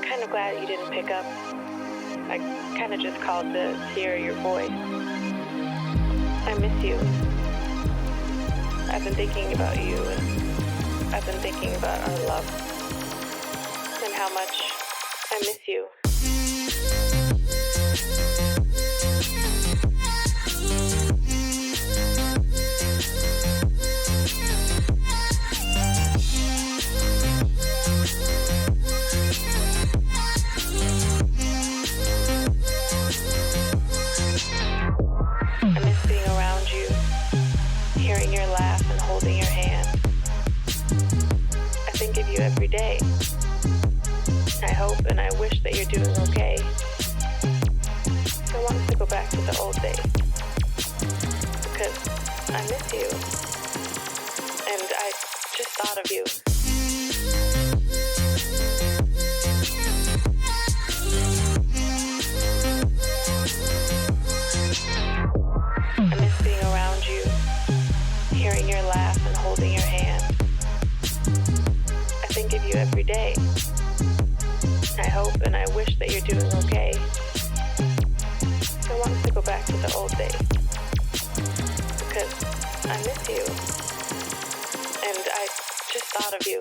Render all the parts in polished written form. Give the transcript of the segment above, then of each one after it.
Kind of glad you didn't pick up. I kind of just called to hear your voice. I miss you. I've been thinking about you, and I've been thinking about our love and how much I miss you. I miss being around you, hearing your laugh and holding your hand. I think of you every day. I hope and I wish that you're doing okay. I want us to go back to the old days, because I miss you, and I just thought of you. I miss being around you, hearing your laugh and holding your hand. I think of you every day. I hope and I wish that you're doing okay. I want us to go back to the old days, because I miss you, and I just thought of you.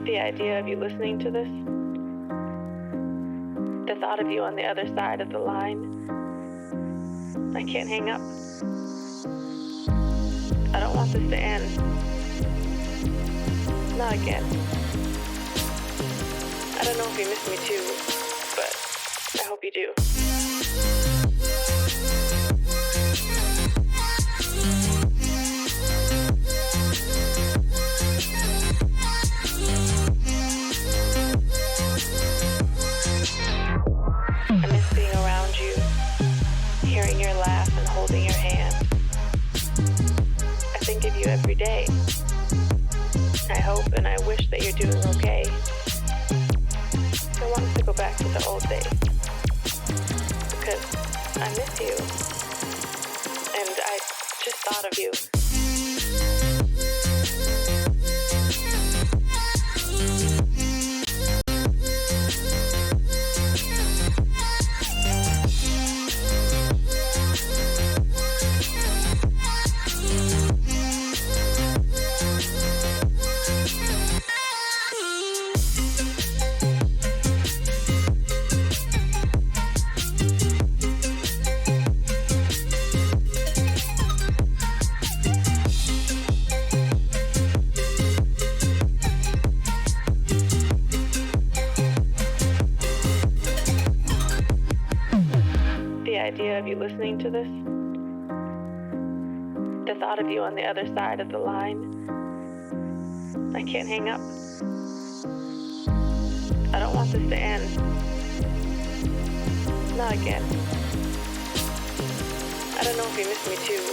The idea of you listening to this, the thought of you on the other side of the line, I can't hang up. I don't want this to end. Not again. I don't know if you miss me too, but I hope you do. I miss being around you, hearing your laugh and holding your hand. I think of you every day. I hope and I wish that you're doing okay. I want us to go back to the old days, because I miss you, and I just thought of you. The idea of you listening to this, the thought of you on the other side of the line, I can't hang up. I don't want this to end. Not again. I don't know if you miss me too,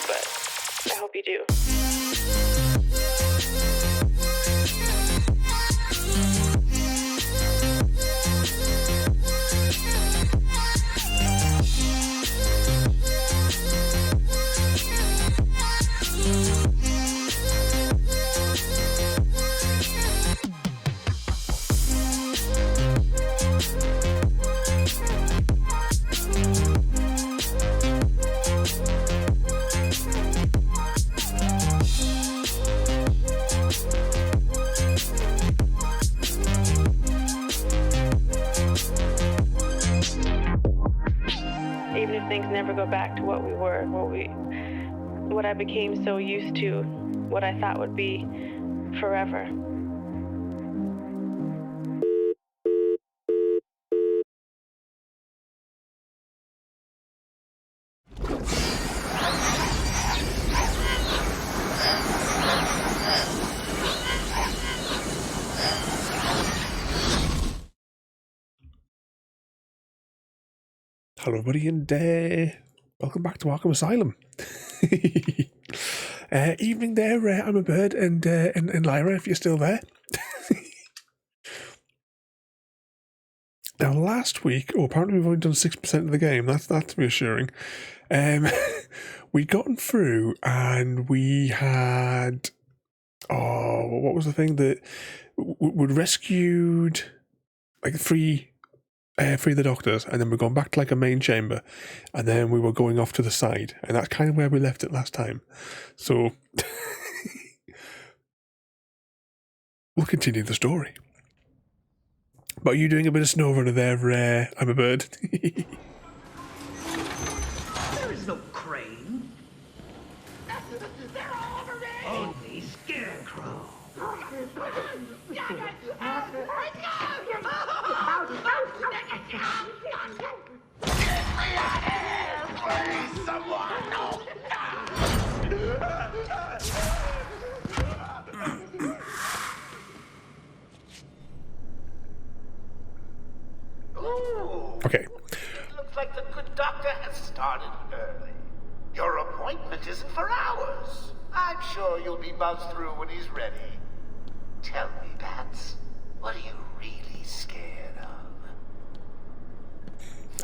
but I hope you do. Even if things never go back to what we were, what I became so used to, what I thought would be forever. Hello, everybody, and welcome back to Arkham Asylum. Evening there, I'm a bird, and Lyra, if you're still there. Now, last week, apparently we've only done 6% of the game. That's reassuring. We'd gotten through, and we had what was the thing that we'd rescued like three of the doctors, and then we're going back to like a main chamber, and then we were going off to the side, and that's kind of where we left it last time. So we'll continue the story. But are you doing a bit of snow runner there, I'm a bird? There is no crane. They're all over me! Only scarecrow. Please, someone! No! Ooh, Okay. it looks like the good doctor has started early. Your appointment isn't for hours. I'm sure you'll be buzzed through when he's ready. Tell me, Bats, what are you really scared of?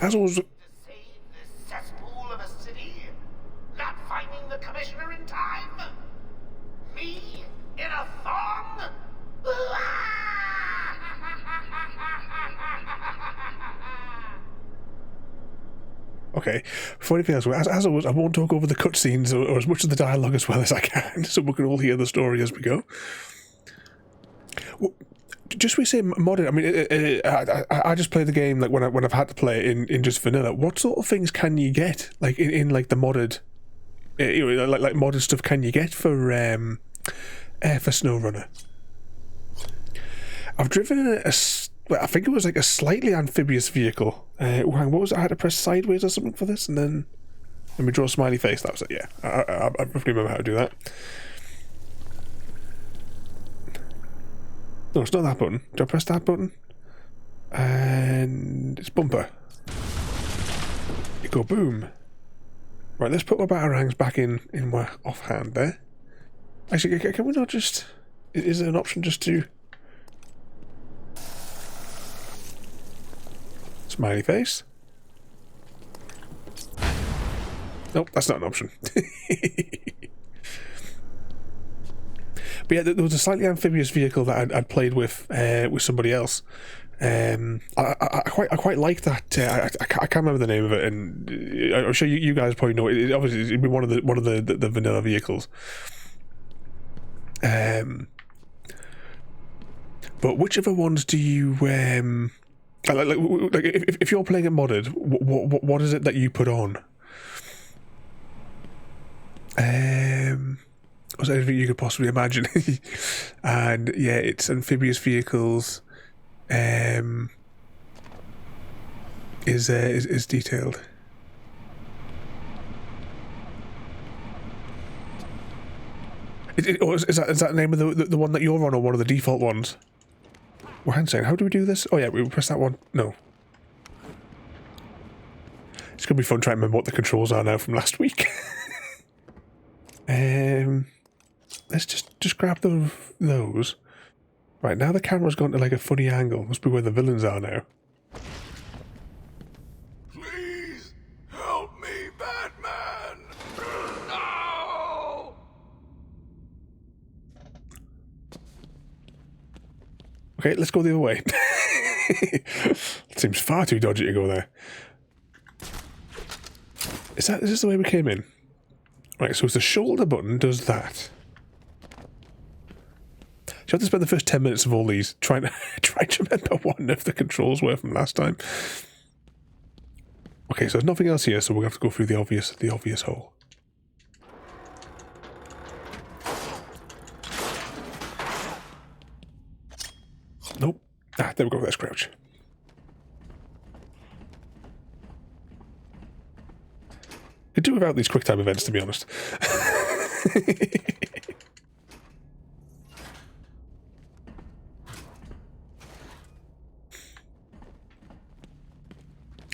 As always, To save this cesspool of a city? Not finding the commissioner in time? Me in a thong? okay. Before anything else, as always, I won't talk over the cutscenes or as much of the dialogue as well as I can, so we can all hear the story as we go. Well, just we say modded. I mean, I just play the game like when I've had to play it in just vanilla. What sort of things can you get like in like the modded, like modded stuff? Can you get for SnowRunner? I've driven I think it was like a slightly amphibious vehicle. What was it? I had to press sideways or something for this, and then let me draw a smiley face. That was it. Yeah, I roughly remember how to do that. No, it's not that button. Do I press that button? And it's bumper. You go boom. Right, let's put my batarangs back in my offhand there. Actually, can we not just... Is there an option just to... Smiley face? Nope, that's not an option. But yeah, there was a slightly amphibious vehicle that I'd played with somebody else. I quite like that. I can't remember the name of it, and I'm sure you guys probably know it. Obviously, it'd be one of the vanilla vehicles. But whichever ones do you like if you're playing it modded, what is it that you put on? Was anything you could possibly imagine? And yeah, it's amphibious vehicles. Is detailed. Or is that the name of the one that you're on, or one of the default ones? Well, hang on, how do we do this? Oh yeah, we press that one. No. It's gonna be fun trying to remember what the controls are now from last week. Let's just grab those. Right, now the camera's gone to like a funny angle. Must be where the villains are now. Please help me, Batman! No! Okay, let's go the other way. It seems far too dodgy to go there. Is this the way we came in? Right, so it's the shoulder button does that. So I have to spend the first 10 minutes of all these trying to remember what none of the controls were from last time. Okay, so there's nothing else here, so we'll have to go through the obvious hole. Nope. Ah, there we go, there's crouch. Could do without these quick time events, to be honest.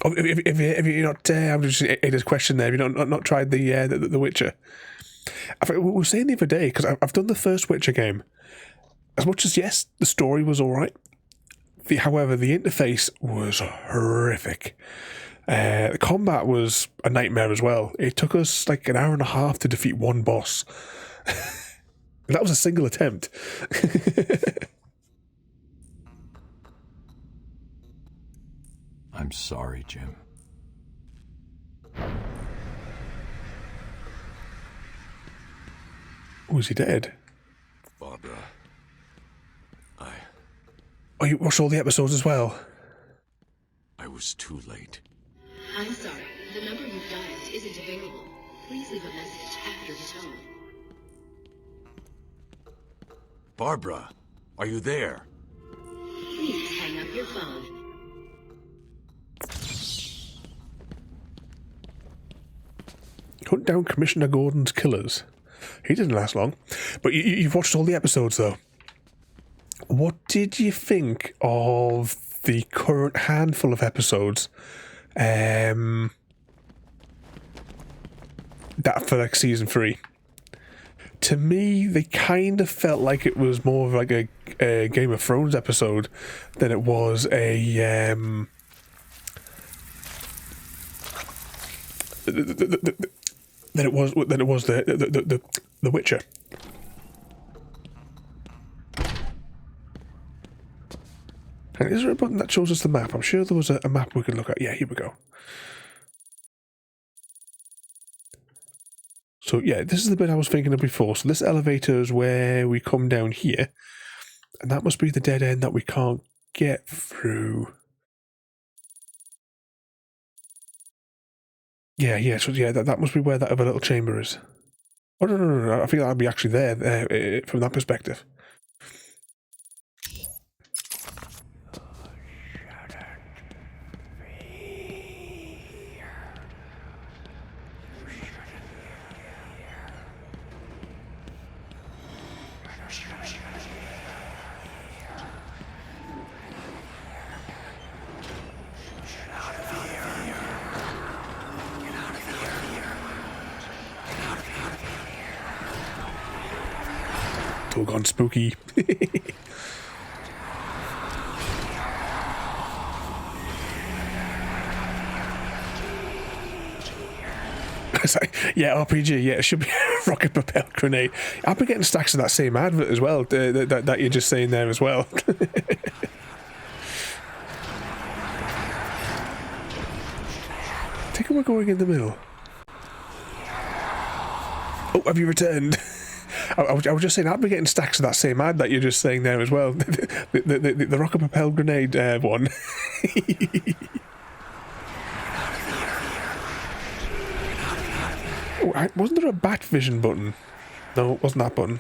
Oh, if you're not, I'm just Ada's question there. Have you not tried the Witcher? We were saying the other day, because I've done the first Witcher game. As much as, yes, the story was alright, however, the interface was horrific. The combat was a nightmare as well. It took us like an hour and a half to defeat one boss. That was a single attempt. I'm sorry, Jim. Was he dead? Barbara. Oh, you watched all the episodes as well? I was too late. I'm sorry. The number you've dialed isn't available. Please leave a message after the tone. Barbara, are you there? Please hang up your phone. Hunt down Commissioner Gordon's killers. He didn't last long. But you've watched all the episodes, though. What did you think of the current handful of episodes? That for like season 3. To me, they kind of felt like it was more of like a Game of Thrones episode than it was a than it was the Witcher. And is there a button that shows us the map? I'm sure there was a map we could look at. Yeah, here we go. So yeah, this is the bit I was thinking of before. So this elevator is where we come down here. And that must be the dead end that we can't get through. Yeah, so yeah, that must be where that other little chamber is. Oh, no, I think that'd be actually there from that perspective. All gone spooky. It's like, yeah, RPG, yeah, it should be a rocket propelled grenade. I've been getting stacks of that same advert as well, that you're just saying there as well. I think we're going in the middle. Oh, have you returned? I was just saying, I've been getting stacks of that same ad that you're just saying there as well. The rocket propelled grenade one. Oh, wasn't there a bat vision button? No, it wasn't that button.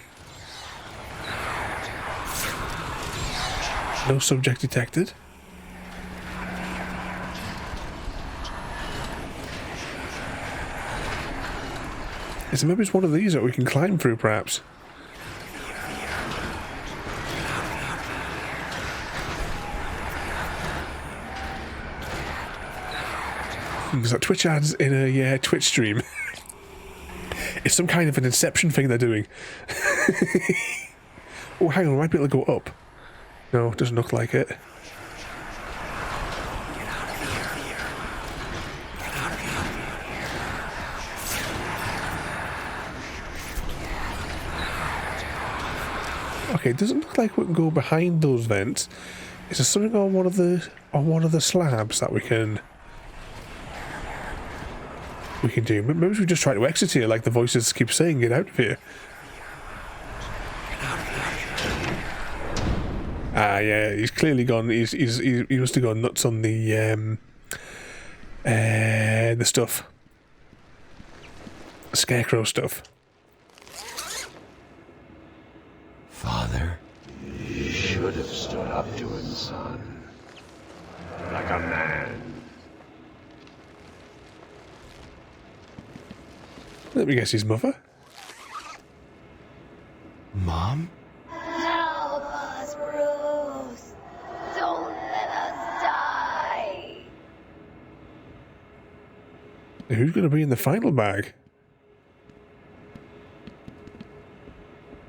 No subject detected. Is it maybe it's one of these that we can climb through, perhaps? There's like Twitch ads in a Twitch stream. It's some kind of an Inception thing they're doing. Oh, hang on, we might be able to go up. No, it doesn't look like it. Okay, it doesn't look like we can go behind those vents. Is there something on one of the slabs that we can do? Maybe we just try to exit here, like the voices keep saying, get out of here. Ah, yeah, he's clearly gone. He must have gone nuts on the stuff, scarecrow stuff. Father? You should have stood up to him, son. Like a man. Let me guess, his mother? Mom? Help us, Bruce! Don't let us die! Who's going to be in the final bag?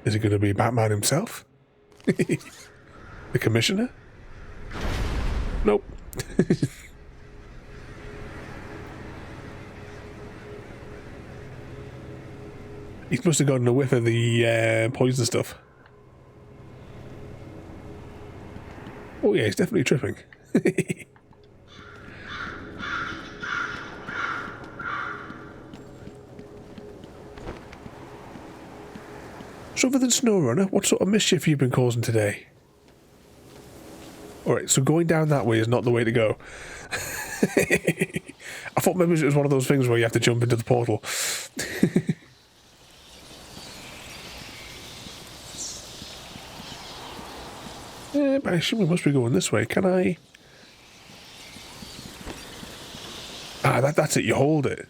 Is it going to be Batman himself? The Commissioner? Nope. He must have gotten a whiff of the poison stuff. Oh yeah, he's definitely tripping. So other than SnowRunner, what sort of mischief have you been causing today? Alright, so going down that way is not the way to go. I thought maybe it was one of those things where you have to jump into the portal. But I assume we must be going this way. Can I? Ah, that's it. You hold it.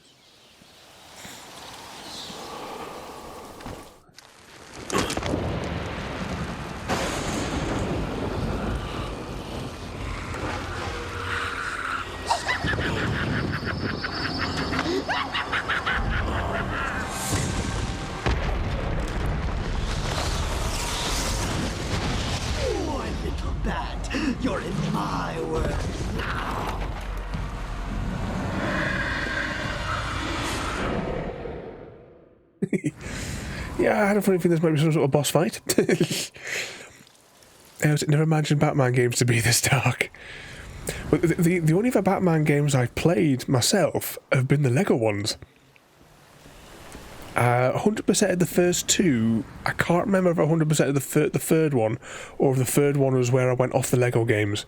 You're in my world now. Yeah, I had a funny feeling this might be some sort of boss fight. I never imagined Batman games to be this dark. But the only other Batman games I've played myself have been the Lego ones. 100% of the first two. I can't remember if 100% of the third one, or if the third one was where I went off the Lego games.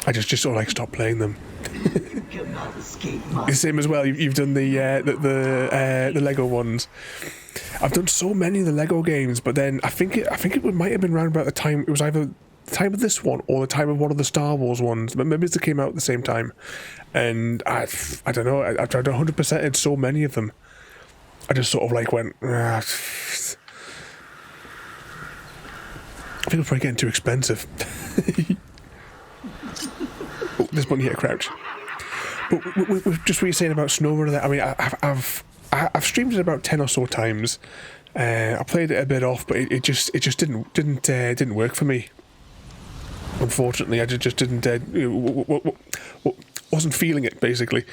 I just sort of like stopped playing them. The same as well. You've done the Lego ones. I've done so many of the Lego games, but then I think it might have been around about the time. It was either the time of this one or the time of one of the Star Wars ones. But maybe they came out at the same time. And I don't know. I tried 100%ed so many of them. I just sort of like went. I think it's probably getting too expensive. Oh, this one here, crouch. But just what you're saying about SnowRunner, I mean, I've streamed it about 10 or so times. I played it a bit off, but it just didn't work for me. Unfortunately, I just didn't wasn't feeling it basically.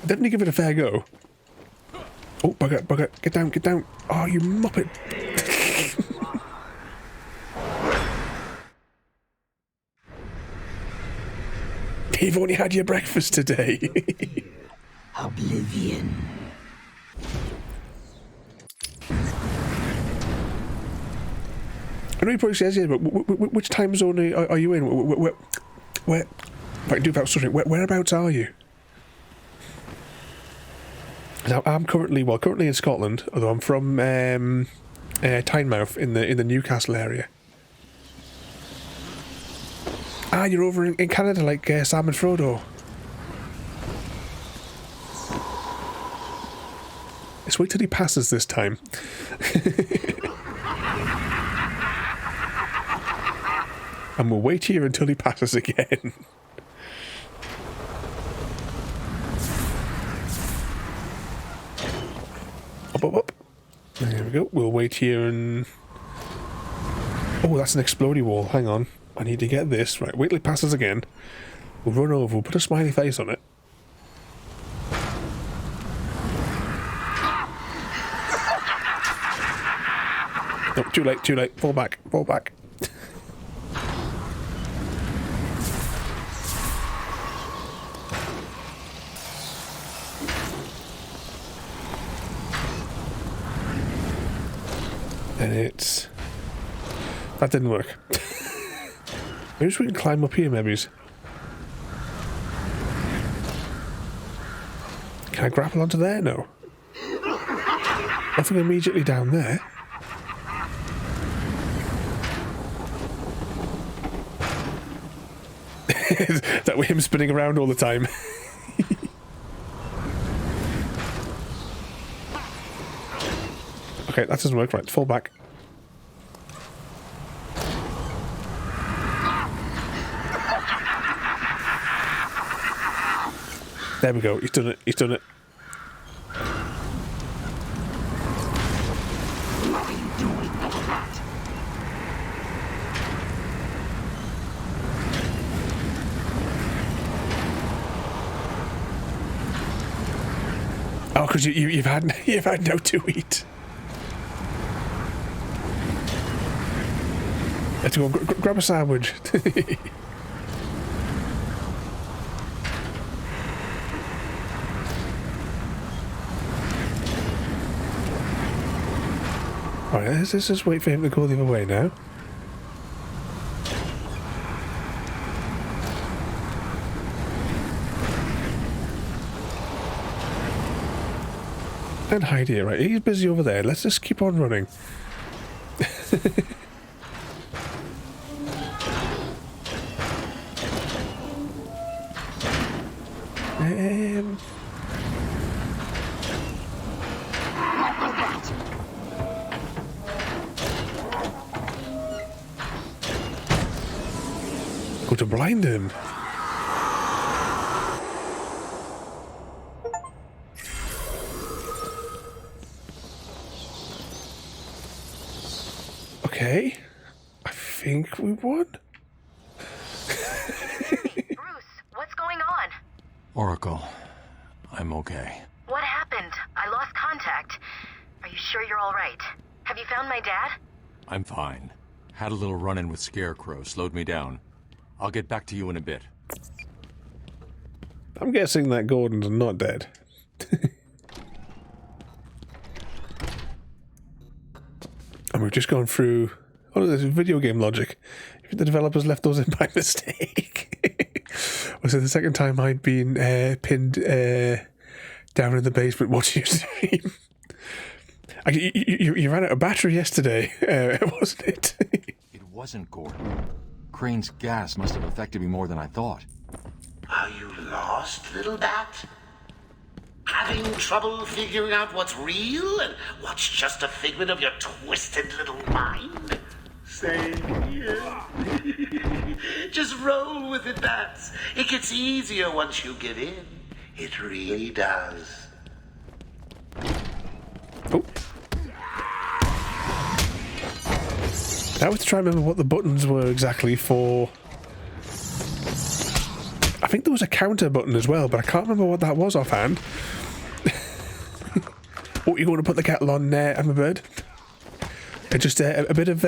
Definitely give it a fair go. Oh, bugger, get down. Oh, you muppet. You've only had your breakfast today. Oblivion. I know he probably says yeah, but which time zone are you in? Where? If I can do without stuttering, whereabouts are you? Now, I'm currently in Scotland, although I'm from Tynemouth in the Newcastle area. Ah, you're over in Canada like Sam and Frodo. Let's wait till he passes this time. And we'll wait here until he passes again. Up. There we go. We'll wait here and... Oh, that's an explodey wall. Hang on. I need to get this. Right, wait till it passes again. We'll run over. We'll put a smiley face on it. No, too late. Fall back. And it's... That didn't work. Maybe we can climb up here, maybe. Can I grapple onto there? No. Nothing immediately down there. That way him spinning around all the time. Okay, that doesn't work. Right, fall back. There we go. He's done it. He's done it. What are you doing, MacLeod? Oh, because you've had no to eat. Let's go grab a sandwich. Alright, let's just wait for him to go the other way now. And hide here, right? He's busy over there. Let's just keep on running. Go to blind him. Okay, I think we won. Bruce, what's going on? Oracle, I'm okay. What happened? I lost contact. Are you sure you're all right? Have you found my dad? I'm fine. Had a little run-in with Scarecrow, slowed me down. I'll get back to you in a bit. I'm guessing that Gordon's not dead. And we've just gone through... Oh, there's video game logic. If the developers left those in by mistake. Was it the second time I'd been pinned down in the basement watching your stream? You ran out of battery yesterday, wasn't it? It wasn't Gordon. Crane's gas must have affected me more than I thought. Are you lost, little bat? Having trouble figuring out what's real and what's just a figment of your twisted little mind? Same here. Just roll with it, bats. It gets easier once you get in. It really does. Oh. Now we have to try and remember what the buttons were exactly for. I think there was a counter button as well, but I can't remember what that was offhand. Oh, you want to put the kettle on, Emma Bird? Just a bit of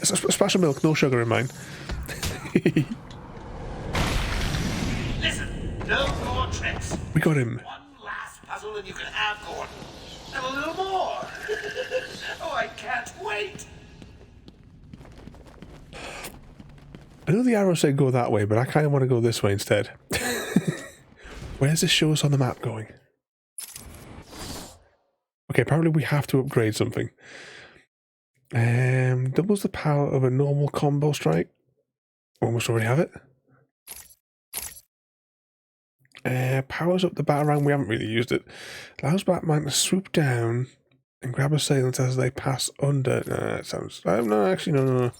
splash of milk, no sugar in mine. Listen, no more tricks. We got him. One last puzzle and you can have Gordon. And a little more. Oh, I can't wait. I know the arrow said go that way, but I kind of want to go this way instead. Where's this show us on the map going? Okay, apparently we have to upgrade something. Doubles the power of a normal combo strike. Almost already have it. Powers up the Batarang. We haven't really used it. Allows Batman to swoop down and grab assailants as they pass under. No, that sounds... no, actually, no.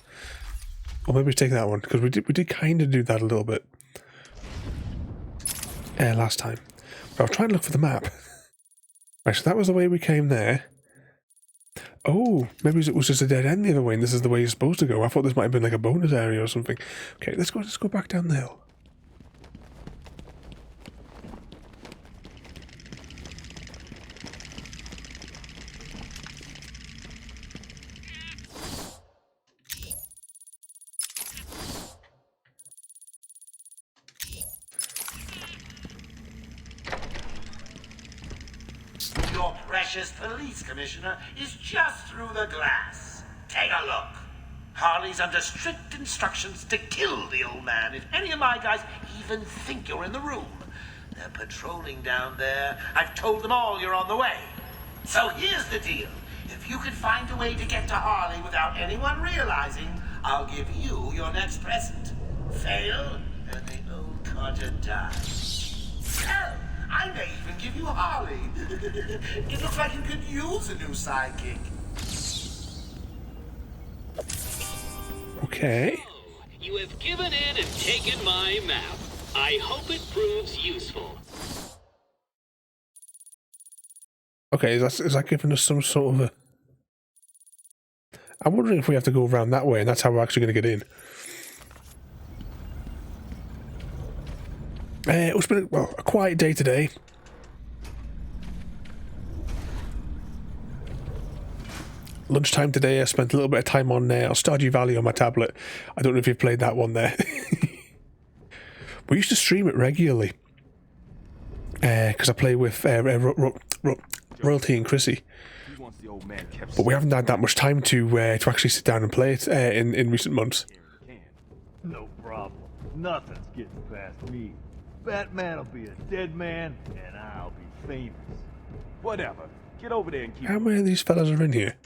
Or maybe take that one, because we did kind of do that a little bit last time. But I was trying to look for the map. Right, so that was the way we came there. Oh, maybe it was just a dead end the other way, and this is the way you're supposed to go. I thought this might have been like a bonus area or something. Okay, let's go back down the hill. Your precious police commissioner is just through the glass. Take a look. Harley's under strict instructions to kill the old man if any of my guys even think you're in the room. They're patrolling down there. I've told them all you're on the way. So here's the deal. If you can find a way to get to Harley without anyone realizing, I'll give you your next present. Fail, and the old codger dies. Hell, I may even give you Harley. It looks like you could use a new sidekick. Okay. You have given in and taken my map. I hope it proves useful. Okay, is that giving us some sort of a... I'm wondering if we have to go around that way, and that's how we're actually going to get in. It's been a quiet day today. Lunchtime today, I spent a little bit of time on Stardew Valley on my tablet. I don't know if you've played that one there. We used to stream it regularly. Because I play with Royalty and Chrissy. But we haven't had that much time to actually sit down and play it in recent months. No problem. Nothing's getting past me. Batman will be a dead man, and I'll be famous. Whatever. Get over there and keep... How many of these fellas are in here?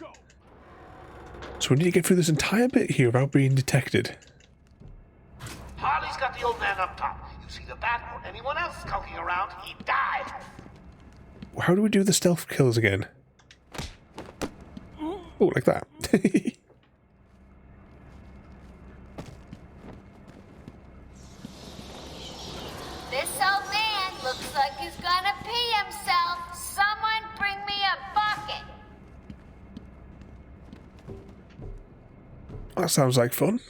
So we need to get through this entire bit here without being detected. Harley's got the old man up top. You see the bat or anyone else skulking around, he dies. How do we do the stealth kills again? Oh, like that. This old man looks like he's gonna pee himself. Someone bring me a bucket. That sounds like fun.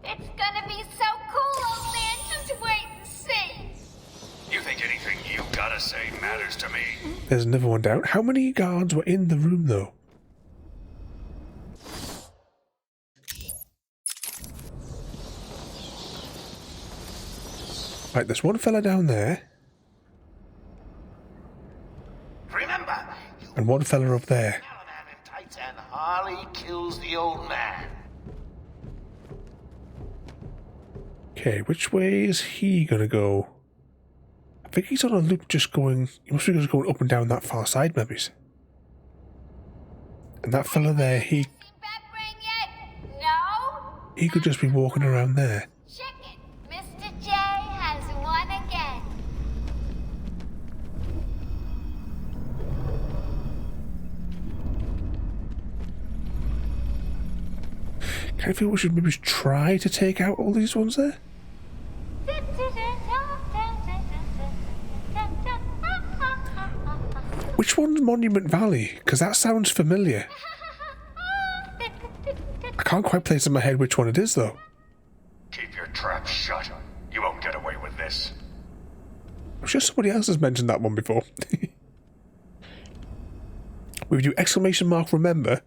It's gonna be so cool, old man. Just wait and see. You think anything you gotta say matters to me? There's another one down. How many guards were in the room, though? Right, there's one fella down there. Remember, And one fella up there. man in tights and Harley kills the old man. Okay, which way is he gonna go? I think he's on a loop just going... He must be just going up and down that far side, maybe. And that fella there, Seen Batbrain yet? No? he could just be walking around there. Check it. Mr. J has won again. Kind of feel we should maybe try to take out all these ones there. Which one's Monument Valley? Because that sounds familiar. I can't quite place in my head which one it is, though. Keep your trap shut. You won't get away with this. I'm sure somebody else has mentioned that one before. We do !remember,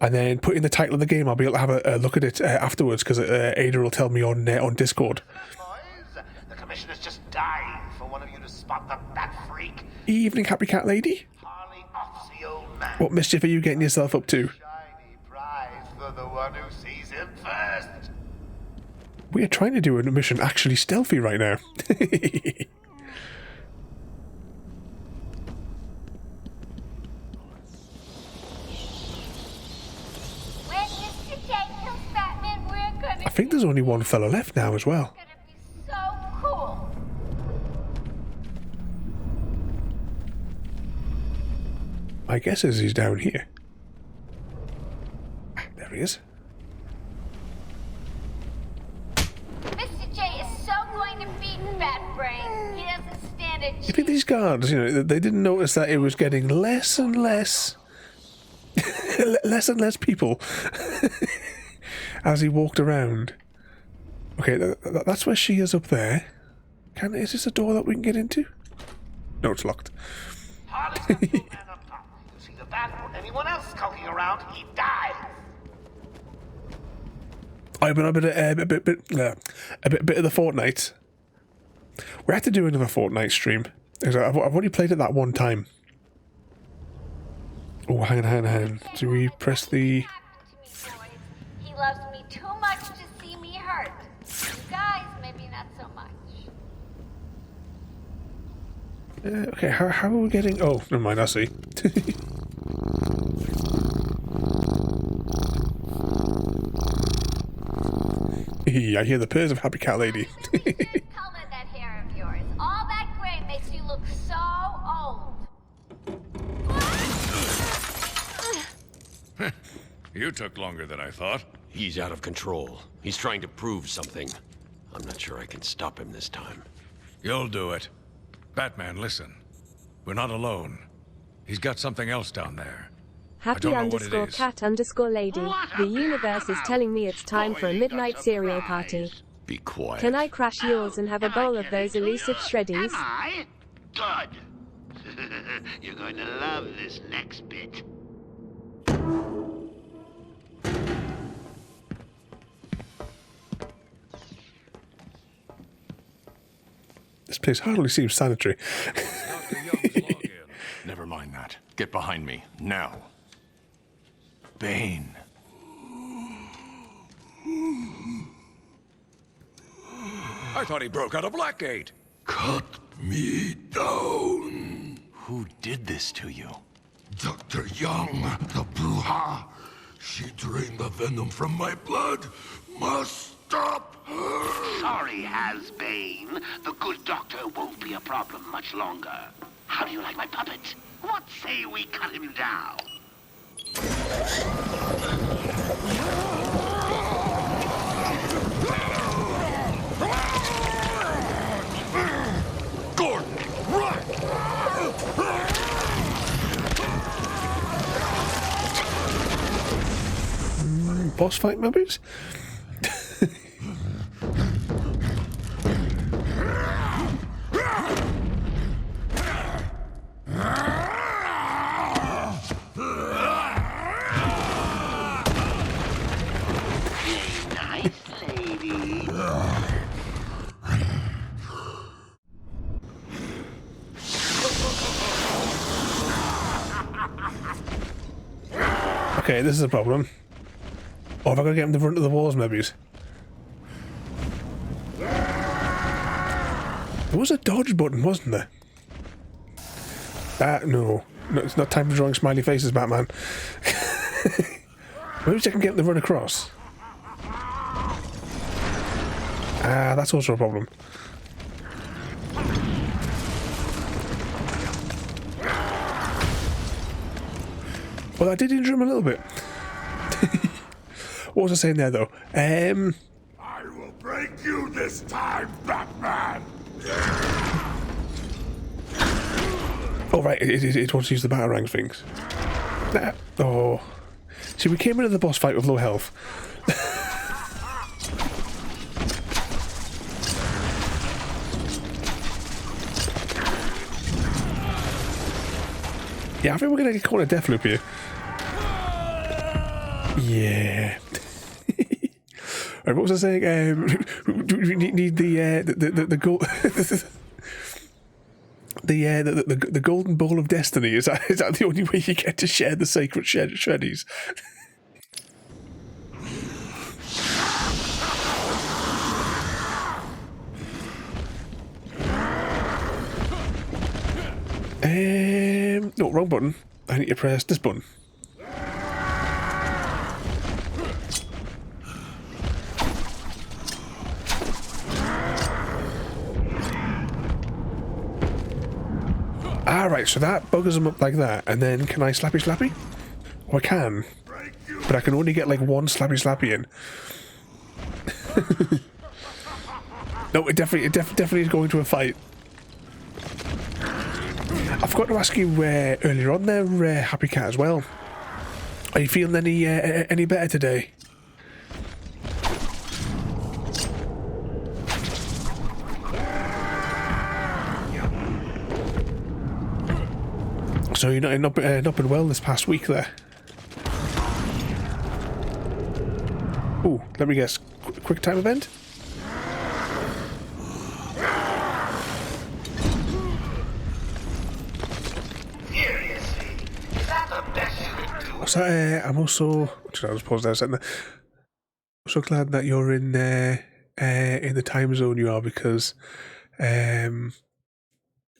and then put in the title of the game. I'll be able to have a look at it afterwards, because Ada will tell me on Discord. Boys, the commissioner's just dying for one of you to spot the bat freak. Evening, Happy Cat Lady. Harley offs the old man. What mischief are you getting yourself up to? Shiny prize for the one who sees him first. We are trying to do a mission actually stealthy right now. When Mr. J kills Batman, we're gonna... I think there's only one fella left now as well. It's gonna be so cool. My guess is he's down here. There he is. Mr. J is so going to beat Batbrain. He doesn't stand a You chance. think these guards, they didn't notice that it was getting less and less... less and less people as he walked around. Okay, that's where she is up there. Is this a door that we can get into? No, it's locked. Harley's got the old man up top. You see the bat or anyone else skulking around, he dies. I've been a bit of the Fortnite. We have to do another Fortnite stream. I've only played it that one time. Oh, hang on. Do we press the... He loves me too much to see me hurt. You guys, maybe not so much. Okay, how are we getting... Oh, never mind, I see. I hear the purrs of Happy Cat Lady. Color that hair of yours. All that gray makes you look so old. You took longer than I thought. He's out of control. He's trying to prove something. I'm not sure I can stop him this time. You'll do it. Batman, listen. We're not alone. He's got something else down there. Happy_cat_lady. The universe is telling me it's time for a midnight cereal party. Be quiet. Can I crash yours and have a bowl of those elusive shreddies? Am I? Good. You're going to love this next bit. This place hardly seems sanitary. Never mind that. Get behind me, now. Bane. I thought he broke out of Blackgate. Cut me down. Who did this to you? Dr. Young, the Bruja. She drained the venom from my blood. Must stop her. Sorry, Has-Bane. The good doctor won't be a problem much longer. How do you like my puppet? What say we cut him down? Gordon, run! Boss fight, maybe? Nice lady. Okay, this is a problem. Or have I got to get him to run to the walls, maybe? There was a dodge button, wasn't there? No, it's not time for drawing smiley faces, Batman. Maybe I can get him to run across. That's also a problem. Well, I did injure him a little bit. What was I saying there, though? I will break you this time, Batman! Oh, right, it wants to use the Batarang things. Oh. See, we came into the boss fight with low health. Yeah, I think we're going to get caught in a death loop here. Yeah. Right, what was I saying? We need the gold. The golden bowl of destiny. Is that the only way you get to share the sacred shreddies? No, wrong button. I need to press this button. Right, so that buggers them up like that, and then can I slappy slappy? Oh, I can, but I can only get like one slappy slappy in. No, it definitely is going to a fight. I forgot to ask you earlier on there, Happy Cat, as well. Are you feeling any better today? So you're not been well this past week there? Ooh, let me guess. Quick time event? Seriously, is that the best you can do? What's that? I'm also... I'll just pause there a second. I'm so glad that you're in the time zone you are, because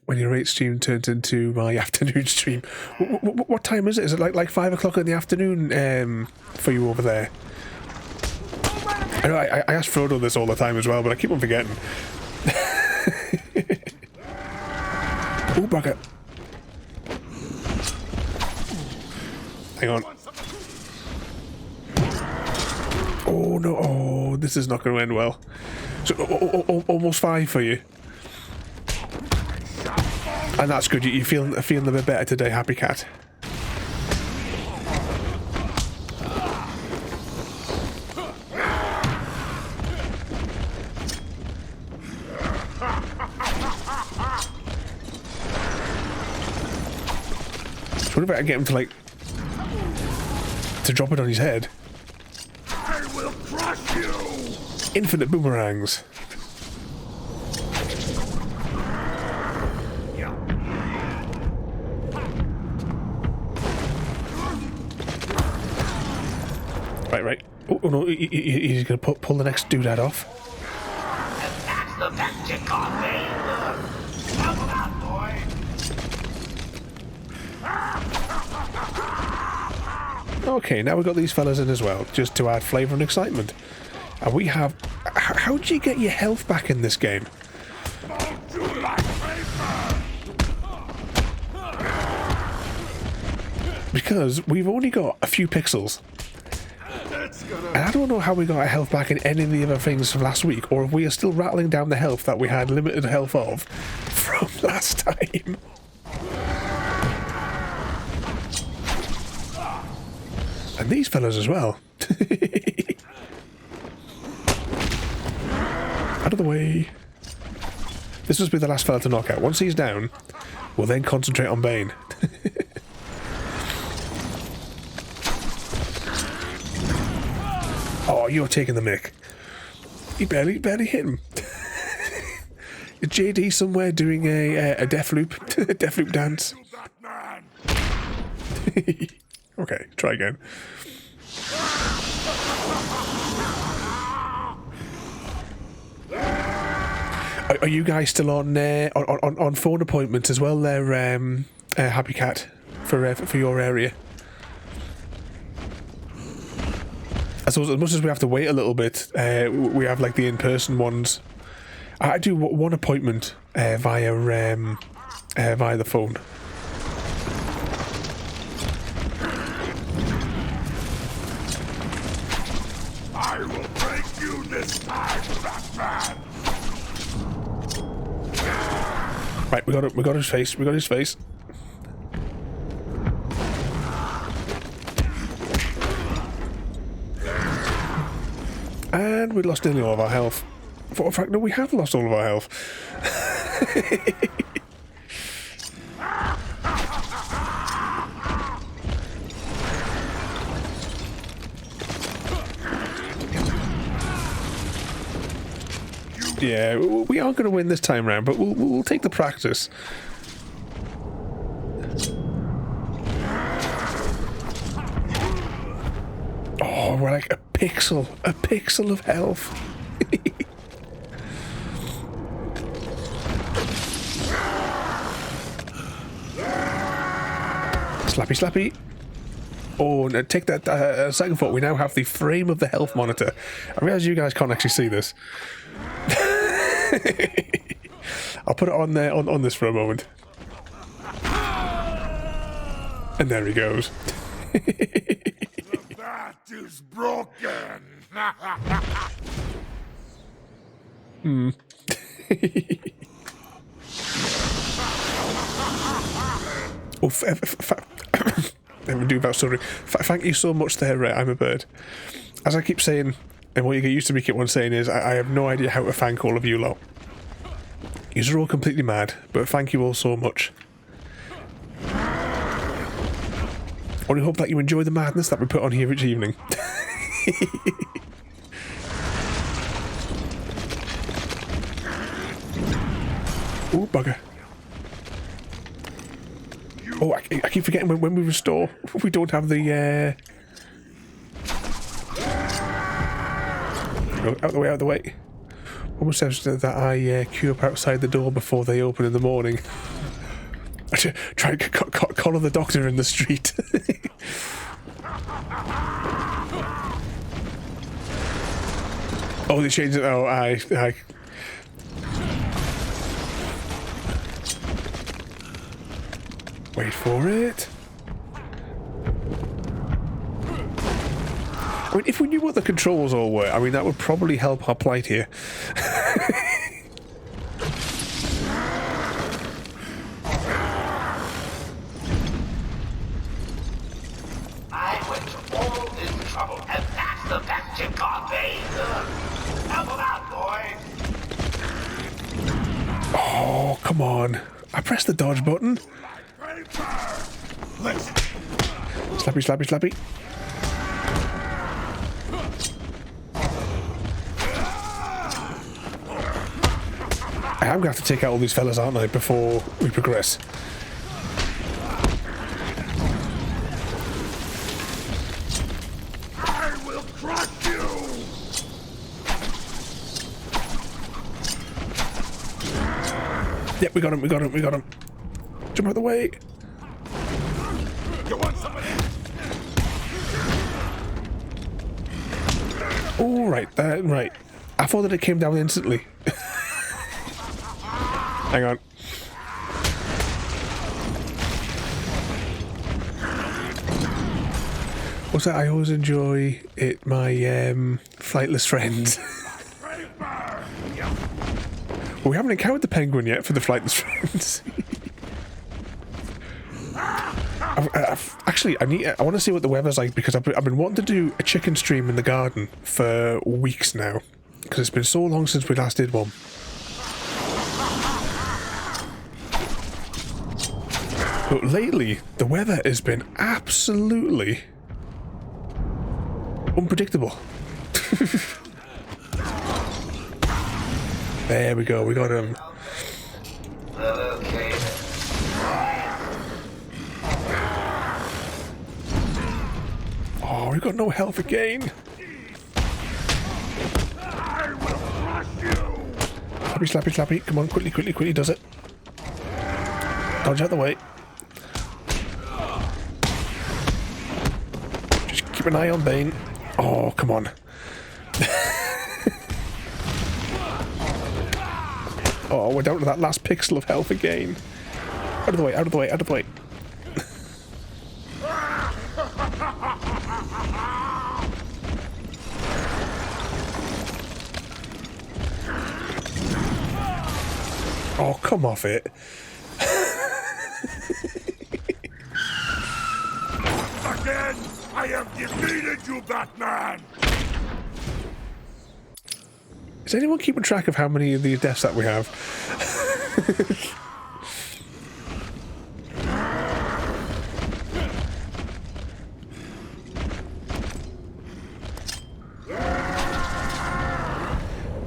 when your late stream turns into my afternoon stream. What time is it? Is it like 5 o'clock in the afternoon for you over there? I know I ask Frodo this all the time as well, but I keep on forgetting. Oh, bugger. Hang on. Oh, no. Oh, this is not going to end well. So, almost 5 for you. And that's good. You're feeling a bit better today, Happy Cat. What about I get him to like to drop it on his head? I will crush you! Infinite boomerangs. Right. Oh no, he's gonna pull the next doodad off. That's the magic on me. Help him out, boy. Okay, now we've got these fellas in as well, just to add flavour and excitement. And we have... How do you get your health back in this game? Because we've only got a few pixels. And I don't know how we got our health back in any of the other things from last week, or if we are still rattling down the health that we had limited health of from last time. And these fellas as well. Out of the way. This must be the last fella to knock out. Once he's down, we'll then concentrate on Bane. Oh, you're taking the mick. You barely hit him. Is JD somewhere doing a death loop dance? Okay, try again. Are you guys still on phone appointments as well? There, Happy Cat, for your area. I suppose as much as we have to wait a little bit, we have like the in-person ones. I do one appointment via the phone. I will break you this time, Batman. Right, we got his face. We got his face. And we lost nearly all of our health. In fact, no, we have lost all of our health. Yeah, we aren't going to win this time round, but we'll take the practice. Oh, we're like a pixel of health. Slappy. Oh, no, take that second thought. We now have the frame of the health monitor. I realise you guys can't actually see this. I'll put it on there on this for a moment. And there he goes. The bat is broken. Oh, never do that story. Thank you so much there, I'm a bird. As I keep saying, and what you get used to me keep on saying is, I have no idea how to thank all of you lot. You're all completely mad, but thank you all so much. Only hope that you enjoy the madness that we put on here each evening. Oh, bugger. Oh, I keep forgetting when we restore, we don't have the... Out of the way. Almost says that I queue up outside the door before they open in the morning. I try to collar the doctor in the street. Oh, they changed it. Oh, I... Wait for it. I mean, if we knew what the controls all were, I mean, that would probably help our plight here. I went to all this trouble, and that's the best you got, babe. Help him out, boys. Oh, come on. I pressed the dodge button. Slappy, slappy, slappy. I am going to have to take out all these fellas, aren't I, before we progress? I will crush you! Yep, we got him, we got him, we got him. Jump out the way. You want somebody? Oh, right, right. I thought that it came down instantly. Hang on. What's that? I always enjoy it, my flightless friends. Well, we haven't encountered the penguin yet for the flightless friends. Actually, I want to see what the weather's like because I've been wanting to do a chicken stream in the garden for weeks now because it's been so long since we last did one. But lately, the weather has been absolutely unpredictable. There we go, we got him. Okay. Oh, we got no health again. I will crush you! Slappy, slappy, slappy. Come on, quickly, quickly, quickly, does it. Dodge out the way. Just keep an eye on Bane. Oh, come on. Oh, we're down to that last pixel of health again. Out of the way, out of the way, out of the way. Oh, come off it. Again, I have defeated you, Batman! Is anyone keeping track of how many of these deaths that we have?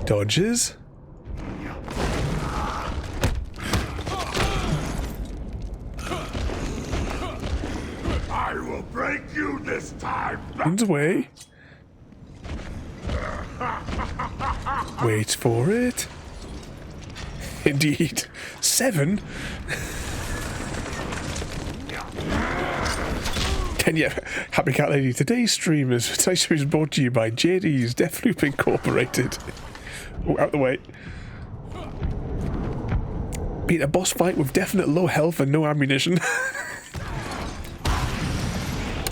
Dodges. I will break you this time! Runs away. Wait for it. Indeed. 7? And yeah, Happy Cat Lady, today's stream is brought to you by JD's Deathloop Incorporated. Oh, out the way. Beat a boss fight with definite low health and no ammunition.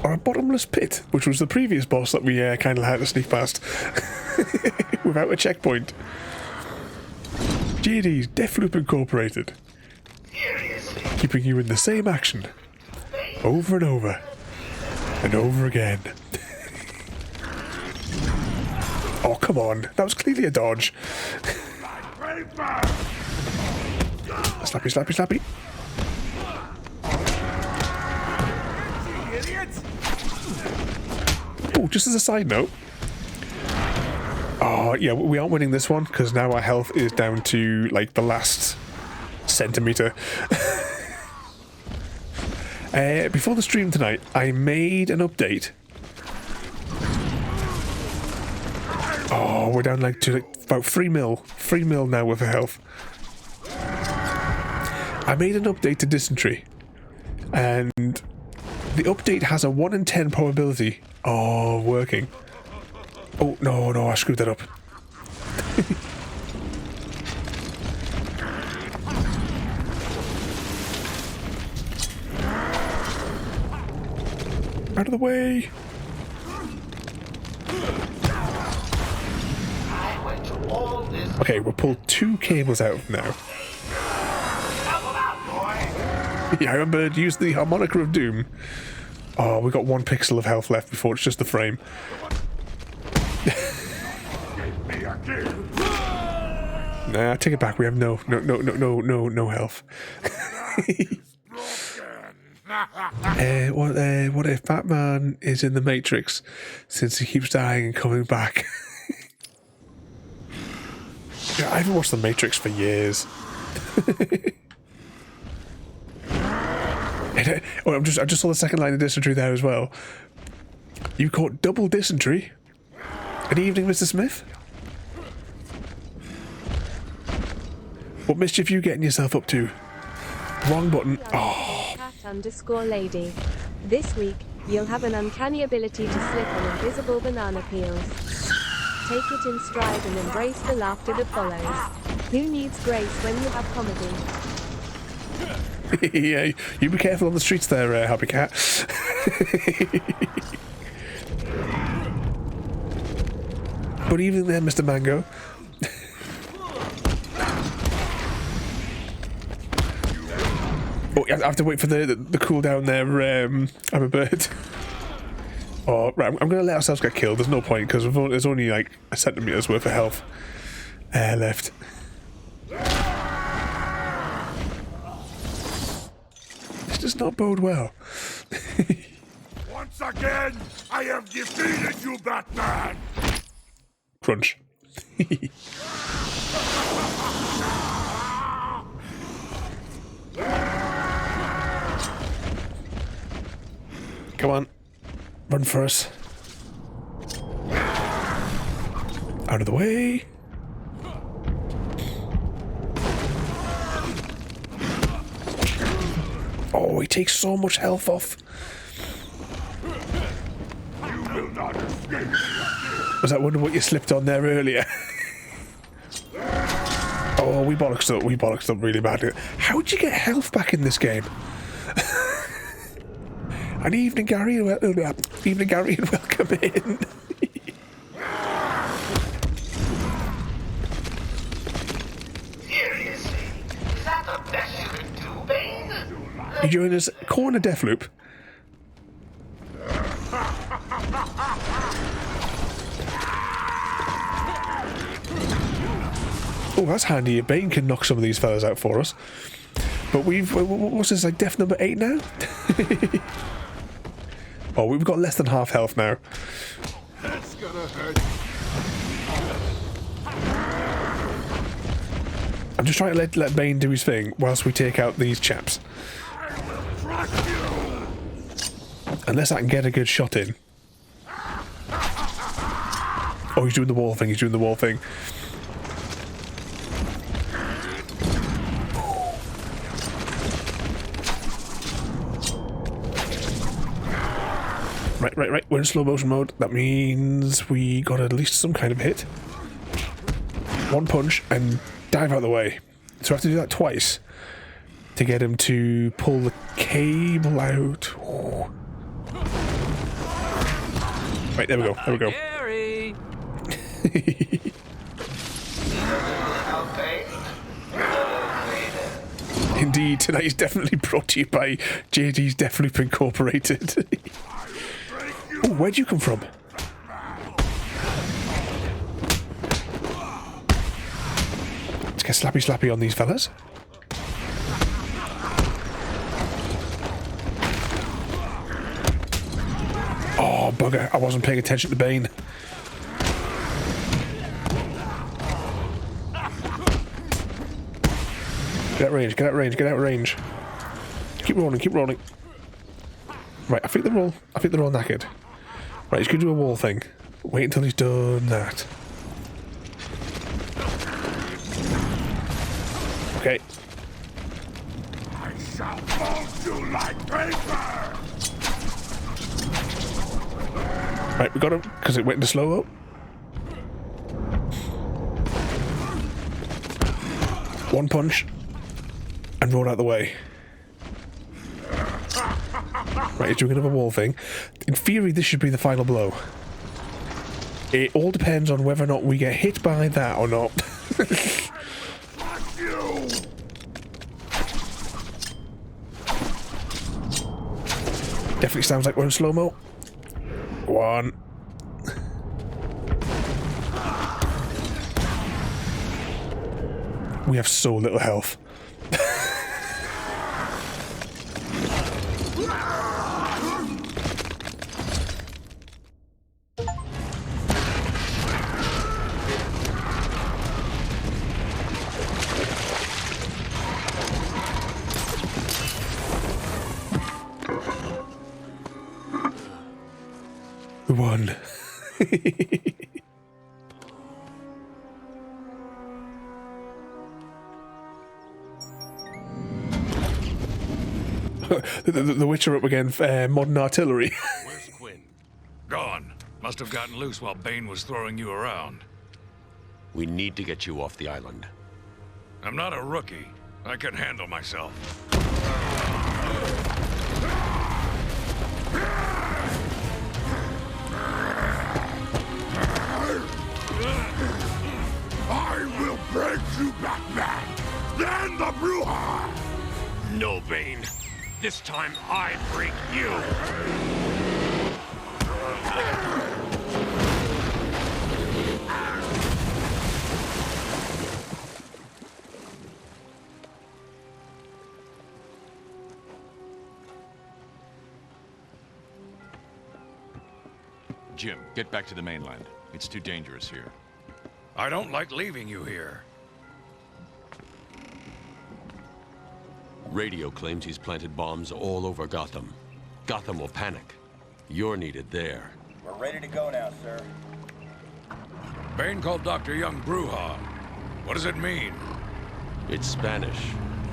Or a bottomless pit, which was the previous boss that we kind of had to sneak past. Without a checkpoint. JD's Deathloop Incorporated. Keeping you in the same action. Over and over. And over again. Oh, come on. That was clearly a dodge. Slappy, slappy, slappy. Oh, just as a side note. Oh, yeah, we aren't winning this one because now our health is down to, like, the last centimetre. Before the stream tonight, I made an update. Oh, we're down, like, to about 3 mil. 3 mil now with the health. I made an update to Dysentery. And the update has a 1 in 10 probability of working. Oh, no, I screwed that up. Out of the way. I went to All this. Okay, we'll pull 2 cables out now. Double out, boy. Yeah, I remember use the harmonica of doom. Oh, we got 1 pixel of health left before it's just the frame. Nah, take it back. We have no health. What if Batman is in the Matrix since he keeps dying and coming back? Yeah, I haven't watched the Matrix for years. Oh, I just saw the second line of dysentery there as well. You caught double dysentery? Good evening, Mr. Smith. What mischief you getting yourself up to? Wrong button. Oh. @_lady. This week, you'll have an uncanny ability to slip on invisible banana peels. Take it in stride and embrace the laughter that follows. Who needs grace when you have comedy? Yeah, you be careful on the streets there, Happy Cat. Good evening there, Mr. Mango. Oh, I have to wait for the cooldown there. I'm a bird. Oh, right, I'm going to let ourselves get killed. There's no point because there's only like a centimetre's worth of health left. This does not bode well. Once again, I have defeated you, Batman! Crunch. Come on. Run for us. Out of the way. Oh, he takes so much health off. You will not escape. Was that wondering what you slipped on there earlier? Oh, we bollocksed up. We bollocksed up really badly. How'd you get health back in this game? And evening, Gary. Evening, Gary, and welcome in. Seriously, is that the best you can do, Bane? You join us, corner Deathloop. Oh, that's handy. Bane can knock some of these fellas out for us. But what's this, like death number 8 now? Oh, we've got less than half health now. That's gonna hurt. I'm just trying to let Bane do his thing whilst we take out these chaps. Unless I can get a good shot in. Oh, he's doing the wall thing. He's doing the wall thing. Right. We're in slow motion mode. That means we got at least some kind of hit. 1 punch and dive out of the way. So I have to do that twice to get him to pull the cable out. Ooh. Right, there we go. There we go. Gary. Indeed, tonight is definitely brought to you by JD's Deathloop Incorporated. Oh, where'd you come from? Let's get slappy on these fellas. Oh, bugger. I wasn't paying attention to Bane. Get out range. Keep rolling. Right, I think they're all knackered. Right, he's going to do a wall thing. Wait until he's done that. Okay. I shall fold you like paper! Right, we got him, because it went into slow-up. One punch. And roll out the way. Right, he's doing another wall thing. In theory, this should be the final blow. It all depends on whether or not we get hit by that or not. Definitely sounds like we're in slow-mo. Go on. We have so little health. We won. The Witcher up against modern artillery. Where's Quinn? Gone. Must have gotten loose while Bane was throwing you around. We need to get you off the island. I'm not a rookie. I can handle myself. I will break you, Batman! Then the Bruja! No, Bane. This time I break you! Jim, get back to the mainland. It's too dangerous here. I don't like leaving you here. Radio claims he's planted bombs all over Gotham. Gotham will panic. You're needed there. We're ready to go now, sir. Bane called Dr. Young Bruja. What does it mean? It's Spanish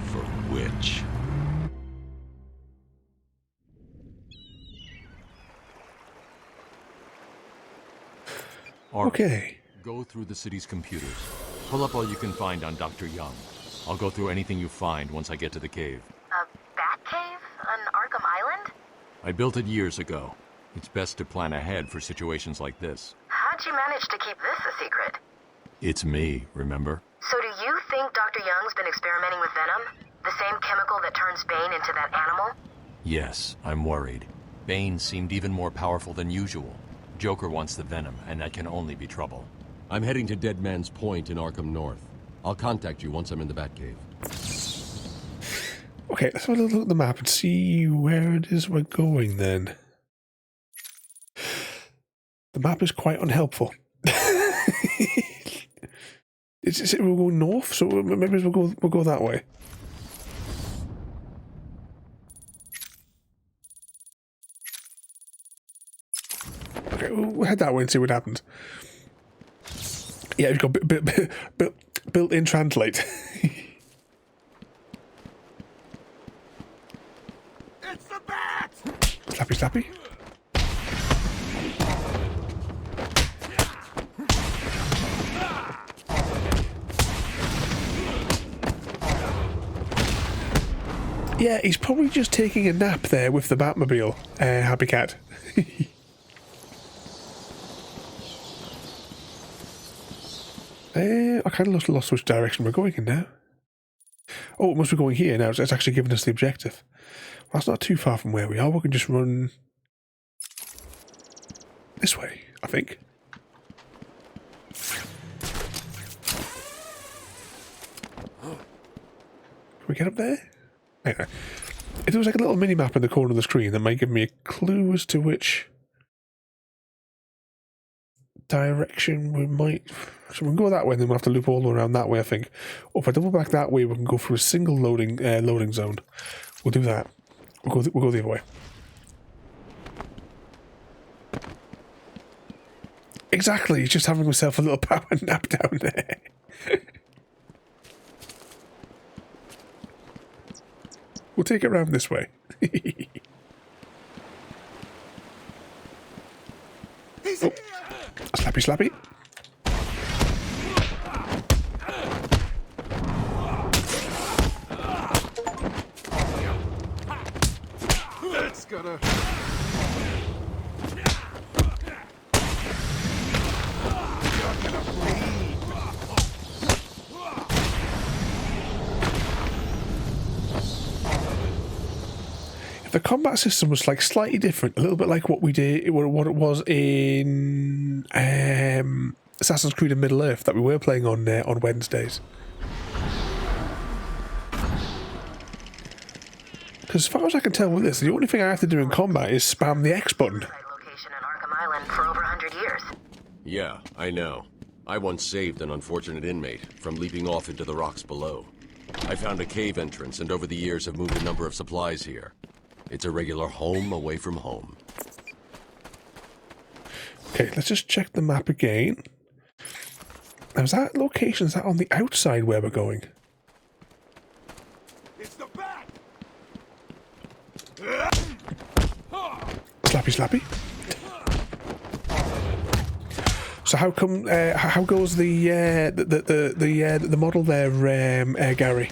for witch. Okay. Go through the city's computers. Pull up all you can find on Dr. Young. I'll go through anything you find once I get to the cave. A bat cave on Arkham Island? I built it years ago. It's best to plan ahead for situations like this. How'd you manage to keep this a secret? It's me, remember? So do you think Dr. Young's been experimenting with venom? The same chemical that turns Bane into that animal? Yes, I'm worried. Bane seemed even more powerful than usual. Joker wants the venom, and that can only be trouble. I'm heading to Dead Man's Point in Arkham North. I'll contact you once I'm in the Batcave. Okay, let's have a look at the map and see where it is we're going then. The map is quite unhelpful. Is it we're going north? So maybe we'll go that way. Okay, we'll head that way and see what happens. Yeah, we've got built-in translate. It's the bat! Slappy, slappy. Yeah, he's probably just taking a nap there with the Batmobile, Happy Cat. I kind of lost which direction we're going in now. Oh, it must be going here now. It's actually giving us the objective. Well, that's not too far from where we are. We can just run this way, I think. Can we get up there? Anyway, if there was like a little mini-map in the corner of the screen that might give me a clue as to which direction we might... So we can go that way and then we'll have to loop all the way around that way, I think. Or if I double back that way, we can go through a single loading zone. We'll do that. We'll go the other way. Exactly, he's just having himself a little power nap down there. We'll take it around this way. Oh. Slappy, slappy. That's gonna... The combat system was like slightly different, a little bit like what we did, what it was in Assassin's Creed and Middle Earth that we were playing on Wednesdays. Because as far as I can tell with this, the only thing I have to do in combat is spam the X button. Location in Arkham Island for over 100 years. Yeah, I know. I once saved an unfortunate inmate from leaping off into the rocks below. I found a cave entrance and over the years have moved a number of supplies here. It's a regular home away from home. Okay, let's just check the map again. Now, is that location, is that on the outside where we're going? Slappy. So how come? How goes the model there, Gary?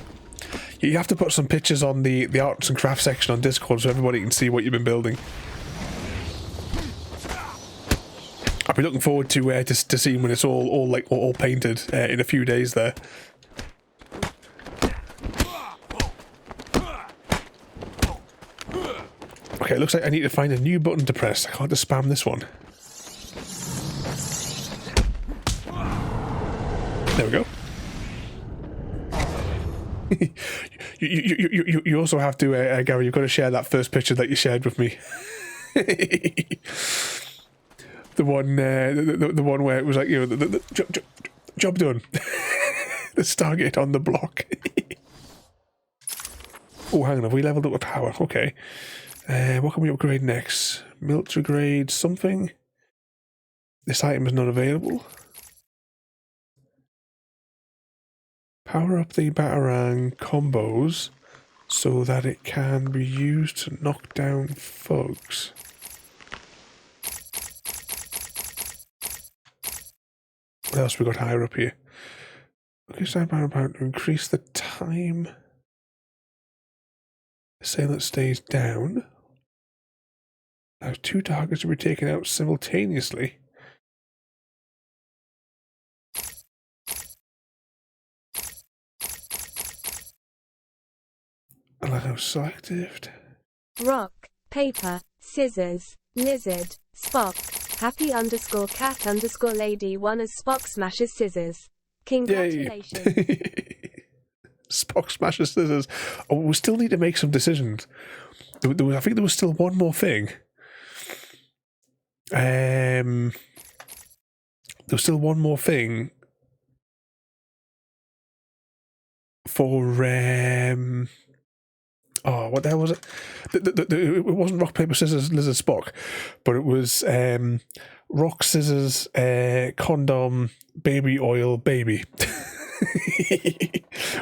You have to put some pictures on the arts and crafts section on Discord so everybody can see what you've been building. I'll be looking forward to seeing when it's all painted in a few days there. Okay, it looks like I need to find a new button to press. I can't just spam this one. There we go. you also have to, Gary, you've got to share that first picture that you shared with me. The one where it was like, you know, the job done. The Stargate on the block. Oh, hang on, have we leveled up a power? Okay. What can we upgrade next? Military grade something. This item is not available. Power up the Batarang combos so that it can be used to knock down thugs. What else we got higher up here? Okay, stand by about to increase the time. Assailant stays down. Now 2 targets will be taken out simultaneously. Allow selected. Rock, paper, scissors, lizard, Spock, happy_cat_lady won as Spock smashes scissors. Congratulations. Spock smashes scissors. Oh, we still need to make some decisions. I think there was still one more thing. There was still one more thing for oh, what the hell was it? It wasn't rock, paper, scissors, lizard, Spock, but it was rock, scissors, condom, baby oil, baby.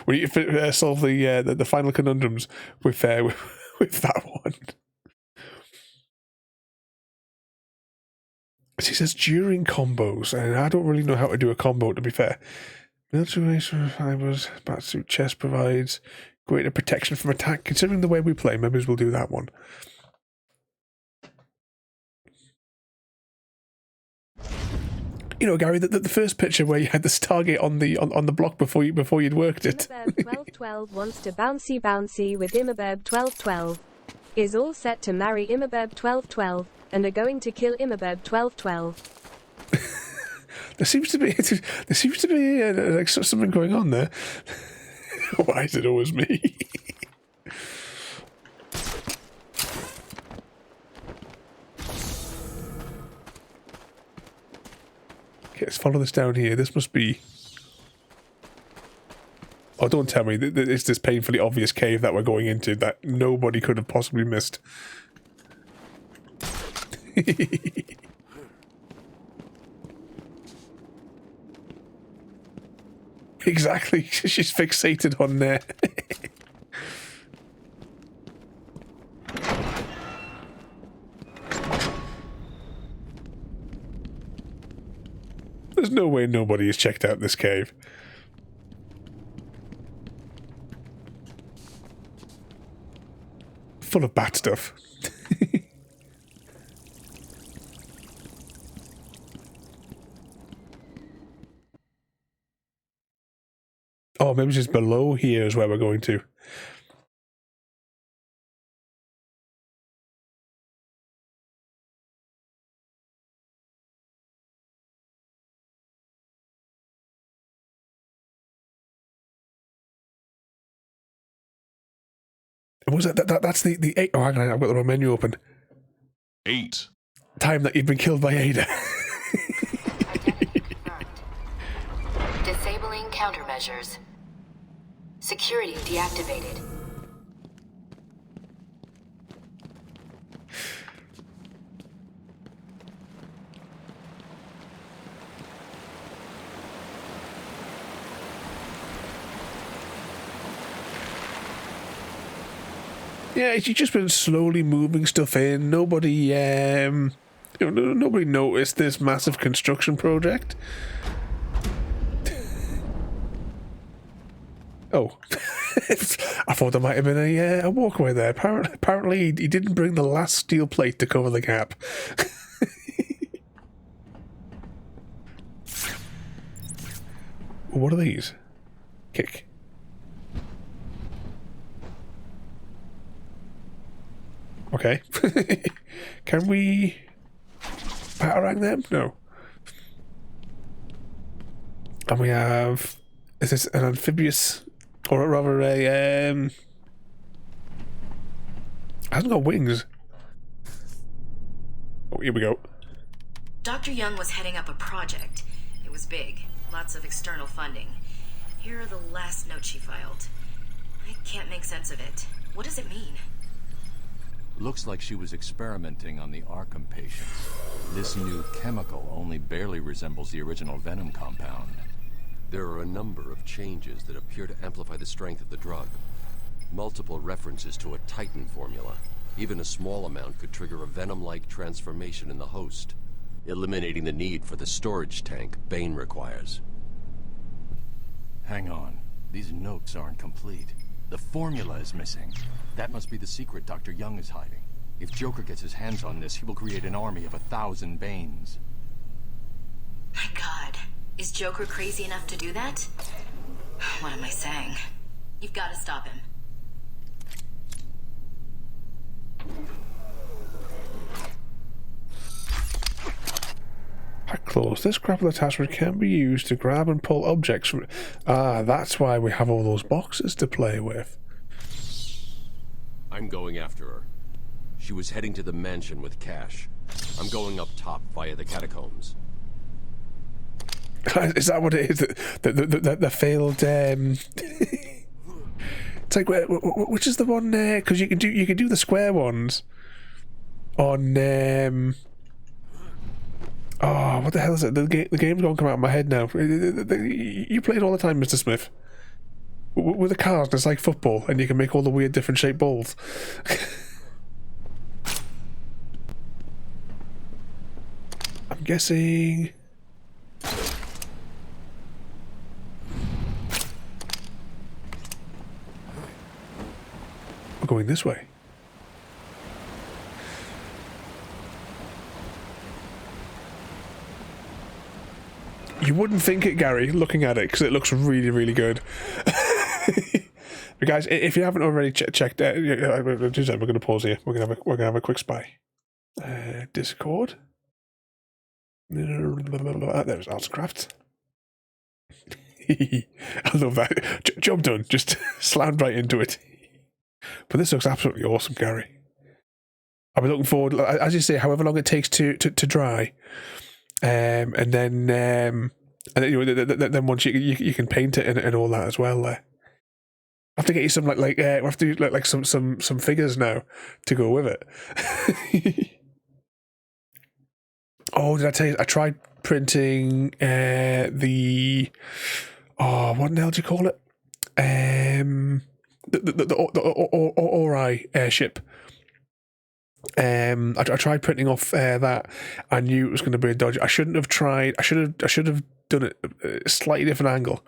We need to solve the final conundrums with that one. She says during combos, and I don't really know how to do a combo, to be fair. Military fibers, batsuit chest provides greater protection from attack. Considering the way we play, maybe we'll do that one. You know, Gary, the first picture where you had the Stargate on the block before you'd worked it. Immerberb 1212 wants to bouncy with Immerberb 1212. Is all set to marry Immerberb 1212 and are going to kill Immerberb 1212. There seems to be like something going on there. Why is it always me? Okay, let's follow this down here. This must be... Oh, don't tell me. It's this painfully obvious cave that we're going into that nobody could have possibly missed. Exactly. She's fixated on there. There's no way nobody has checked out this cave. Full of bat stuff. Oh, maybe just below here is where we're going to. Was it that's the 8? Oh, hang on, I've got the wrong menu open. 8. Time that you've been killed by Ada. Disabling countermeasures. Security deactivated. Yeah, she's just been slowly moving stuff in. Nobody, nobody noticed this massive construction project. Oh, I thought there might have been a walkway there. Apparently, he didn't bring the last steel plate to cover the gap. What are these? Kick. Okay. Can we batarang them? No. And we have... Is this an amphibious... Or rather a... It hasn't got wings. Oh, here we go. Dr. Young was heading up a project. It was big. Lots of external funding. Here are the last notes she filed. I can't make sense of it. What does it mean? Looks like she was experimenting on the Arkham patients. This new chemical only barely resembles the original venom compound. There are a number of changes that appear to amplify the strength of the drug. Multiple references to a Titan formula. Even a small amount could trigger a venom-like transformation in the host, eliminating the need for the storage tank Bane requires. Hang on. These notes aren't complete. The formula is missing. That must be the secret Dr. Young is hiding. If Joker gets his hands on this, he will create an army of 1,000 Banes. My God. Is Joker crazy enough to do that? What am I saying? You've got to stop him. Pack close. This grapple attachment can be used to grab and pull objects from... Ah, that's why we have all those boxes to play with. I'm going after her. She was heading to the mansion with cash. I'm going up top via the catacombs. Is that what it is? The failed... It's like, which is the one there? Because you can do the square ones on... Oh, what the hell is it? The game's going to come out of my head now. You play it all the time, Mr. Smith. With the cars, it's like football, and you can make all the weird different shaped balls. I'm guessing... We're going this way. You wouldn't think it, Gary, looking at it, because it looks really, really good. But guys, if you haven't already checked out, we're going to pause here. We're going to have a quick spy. Discord. There's Artscraft. I love that. Job done. Just slammed right into it. But this looks absolutely awesome, Gary. I'll be looking forward, as you say, however long it takes to dry. And then once you can paint it and all that as well. I have to get you some we have to do like some figures now to go with it. Oh, did I tell you? I tried printing what the hell do you call it? The Ori airship. I tried printing off that. I knew it was going to be a dodge. I shouldn't have tried. I should have done it a slightly different angle.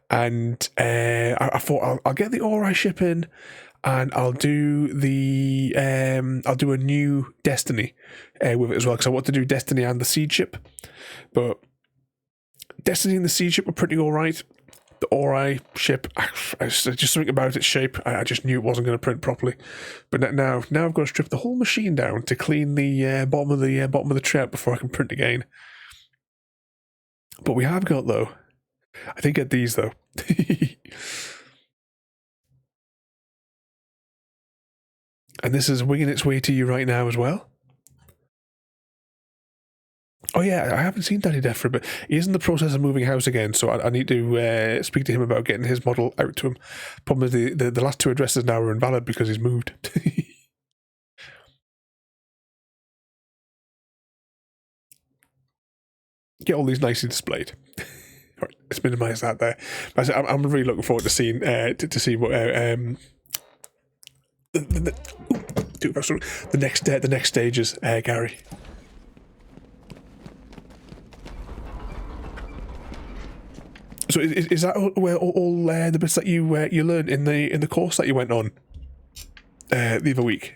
And I thought I'll get the Ori ship in, and I'll do a new Destiny with it as well, because I want to do Destiny and the Seed ship. But Destiny and the Seed ship were pretty all right. The Ori ship, just something about its shape, I just knew it wasn't going to print properly. But now I've got to strip the whole machine down to clean the bottom of the tray out before I can print again. But we have got, though, I did get these though. And this is winging its way to you right now as well. Oh yeah, I haven't seen Daddy Death for a bit. He is in the process of moving house again, so I need to speak to him about getting his model out to him. Problem is the last 2 addresses now are invalid because he's moved. Get all these nicely displayed. Right, let's minimise that there. I'm really looking forward to seeing to see what the next stages, Gary. So is that all the bits that you learned in the course that you went on the other week?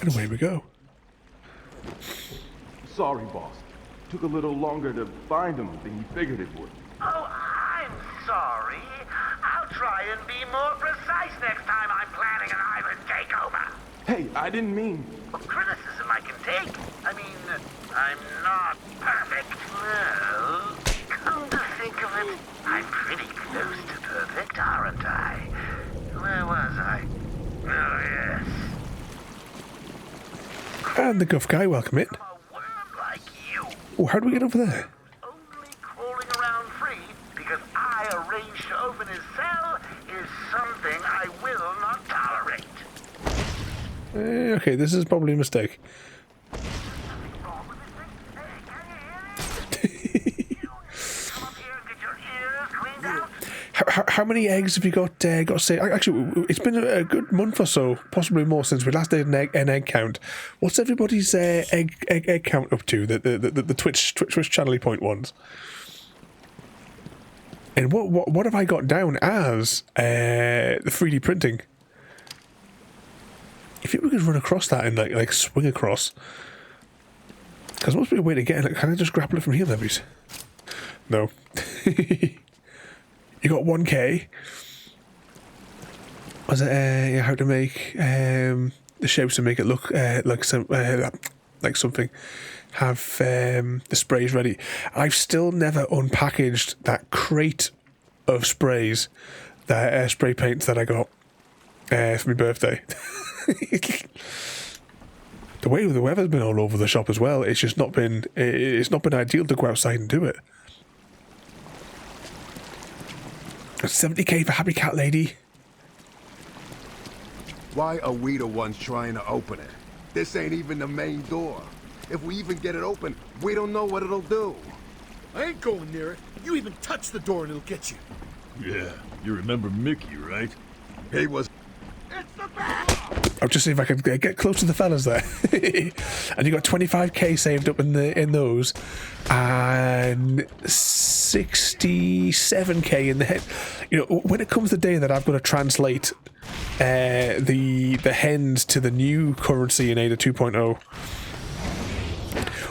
And away we go. Sorry, boss. Took a little longer to find him than you figured it would. Oh, I'm sorry. I'll try and be more precise next time I'm planning an island takeover. Hey, I didn't mean... Criticism I can take. I mean, I'm not perfect. Well, come to think of it, I'm pretty close to perfect, aren't I? Where was I? Oh, yes. And the Guff guy, welcome in. Oh, how do we get over there? Crawling around free because I arranged to open his cell is something I will not tolerate. Okay, this is probably a mistake. How many eggs have you got saved? Actually, it's been a good month or so, possibly more, since we last did an egg count. What's everybody's egg count up to? The Twitch channel point ones. And what have I got down as the 3D printing? If you could run across that and like swing across, because there must be a way to get it. Can I just grapple it from here, levies? No. You got 1K. Was it how to make the shapes and make it look like something? Have the sprays ready. I've still never unpackaged that crate of sprays, that spray paints that I got for my birthday. The way the weather's been all over the shop as well. It's just not been. It's not been ideal to go outside and do it. 70k for Happy Cat Lady. Why are we the ones trying to open it? This ain't even the main door. If we even get it open, we don't know what it'll do. I ain't going near it. You even touch the door and it'll get you. Yeah, you remember Mickey, right? He was... I'll just see if I can get close to the fellas there. And you got 25k saved up in those, and 67k in the head. You know, when it comes the day that I've got to translate the hens to the new currency in Ada 2.0.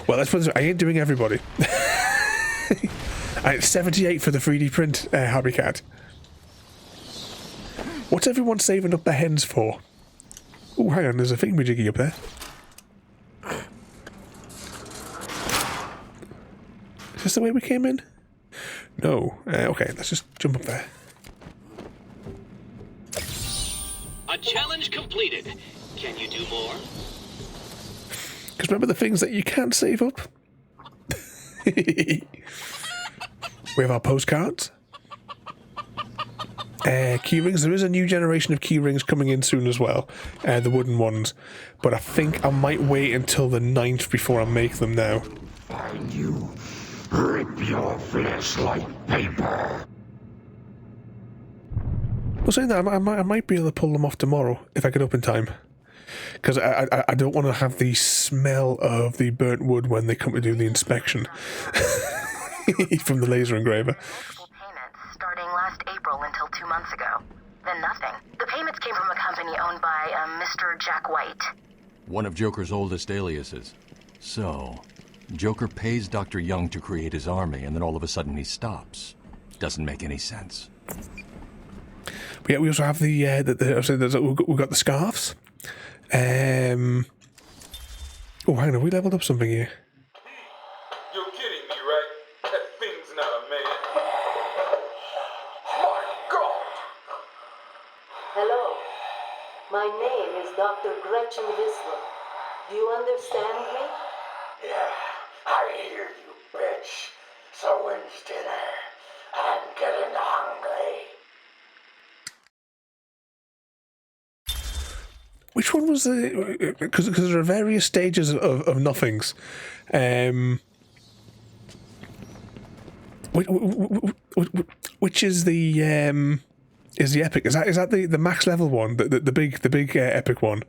Well, let's put this. I ain't doing everybody. 78 for the 3D print Happy Cat. What's everyone saving up their hens for? Oh, hang on, there's a thingamajiggy up there. Is this the way we came in? No. Okay, let's just jump up there. A challenge completed. Can you do more? Because remember the things that you can't save up? We have our postcards. Key rings. There is a new generation of key rings coming in soon as well, the wooden ones, but I think I might wait until the 9th before I make them now. Find you, rip your flesh like paper. Well, saying that, I might be able to pull them off tomorrow if I get up in time, because I don't want to have the smell of the burnt wood when they come to do the inspection from the laser engraver. Starting last April until 2 months ago. Then nothing. The payments came from a company owned by Mr. Jack White. One of Joker's oldest aliases. So, Joker pays Dr. Young to create his army, and then all of a sudden he stops. Doesn't make any sense. But yeah, we also have we've got the scarves. Oh, hang on, we leveled up something here. You're kidding me, right? That thing's not a man. My God! Hello. My name is Dr. Gretchen Whistler. Do you understand me? Yeah, I hear you, bitch. So when's dinner? I'm getting hungry. Which one was the... Because there are various stages of nothings. Which is the epic? Is that the max level one? The big epic one?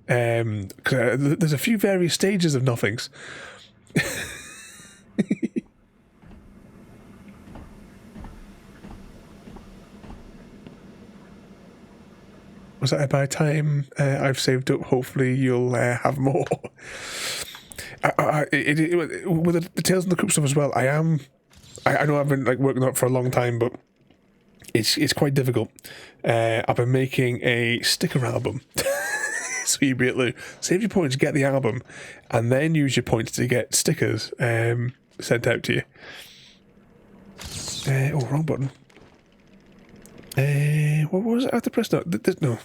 'Cause, there's a few various stages of nothings. Was that by the time I've saved up? Hopefully you'll have more. With the Tales and the Crypt stuff as well. I know I've been like working on it for a long time, but it's quite difficult. I've been making a sticker album, so you'll be able to save your points, get the album, and then use your points to get stickers sent out to you. Oh, wrong button. What was it? I have to press no. No.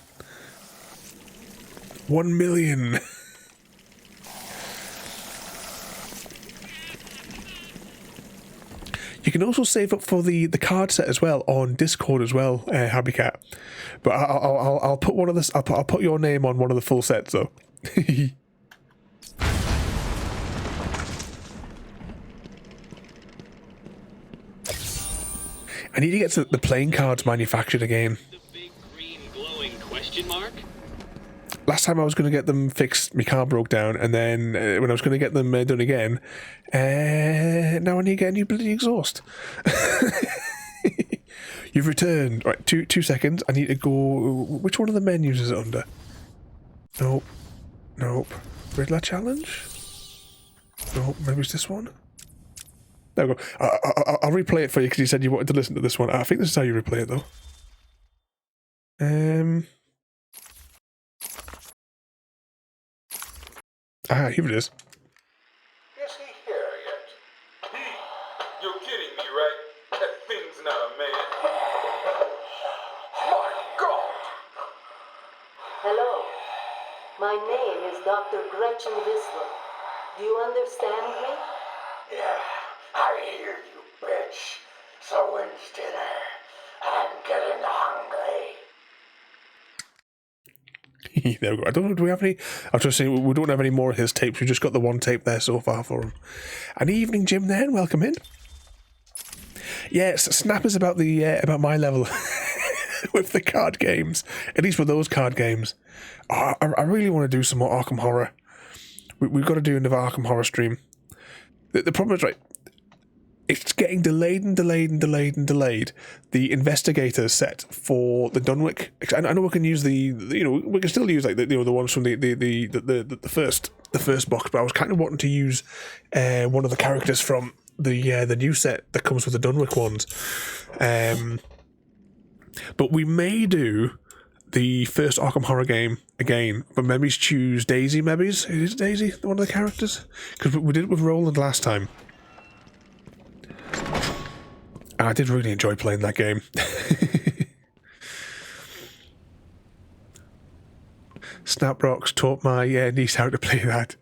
1 million. You can also save up for the card set as well on Discord as well, Happycat. But I'll put one of this. I'll put your name on one of the full sets though. I need to get the playing cards manufactured again. The big green glowing question mark? Last time I was going to get them fixed, my car broke down, and then when I was going to get them done again, now I need to get a new bloody exhaust. You've returned. Right, two seconds. I need to go... Which one of the menus is it under? Nope. Nope. Riddler challenge? Nope, maybe it's this one? There we go. I'll replay it for you because you said you wanted to listen to this one. I think this is how you replay it, though. Here it is. Is he here yet? You're kidding me, right? That thing's not a man. My God! Hello. My name is Dr. Gretchen Whistler. Do you understand me? Yeah, I hear you, bitch. So when's dinner? I'm getting hungry. There we go. I don't know, do we have any... I was just saying, we don't have any more of his tapes. We've just got the one tape there so far for him. An evening, Jim, then. Welcome in. Yes, Snap is about about my level with the card games. At least with those card games. Oh, I really want to do some more Arkham Horror. We've got to do another Arkham Horror stream. The problem is, right, it's getting delayed and delayed and delayed and delayed. The investigator set for the Dunwich. I know we can use we can still use like the ones from the first box, but I was kind of wanting to use one of the characters from the new set that comes with the Dunwich ones. But we may do the first Arkham Horror game again, but maybe choose Daisy. Maybe is Daisy one of the characters? Because we did it with Roland last time. And I did really enjoy playing that game. Snaprocks taught my niece how to play that.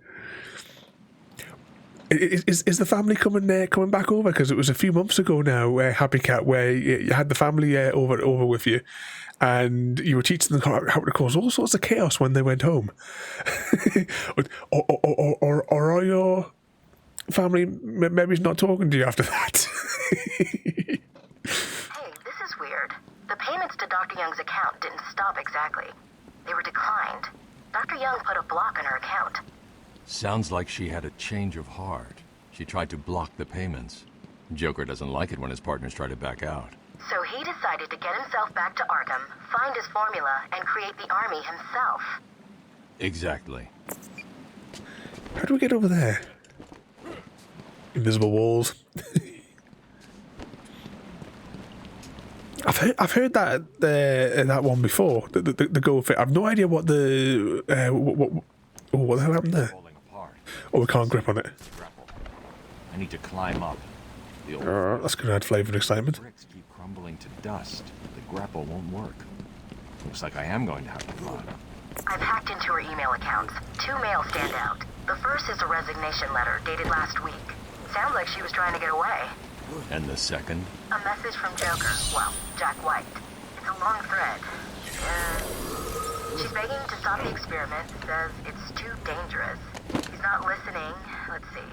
Is the family coming back over? Because it was a few months ago now, Happy Cat, where you had the family over with you, and you were teaching them how to cause all sorts of chaos when they went home. or are your family maybe not talking to you after that? Hey, this is weird. The payments to Dr. Young's account didn't stop exactly. They were declined. Dr. Young put a block on her account. Sounds like she had a change of heart. She tried to block the payments. Joker doesn't like it when his partners try to back out. So he decided to get himself back to Arkham, find his formula, and create the army himself. Exactly. How do we get over there? Invisible walls. I've I've heard that that one before. The go fit. I've no idea what the what the hell happened there. Oh, we can't grip on it. I need to climb up. That's going to add flavour and excitement. Bricks keep crumbling to dust. The grapple won't work. Looks like I am going to have to climb. I've hacked into her email accounts. 2 mails stand out. The first is a resignation letter dated last week. Sounds like she was trying to get away. And the second? A message from Joker. Well, Jack White. It's a long thread. She's begging to stop the experiment. Says it's too dangerous. He's not listening. Let's see.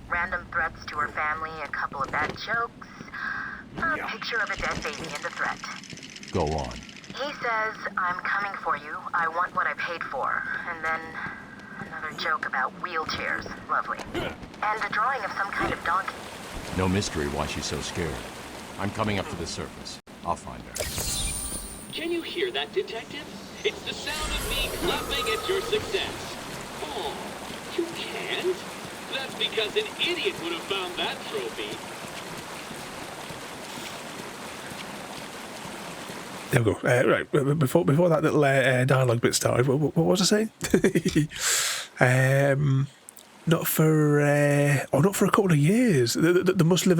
Random threats to her family, a couple of bad jokes. A picture of a dead baby in the threat. Go on. He says, I'm coming for you. I want what I paid for. And then another joke about wheelchairs. Lovely. And a drawing of some kind of donkey. No mystery why she's so scared. I'm coming up to the surface. I'll find her. Can you hear that, detective? It's the sound of me clapping at your success. Oh, you can't? That's because an idiot would have found that trophy. There we go. Right, before that little dialogue bit started, what was I saying? Not for not for a couple of years. They must live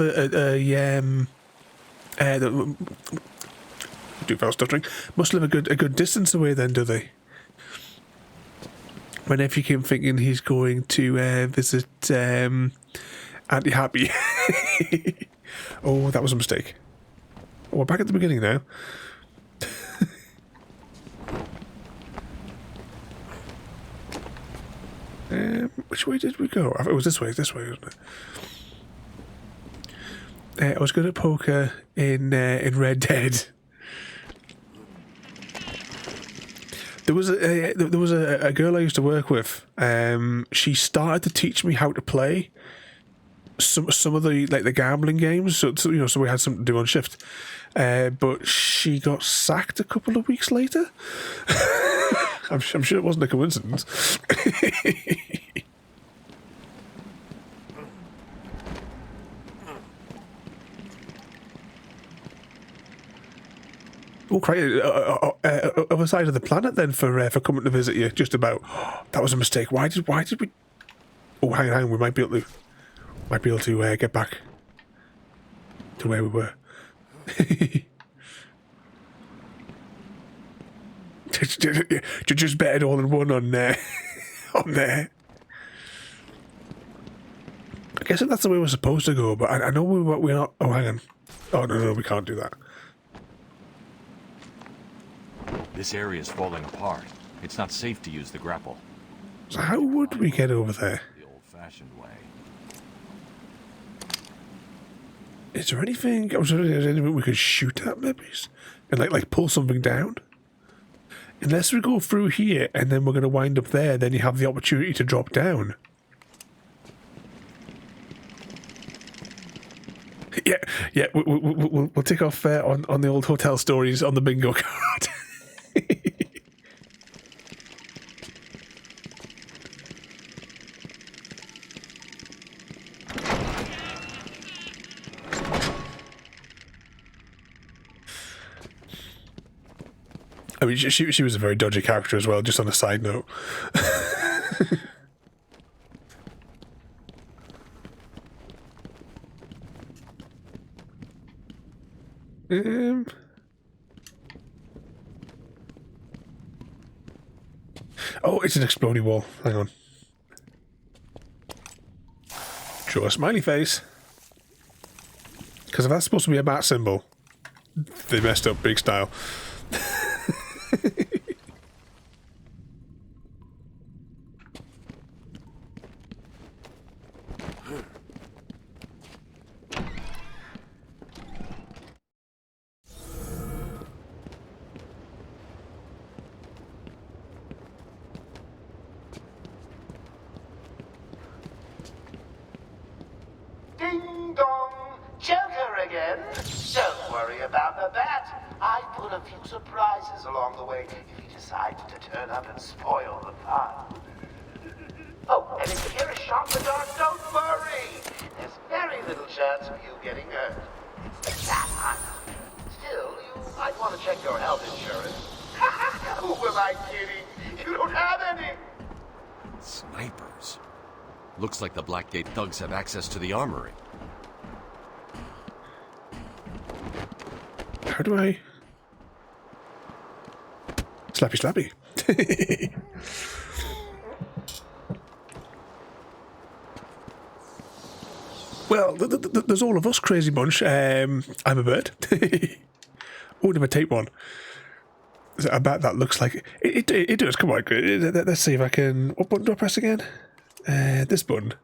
must live a good distance away. Then, do they? My nephew came thinking he's going to visit Auntie Happy. Oh, that was a mistake. Oh, we're back at the beginning now. Which way did we go? It was this way, wasn't it? I was good at poker in Red Dead. There was a girl I used to work with. She started to teach me how to play some of the the gambling games. So we had something to do on shift. But she got sacked a couple of weeks later. I'm sure it wasn't a coincidence. Oh, crazy! Other side of the planet then for coming to visit you. Just about. That was a mistake. Why did we? Oh, hang on. We might be able to get back to where we were. Just bet it all in one on there. On there. I guess that's the way we're supposed to go, but I know we're not. Oh, hang on. Oh no, we can't do that. This area is falling apart. It's not safe to use the grapple. So how would we get over there? The old-fashioned way. Is there anything? Was there anything we could shoot at, maybe, and like pull something down? Unless we go through here and then we're going to wind up there, then you have the opportunity to drop down. Yeah. We'll tick off on the old hotel stories on the bingo card. I mean, she was a very dodgy character as well, just on a side note. Oh, it's an exploding wall. Hang on. Draw a smiley face. Because if that's supposed to be a bat symbol, they messed up big style. Ding dong! Joker again? Don't worry about the bat. I put a few surprises along the way if he decides to turn up and spoil the fun. Oh, and if you hear a shot in the dark, don't worry. There's very little chance of you getting hurt. It's the cat hunt. Still, you might Snipers. Looks like the Blackgate thugs have access to the armory. How do I... Slappy slappy. Well, there's all of us, crazy bunch. I'm a bird. Oh, did I take one? I bet that looks like... It does, come on. Let's see if I can... What button do I press again? This button.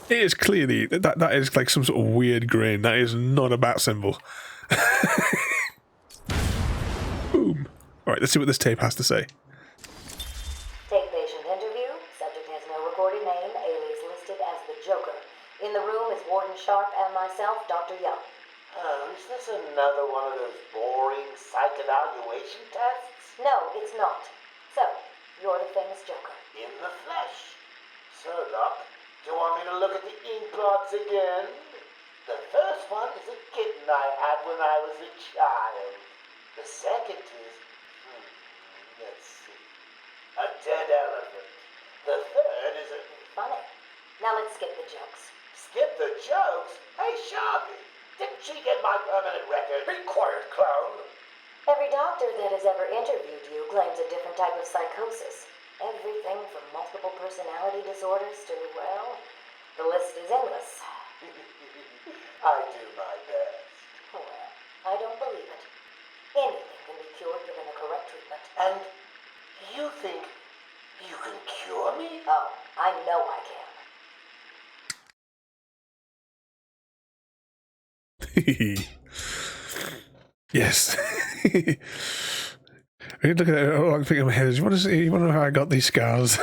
It is clearly... That is like some sort of weird grain. That is not a bat symbol. Boom. Alright, let's see what this tape has to say. Take patient interview. Subject has no recorded name. Alias listed as the Joker. In the room is Warden Sharp and myself, Dr. Young. Oh, is this another one of those boring psych evaluation tests? No, it's not. So, you're the famous Joker. In the flesh. So, Doc, do you want me to look at the ink blots again? The first one is a kitten I had when I was a child. The second is, let's see, a dead elephant. The third is a... Funny. Now let's skip the jokes. Skip the jokes? Hey, Sharpie, didn't she get my permanent record? Be quiet, clown. Every doctor that has ever interviewed you claims a different type of psychosis. Everything from multiple personality disorders to, well, the list is endless. I do my best. Well, I don't believe it. Anything can be cured given the correct treatment. And you think you can cure me? Oh, I know I can. Yes. I look at it, all I can think in my head is, you want to know how I got these scars?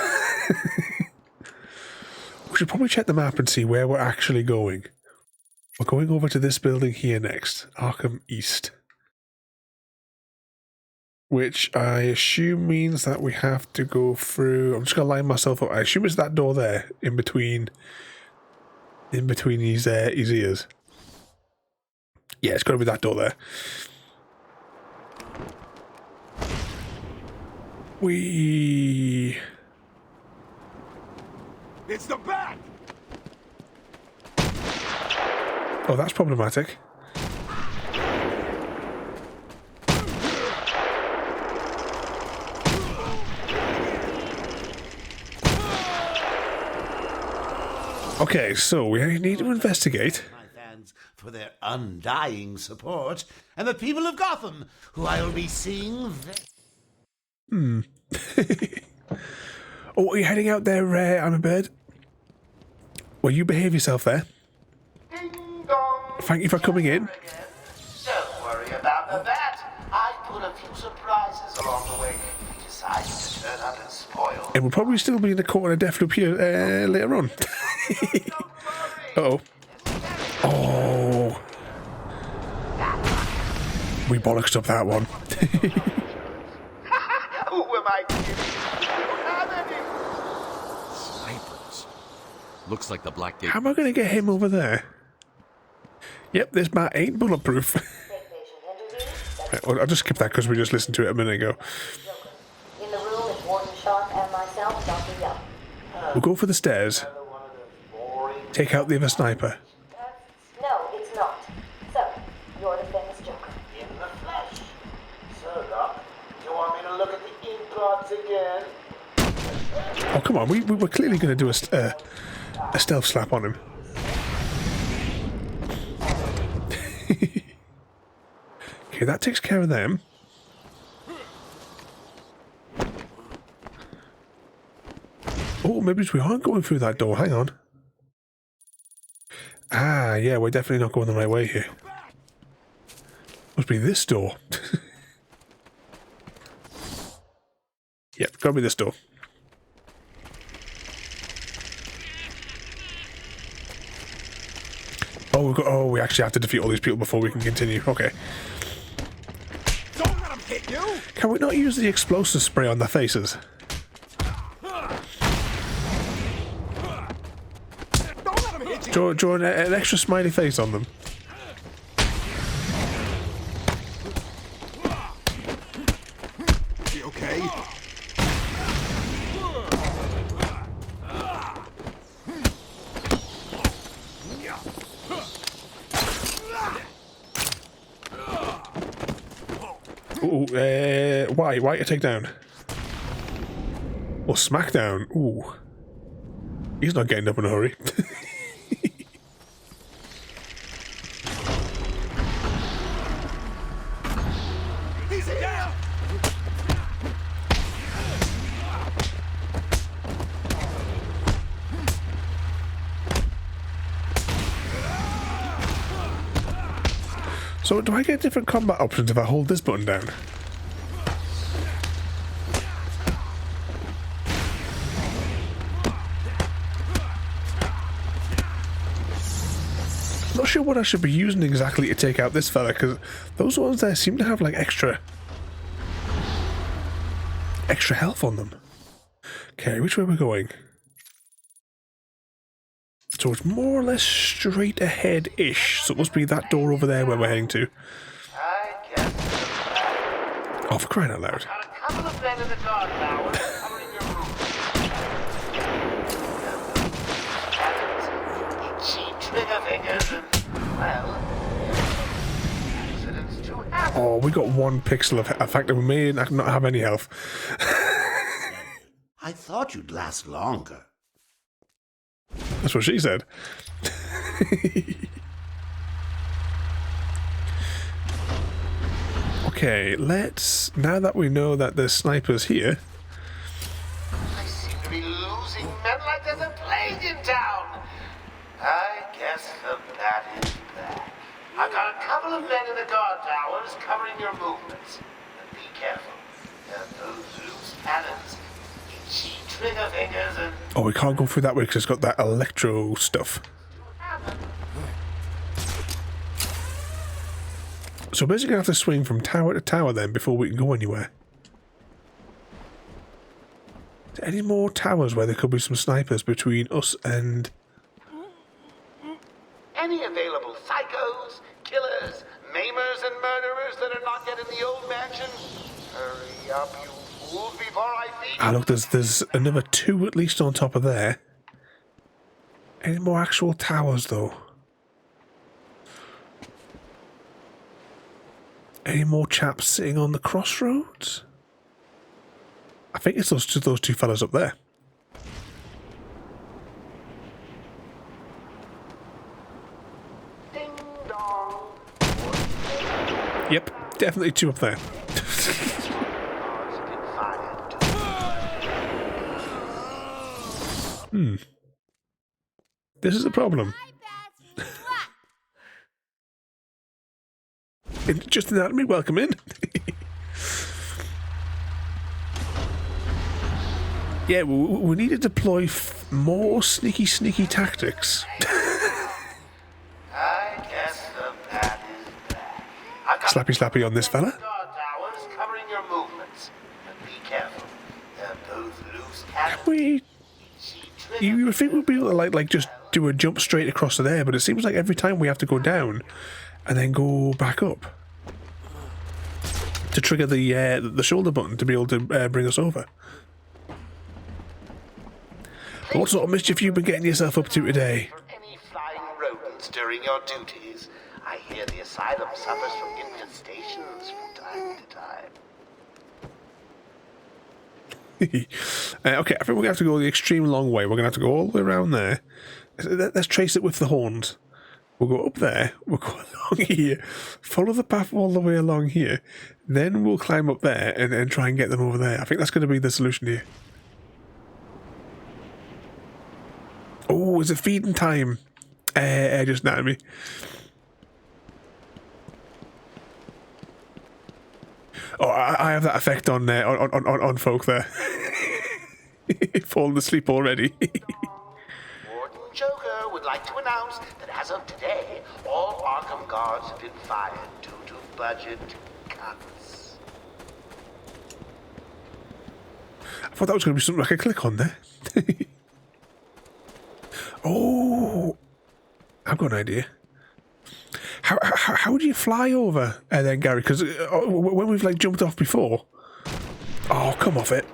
We should probably check the map and see where we're actually going. We're going over to this building here next, Arkham East. Which I assume means that we have to go through... I'm just going to line myself up. I assume it's that door there, in between his ears. Yeah, it's got to be that door there. It's the bat! Oh, that's problematic. Okay, so we need to investigate. For their undying support, and the people of Gotham, who I will be seeing very... Oh, are you heading out there, I'm a bird? Well, you behave yourself there. Thank you for coming in. Don't worry about the bat. I put a few surprises along the way if he decides to turn up and spoil. And we'll probably still be in the court in a death loop here later on. Uh-oh. Oh. We bollocksed up that one. Who am I kidding? You don't have any. Snipers. Looks like the Blackgate... How am I going to get him over there? Yep, this bat ain't bulletproof. Right, well, I'll just skip that because we just listened to it a minute ago. In the room is Warden Sharp and myself, Dr. Young. We'll go for the stairs. Take out the other sniper. No, it's not. So, you're the famous Joker. In the flesh. So, Doc, do you want me to look at the ink blots again? Oh, come on. We were clearly going to do a stealth slap on him. Okay, that takes care of them. Oh, maybe we aren't going through that door. Hang on. Ah, yeah, we're definitely not going the right way here. Must be this door. Yep, gotta be this door. Oh, we actually have to defeat all these people before we can continue. Okay. Don't let him hit you! Can we not use the explosive spray on their faces? Draw an extra smiley face on them. You okay? Why to take down? Or smackdown? Ooh. He's not getting up in a hurry. He's down! So do I get different combat options if I hold this button down? Not sure what I should be using exactly to take out this fella, because those ones there seem to have like extra health on them. Okay, which way are we going? So it's more or less straight ahead-ish, so it must be that door over there where we're heading to. Oh, for crying out loud. A couple of men in the guard towers covering your movements. Itchy trigger fingers and, well, accidents to happen. Oh, we got 1 pixel of effect and we may not have any health. I thought you'd last longer. That's what she said. Okay, let's... Now that we know that there's snipers here... I seem to be losing men like there's a plague in town. I guess the bat is back. I've got a couple of men in the guard towers covering your movements. But be careful. Those loose cannons, itchy trigger fingers, and... Oh, we can't go through that way because it's got that electro stuff. So basically I have to swing from tower to tower then before we can go anywhere. Is there any more towers where there could be some snipers between us and... Any available psychos, killers, maimers, and murderers that are not yet in the old mansion? Hurry up, you fools, before I feed you. Ah, look, there's another 2 at least on top of there. Any more actual towers, though? Any more chaps sitting on the crossroads? I think it's those two fellas up there. Ding dong. Yep, definitely 2 up there. This is a problem. Just anatomy, welcome in. Yeah, we need to deploy more sneaky tactics. I guess the bat is back. Slappy on this fella. Guard towers covering your movements. But be careful. Those loose cannons. You would think we'd be able to like just do a jump straight across to there, but it seems like every time we have to go down and then go back up to trigger the shoulder button to be able to bring us over. What sort of mischief you been getting yourself up to today? Any flying rodents during your duties? I hear the asylum suffers from infestations from time to time. Okay, I think we're going to have to go the extreme long way. We're going to have to go all the way around there. Let's trace it with the horns. We'll go up there, we'll go along here, follow the path all the way along here, then we'll climb up there and try and get them over there. I think that's going to be the solution here. Oh, is it feeding time? Just nabbed me. Oh, I have that effect on folk there. Falling asleep already. Warden Joker would like to announce that as of today, all Arkham guards have been fired due to budget cuts. I thought that was going to be something I could click on there. Oh, I've got an idea. How do you fly over then, Gary? Because when we've like jumped off before. Oh, come off it.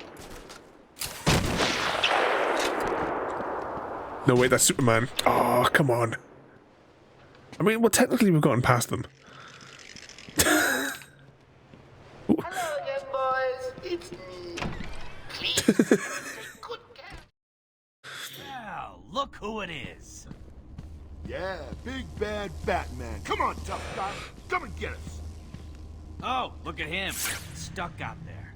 No, wait, that's Superman. Oh, come on. I mean, well, technically we've gotten past them. Hello, Well, look who it is. Yeah, big bad Batman. Come on, tough guy. Come and get us. Oh, look at him. Stuck out there.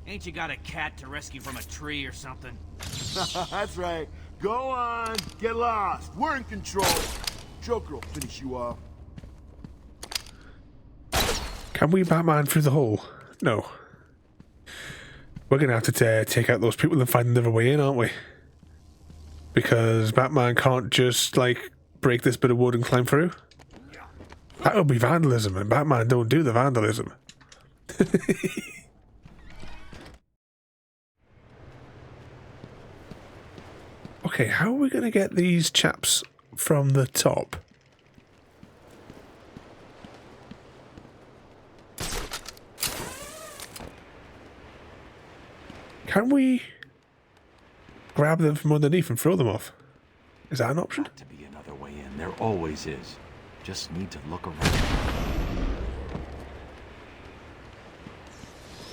Ain't you got a cat to rescue from a tree or something? That's right. Go on. Get lost. We're in control. Joker will finish you off. Can we Batman through the hole? No. We're going to have to take out those people and find another way in, aren't we? Because Batman can't just, like, break this bit of wood and climb through. That would be vandalism, and Batman don't do the vandalism. Okay, how are we going to get these chaps from the top? Can we grab them from underneath and throw them off? Is that an option? Got to be another way in. There always is. Just need to look around.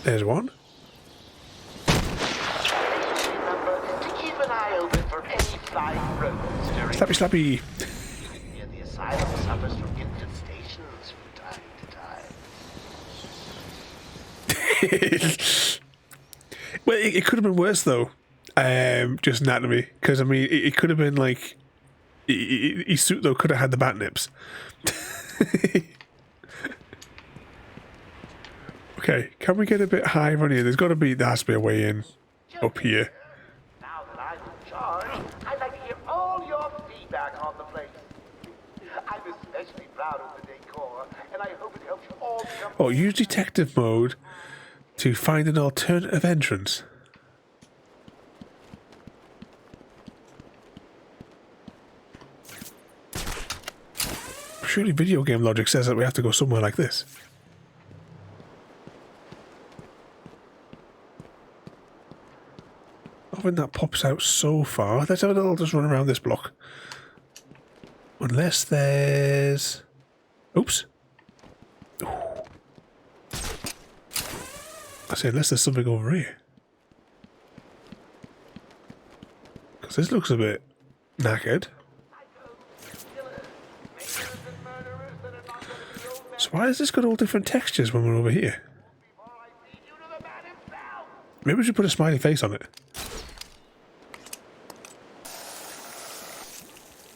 There's one. Remember to keep an eye open for any flying rodents during... Slappy, slappy. Near the asylum suffers from infestations from time to time. Well, it could have been worse though. Just anatomy, because I mean, it could have been like his suit though could have had the bat nips. Okay, can we get a bit higher on here? There has to be a way in up here. Now that I'm in charge, I'd like to hear all your feedback on the place. I'm especially proud of the decor, and I hope it helps you all become... Oh, use detective mode to find an alternative entrance. Surely video game logic says that we have to go somewhere like this. I think that pops out so far. Let's have a little just run around this block. Unless there's... Oops. Ooh. I say unless there's something over here. Because this looks a bit knackered. So why has this got all different textures when we're over here? Maybe we should put a smiley face on it.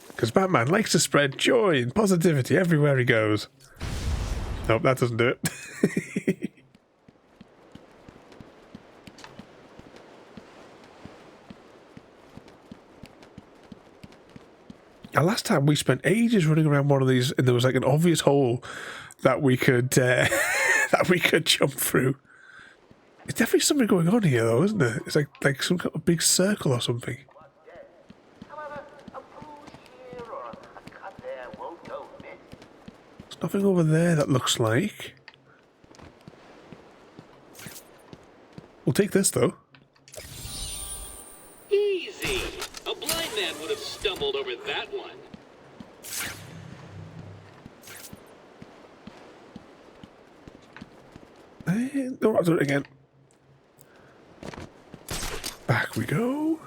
Because Batman likes to spread joy and positivity everywhere he goes. Nope, that doesn't do it. Last time we spent ages running around one of these, and there was like an obvious hole that we could that we could jump through. There's definitely something going on here, though, isn't there? It's like some kind of big circle or something. There's nothing over there that looks like. We'll take this though. Easy. A blind man would have stumbled over that one. No, I'll do it again. Back we go.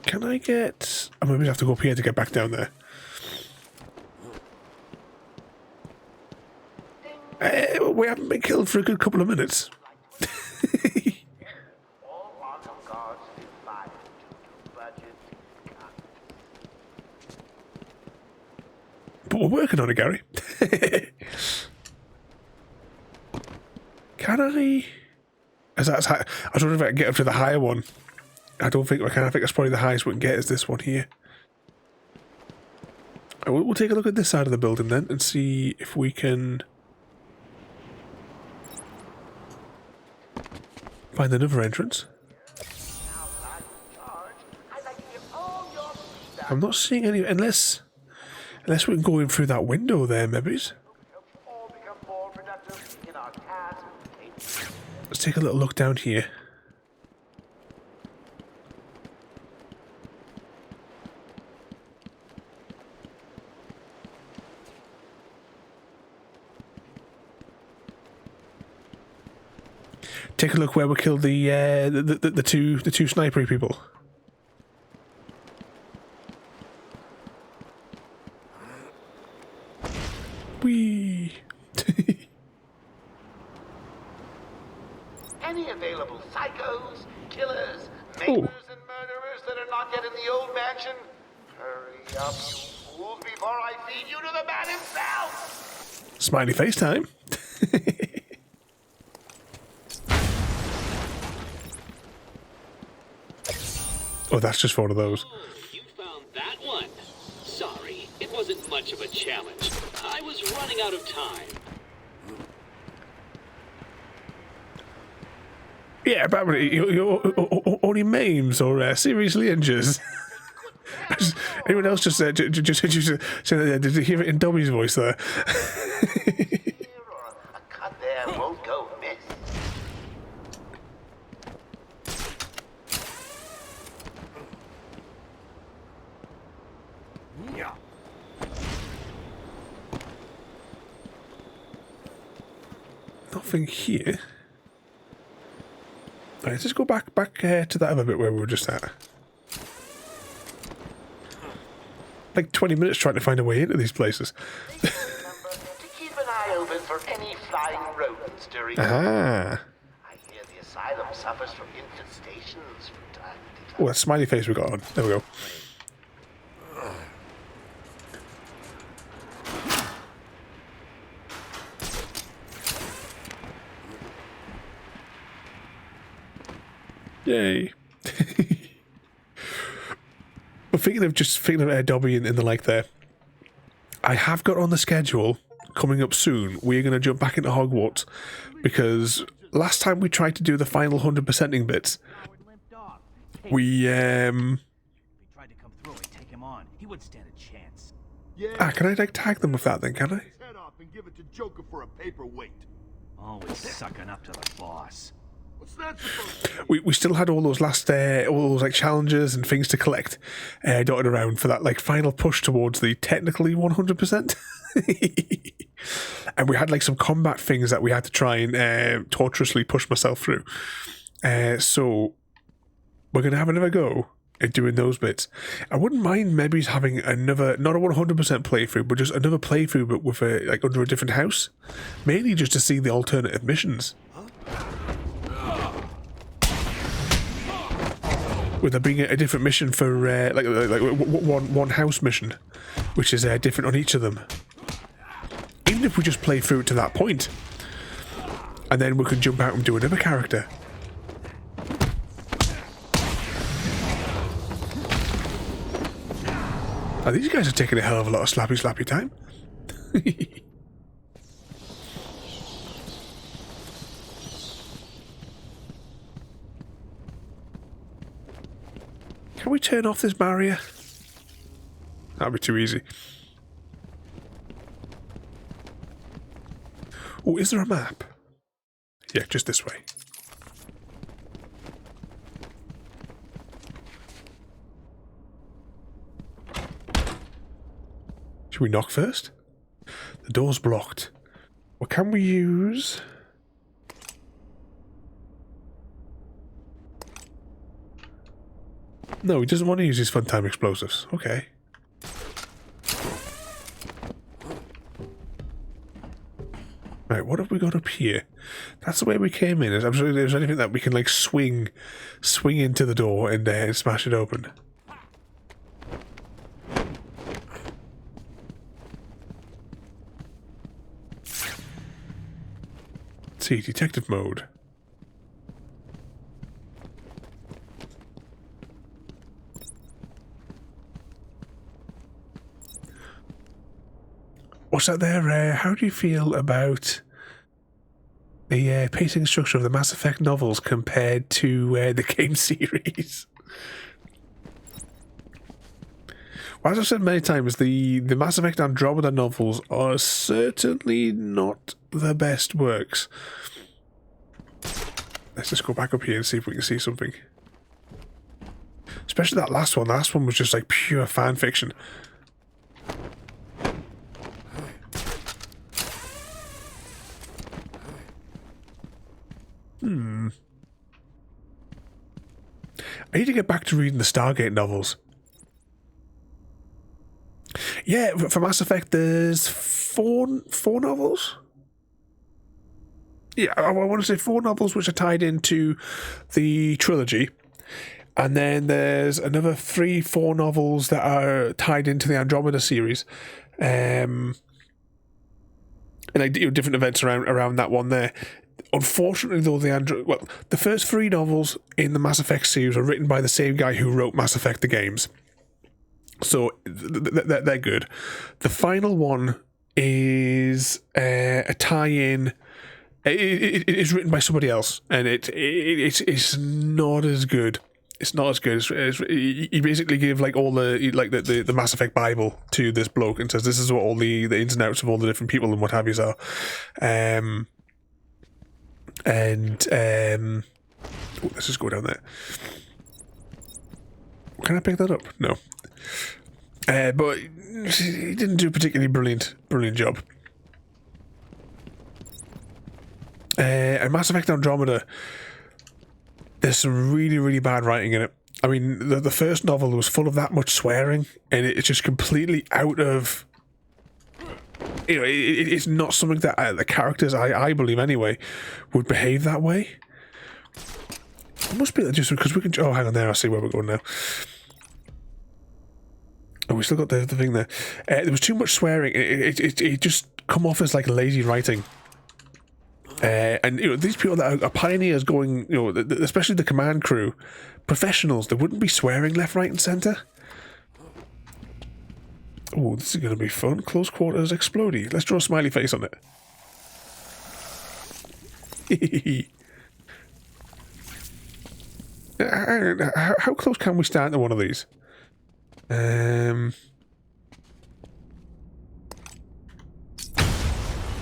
Can I get... I maybe have to go up here to get back down there. We haven't been killed for a good couple of minutes. But we're working on it, Gary. Can I... I was wondering if I can get up to the higher one. I don't think I can. I think that's probably the highest we can get is this one here. We'll take a look at this side of the building then and see if we can find another entrance. I'm not seeing any, unless we can go in through that window there, maybe. Let's take a little look down here. take a look where we killed the two snipery people. Whee! Any available psychos, killers, maimers, and murderers that are not yet in the old mansion? Hurry up, you fools, before I feed you to the man himself! Smiley face time. Oh, that's just one of those. You found that one. Sorry, it wasn't much of a challenge. I was running out of time. Yeah, but only maims or seriously injures. Anyone else just did you hear it in Dobby's voice there? A cut there won't go miss. Yeah. Nothing here. Right, let's just go back to that other bit where we were just at. Like 20 minutes trying to find a way into these places. To keep an eye open for any flying rodents during Ah. I hear the asylum suffers from infestations from time to time. Oh, that smiley face we got on. There we go. Yay. But thinking of Dobby in the like there, I have got on the schedule coming up soon. We're going to jump back into Hogwarts because last time we tried to do the final 100%ing bits, we tried to come through and take him on. He wouldn't stand a chance. can I like tag them with that then? Can I? Head off and give it to Joker for a paperweight. Always sucking up to the boss. What's that supposed to be? We still had all those last all those like challenges and things to collect dotted around for that like final push towards the technically 100%. And we had like some combat things that we had to try and tortuously push myself through. So we're gonna have another go at doing those bits. I wouldn't mind maybe having another, not a 100% playthrough, but just another playthrough but with a like under a different house, mainly just to see the alternative missions. With there being a different mission for like one house mission, which is different on each of them. Even if we just play through it to that point, and then we can jump out and do another character. Oh, these guys are taking a hell of a lot of slappy time. Can we turn off this barrier? That'd be too easy. Oh, is there a map? Yeah, just this way. Should we knock first? The door's blocked. What can we use? No, he doesn't want to use his fun time explosives. Okay. Right, what have we got up here? That's the way we came in. I'm sure there's anything that we can like swing into the door and smash it open. Let's see, detective mode. What's that there? How do you feel about the pacing structure of the Mass Effect novels compared to the game series? Well, as I've said many times, the Mass Effect Andromeda novels are certainly not the best works. Let's just go back up here and see if we can see something. Especially that last one. The last one was just like pure fan fiction. I need to get back to reading the Stargate novels. Yeah, for Mass Effect, there's four novels? Yeah, I want to say 4 novels which are tied into the trilogy. And then there's another 3-4 novels that are tied into the Andromeda series. And like different events around that one there. Unfortunately, though, the first 3 novels in the Mass Effect series are written by the same guy who wrote Mass Effect the games. So they're good. The final one is a tie-in. It is written by somebody else, and it's not as good. It's not as good. He basically gave like all the Mass Effect Bible to this bloke and says this is what all the ins and outs of all the different people and what have yous are. Let's just go down there. Can I pick that up? No. But he didn't do a particularly brilliant job. And Mass Effect Andromeda, there's some really, really bad writing in it. I mean, the first novel was full of that much swearing, and it's just completely out of... it's not something that the characters, I believe anyway, would behave that way. It must be just because we can... Oh, hang on there, I see where we're going now. Oh, we still got the thing there. There was too much swearing. It just come off as like lazy writing. And these people that are pioneers going, especially the command crew, professionals, they wouldn't be swearing left, right, and centre. Oh, this is going to be fun. Close quarters explodey. Let's draw a smiley face on it. How close can we stand to one of these?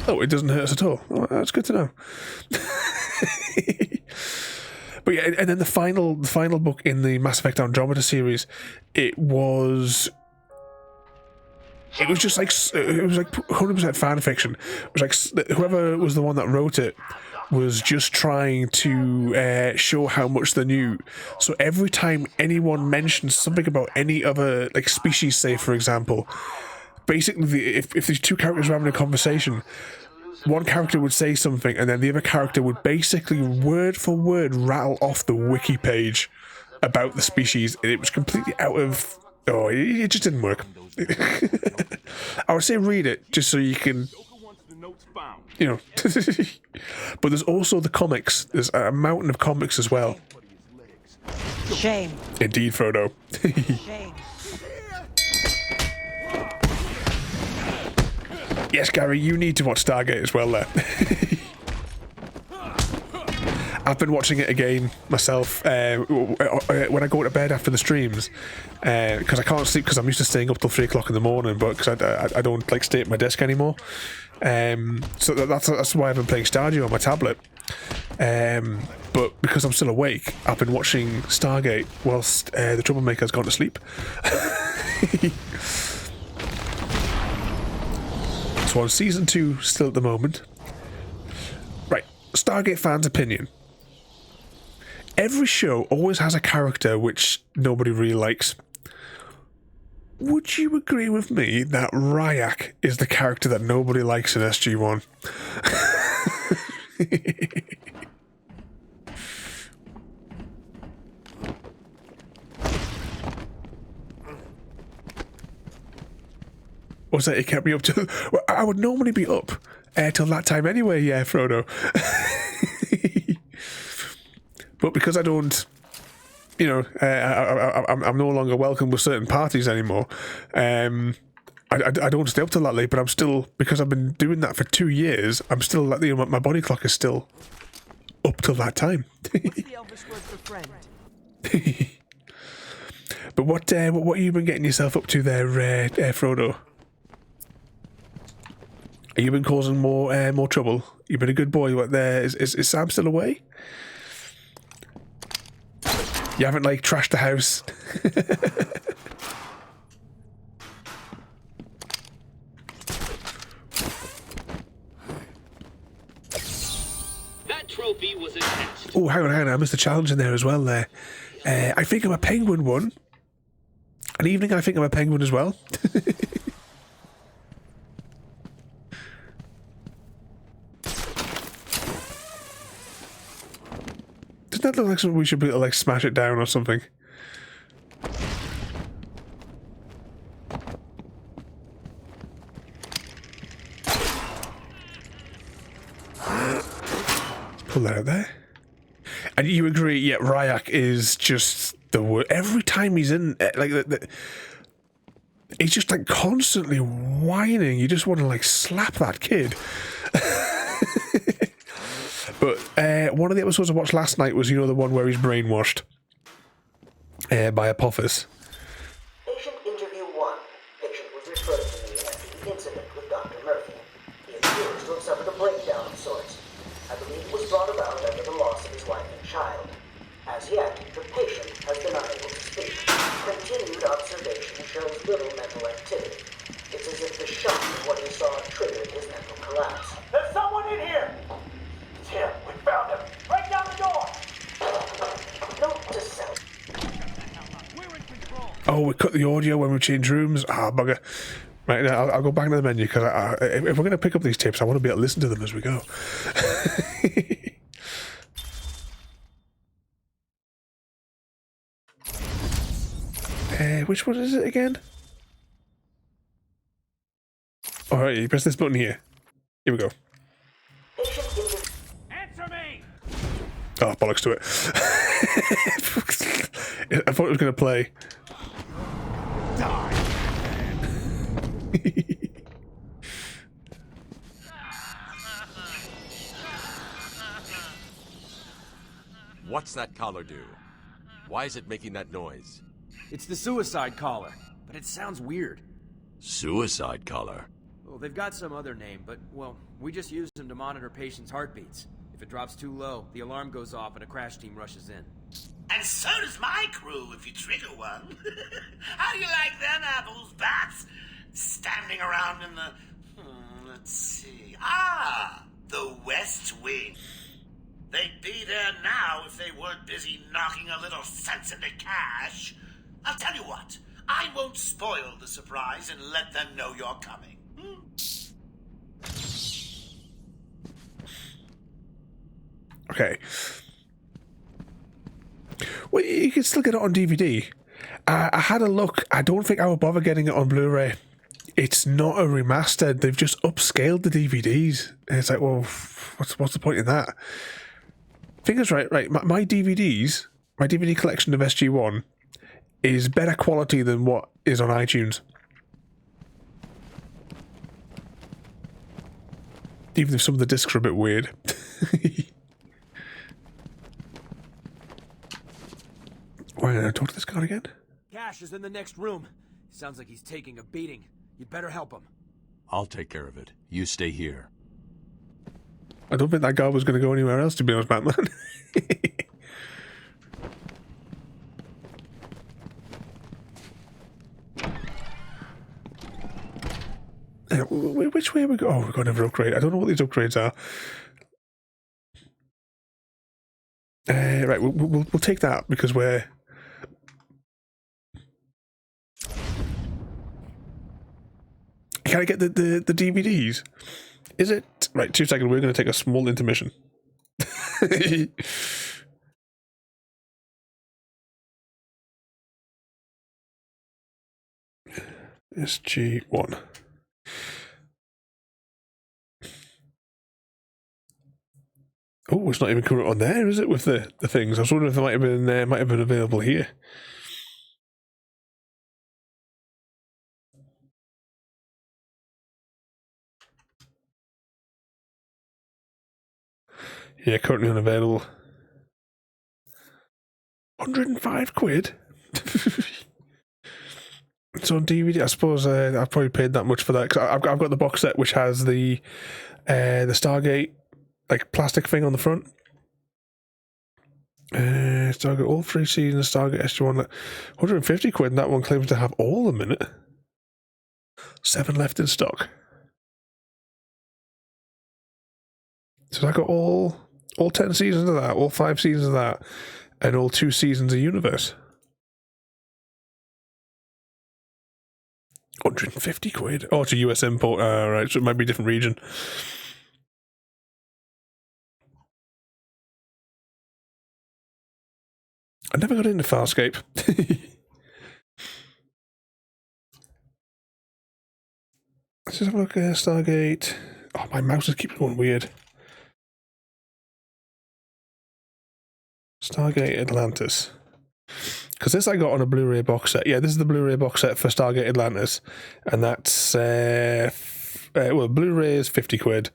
Oh, it doesn't hurt us at all. Oh, that's good to know. But yeah, and then the final book in the Mass Effect Andromeda series, it was just like 100% fan fiction. It was like whoever was the one that wrote it was just trying to show how much they knew. So every time anyone mentions something about any other like species, say for example, basically if these two characters were having a conversation, one character would say something and then the other character would basically word for word rattle off the wiki page about the species, and it was completely out of... Oh, it just didn't work. I would say read it just so you can... But there's also the comics. There's a mountain of comics as well. Shame. Indeed, Frodo. Shame. Yes, Gary, you need to watch Stargate as well there. I've been watching it again myself when I go to bed after the streams, because I can't sleep because I'm used to staying up till 3 o'clock in the morning, but because I don't like stay at my desk anymore. So that's why I've been playing Stardew on my tablet. But because I'm still awake, I've been watching Stargate whilst the troublemaker's gone to sleep. So on season 2 still at the moment. Right, Stargate fans' opinion. Every show always has a character which nobody really likes. Would you agree with me that Ryak is the character that nobody likes in SG-1? Was that it kept me up to... Well, I would normally be up till that time anyway, yeah, Frodo. But because I don't... I'm no longer welcome with certain parties anymore. I don't stay up till that late, but I'm still... Because I've been doing that for 2 years, I'm still... my body clock is still up till that time. What's the Elvish word for friend? But what have you been getting yourself up to there, Frodo? Have you been causing more trouble? You've been a good boy. What there is Sam still away? You haven't trashed the house. That trophy was a Oh, hang on, I missed a challenge in there as well there. I think I'm a penguin one. An evening, I think I'm a penguin as well. Doesn't that look like something we should be able to, like, smash it down or something? Pull that out there. And you agree, yeah, Ryak is just the word. Every time he's in, like, he's just, like, constantly whining. You just want to, like, slap that kid. But one of the episodes I watched last night was, you know, the one where he's brainwashed by Apophis. Patient interview 1. Patient was referred to me after the incident with Dr. Murphy. He appears to have suffered a breakdown of sorts. I believe it was brought about after the loss of his wife and child. As yet, the patient has been unable to speak. Continued observation shows little mental activity. It's as if the shock of what he saw triggered his mental collapse. There's someone in here! Tim, we found him! Break down the door! Note to self. Oh, we cut the audio when we change rooms. Ah, bugger. Right, now I'll go back to the menu, because if we're going to pick up these tapes, I want to be able to listen to them as we go. Which one is it again? Alright, you press this button here. Here we go. Answer me! Oh, bollocks to it. I thought it was going to play. What's that collar do? Why is it making that noise? It's the suicide collar, but it sounds weird. Suicide collar? Well, they've got some other name, but, well, we just use them to monitor patients' heartbeats. If it drops too low, the alarm goes off and a crash team rushes in. And so does my crew if you trigger one. How do you like them apples, bats? Standing around in the... let's see... the West Wing. They'd be there now if they weren't busy knocking a little sense into cash. I'll tell you what, I won't spoil the surprise and let them know you're coming. Okay. Well, you can still get it on DVD. I had a look. I don't think I would bother getting it on Blu-ray. It's not a remastered. They've just upscaled the DVDs. And it's like, well, what's the point in that? Thing is, right, my DVDs, my DVD collection of SG-1 is better quality than what is on iTunes. Even if some of the discs are a bit weird. Why did I talk to this guy again? Cash is in the next room. Sounds like he's taking a beating. You'd better help him. I'll take care of it. You stay here. I don't think that guy was going to go anywhere else, to be honest, Batman. Which way are we go? Oh, we've got another upgrade. I don't know what these upgrades are. Right, we'll take that because we're... Can I get the DVDs? Is it... Right, 2 seconds, we're going to take a small intermission. SG-1. Oh, it's not even current on there, is it, with the things? I was wondering if it might have been available here. Yeah, currently unavailable. 105 quid? It's on DVD. I suppose I've probably paid that much for that, because I've got the box set which has the Stargate, like, plastic thing on the front. Stargate, all 3 seasons, Stargate SG-1, 150 quid, and that one claims to have all a minute. 7 left in stock. So I got all All 10 seasons of that, all 5 seasons of that, and all 2 seasons of Universe. 150 quid. Oh, it's a US import. Right, so it might be a different region. I never got into Farscape. Let's just have a look at Stargate. Oh, my mouse just keeps going weird. Stargate Atlantis. Because this I got on a Blu-ray box set. Yeah, this is the Blu-ray box set for Stargate Atlantis. And that's... well, Blu-ray is 50 quid.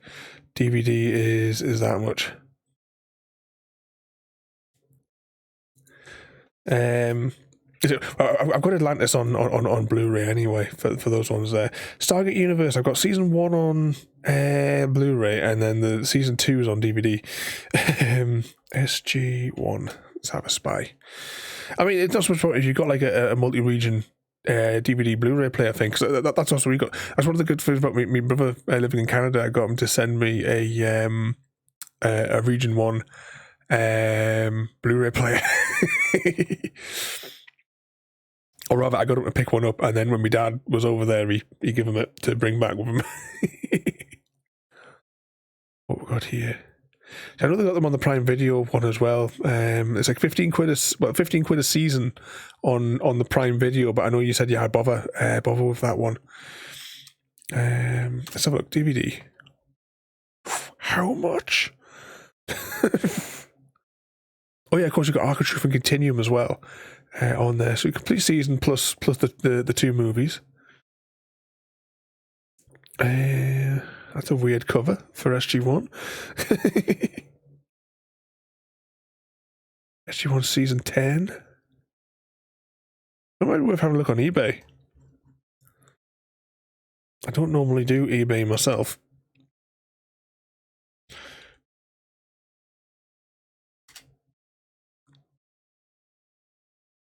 DVD is that much. I've got Atlantis on Blu-ray anyway for those ones there. Stargate Universe, I've got season 1 on Blu-ray, and then the season 2 is on DVD. SG1. Let's have a spy. I mean, it's not so much if you've got like a multi-region DVD Blu-ray player thing, because that's also we got. That's one of the good things about my brother living in Canada. I got him to send me a Region 1 Blu-ray player. Or rather, I got him to pick one up, and then when my dad was over there, he gave him it to bring back with him. What we got here? I know they got them on the Prime Video one as well. It's like 15 quid a season on the Prime Video, but I know you said you had bother with that one. Let's have a look. DVD. How much? Oh yeah, of course you've got Arc of Truth and Continuum as well on there. So a complete season plus the 2 movies. That's a weird cover for SG1. SG1 season 10. It might be worth having a look on eBay. I don't normally do eBay myself.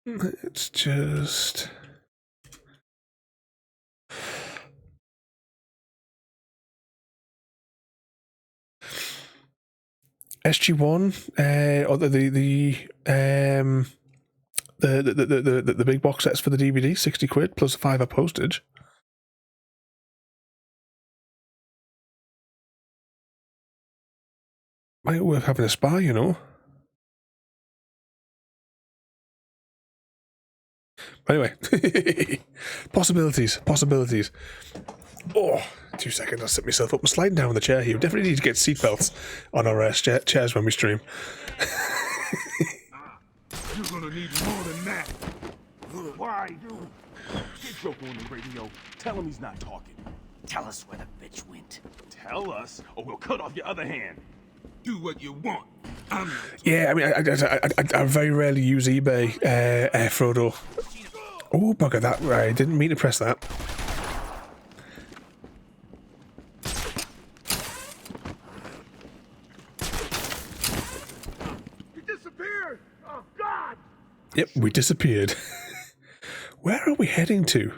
It's just... SG1, or the big box sets for the DVD, 60 quid plus £5 postage. Might be worth having a spy, you know. Anyway, possibilities. Oh, 2 seconds, I'll sit myself up. I'm sliding down the chair here. We definitely need to get seatbelts on our chairs when we stream. You're gonna need more than that. Why, dude? Get Joker on the radio. Tell him he's not talking. Tell us where the bitch went. Tell us, or we'll cut off your other hand. Do what you want. Yeah, I mean, I very rarely use eBay, Frodo. Oh, bugger that. I didn't mean to press that. You disappeared! Oh, God! Yep, we disappeared. Where are we heading to?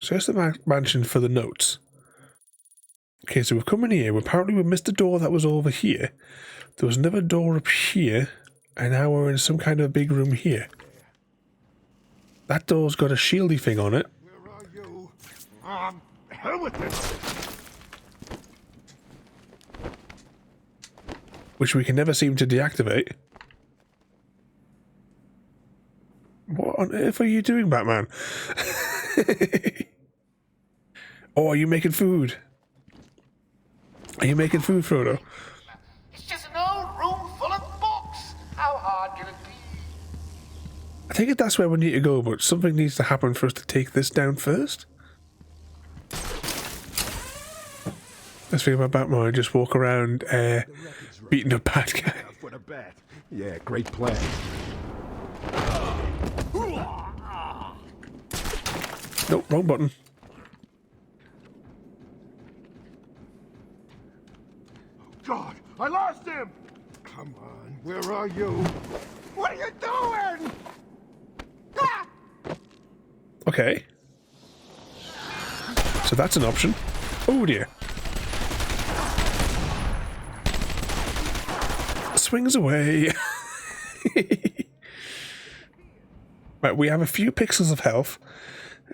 So here's the mansion for the notes. Okay, so we've come in here. Apparently we missed a door that was over here. There was another door up here. And now we're in some kind of big room here. That door's got a shieldy thing on it. Where are you? Hell with this! Which we can never seem to deactivate. What on earth are you doing, Batman? Oh, are you making food? Are you making food, Frodo? It's just an old room full of books. How hard can it be? I think that's where we need to go, but something needs to happen for us to take this down first. Let's think about Batman. Just walk around beating a bad guy. For the bat. Yeah, great plan. Nope, wrong button. God, I lost him! Come on, where are you? What are you doing? Ah! Okay. So that's an option. Oh dear. Swings away. Right, we have a few pixels of health.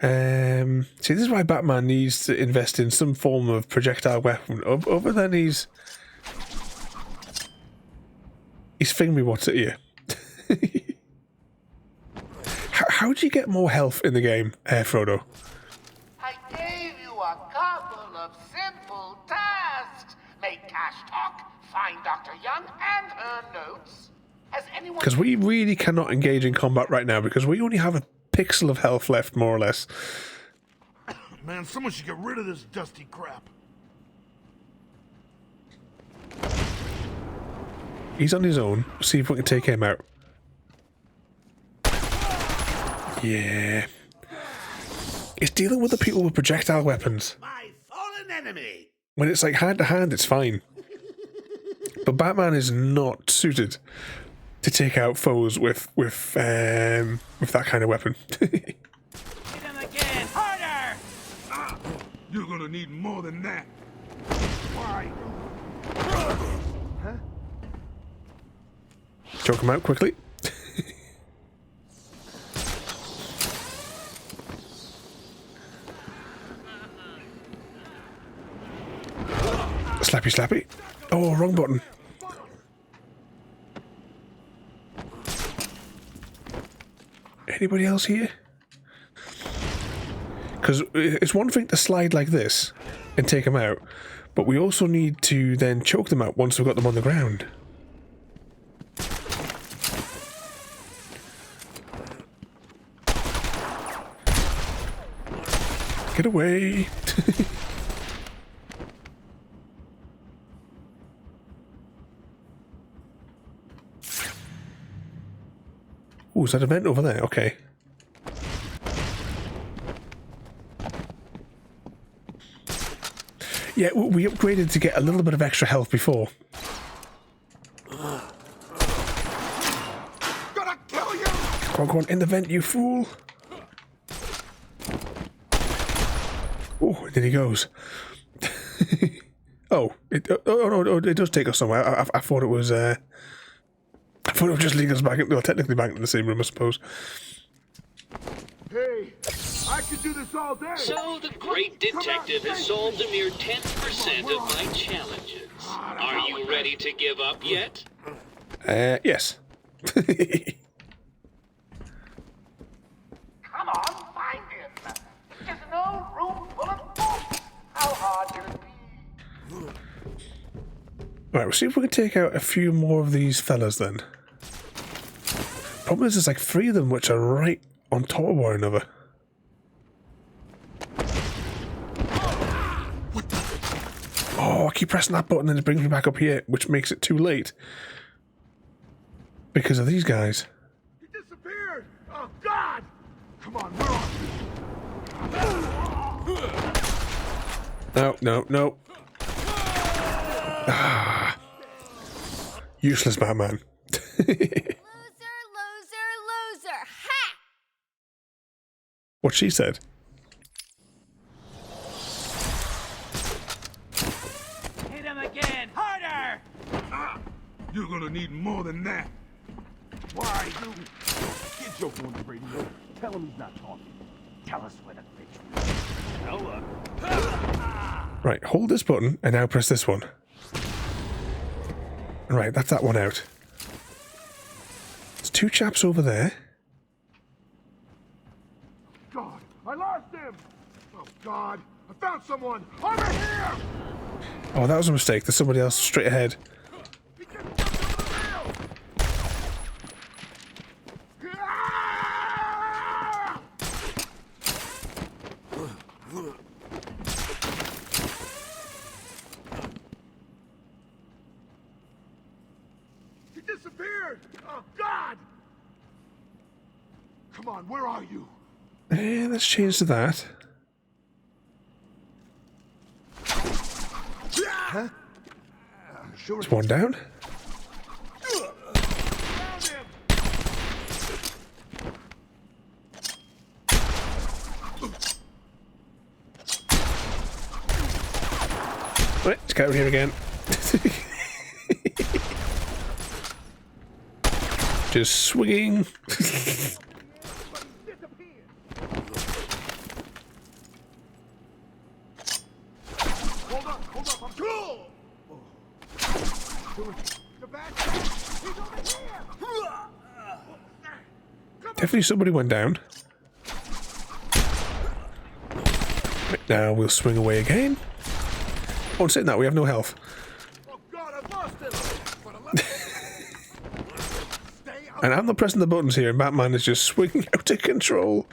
See, this is why Batman needs to invest in some form of projectile weapon. Other than he's fingering me what's at you. How do you get more health in the game, Frodo? I gave you a couple of simple tasks. Make Cash talk, find Dr. Young and her notes. Has anyone... Because we really cannot engage in combat right now because we only have a pixel of health left, more or less. Man, someone should get rid of this dusty crap. He's on his own. See if we can take him out. Yeah. It's dealing with the people with projectile weapons. My fallen enemy. When it's like hand to hand, it's fine. But Batman is not suited to take out foes with that kind of weapon. Hit him again! Harder! Ah, you're gonna need more than that. Why? Huh? Choke him out quickly. Slappy, slappy. Oh, wrong button. Anybody else here? Because it's one thing to slide like this and take them out, but we also need to then choke them out once we've got them on the ground. Get away! Oh, is that a vent over there? Okay. Yeah, we upgraded to get a little bit of extra health before. Gonna kill you! Go on, in the vent, you fool! Oh, there he goes. Oh, no, it does take us somewhere. I thought it was, I thought it would just lead us back, well, technically back into the same room, I suppose. Hey, I could do this all day. So the great detective has solved a mere 10% of my challenges. Are you ready to give up yet? Yes. Come on, find him. There's no room full of books. How hard can it be? Right, we'll see if we can take out a few more of these fellas then. Problem is, there's like 3 of them which are right on top of one another. Oh, I keep pressing that button and it brings me back up here, which makes it too late. Because of these guys. He disappeared! Oh, God! Come on, we're on. No. Ah. Useless Batman. Loser! Ha! What she said. Hit him again! Harder! Ah, you're gonna need more than that. Why, you... Get Joker on the radio. Tell him he's not talking. Tell us where the bitch is. Noah. Right, hold this button and now press this one. Right, that's that one out. There's 2 chaps over there. God, I lost him! Oh, God, I found someone! Over here! Oh, that was a mistake. There's somebody else straight ahead. He disappeared! Oh, God! Come on, where are you? Let's change to that. Huh? Sure. There's one down. Found him! Right, let's get over here again. Just swinging. Hold up, I'm cool! Definitely somebody went down. Right, now we'll swing away again. Oh, and saying that, we have no health. And I'm not pressing the buttons here, and Batman is just swinging out of control.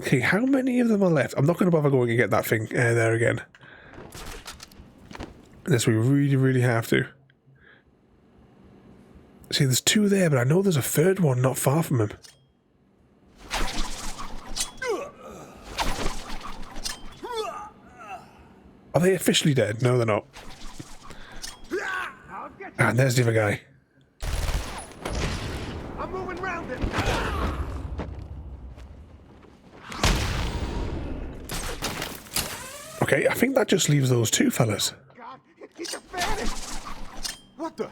Okay, how many of them are left? I'm not going to bother going and get that thing there again. Unless we really, really have to. See, there's two there, but I know there's a third one not far from him. Are they officially dead? No, they're not. And there's the other guy. I'm moving round it. Okay, I think that just leaves those two fellas. God, he just vanished. What the?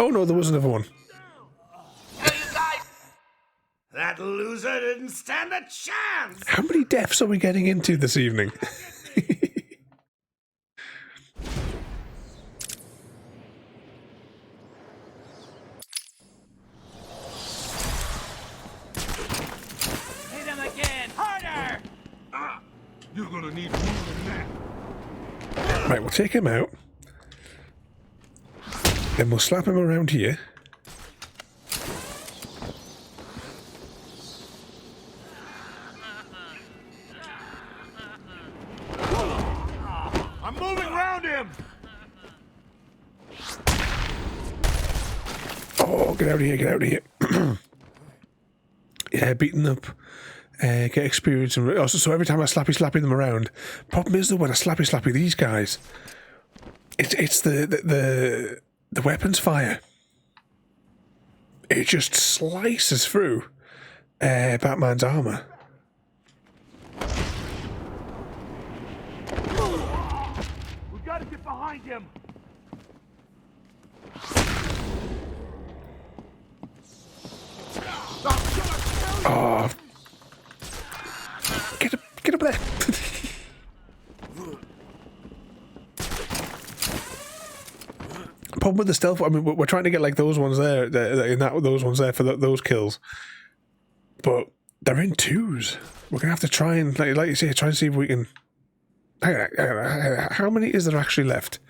Oh no, there was another one. That loser didn't stand a chance! How many deaths are we getting into this evening? Hit him again! Harder! You're gonna need more than that. Right, we'll take him out. Then we'll slap him around here. I'm moving around him. Oh, get out of here, get out of here. Yeah, beating up. Get experience. And also, so every time I slappy them around. Problem is, though, when I slappy these guys, it's the weapons fire. It just slices through Batman's armor. We gotta get behind him. Oh, get up there. Problem with the stealth, I mean, we're trying to get like those ones there, those ones there for those kills, but they're in twos. We're gonna have to try and, like you say, try and see if we can. Hang on, how many is there actually left?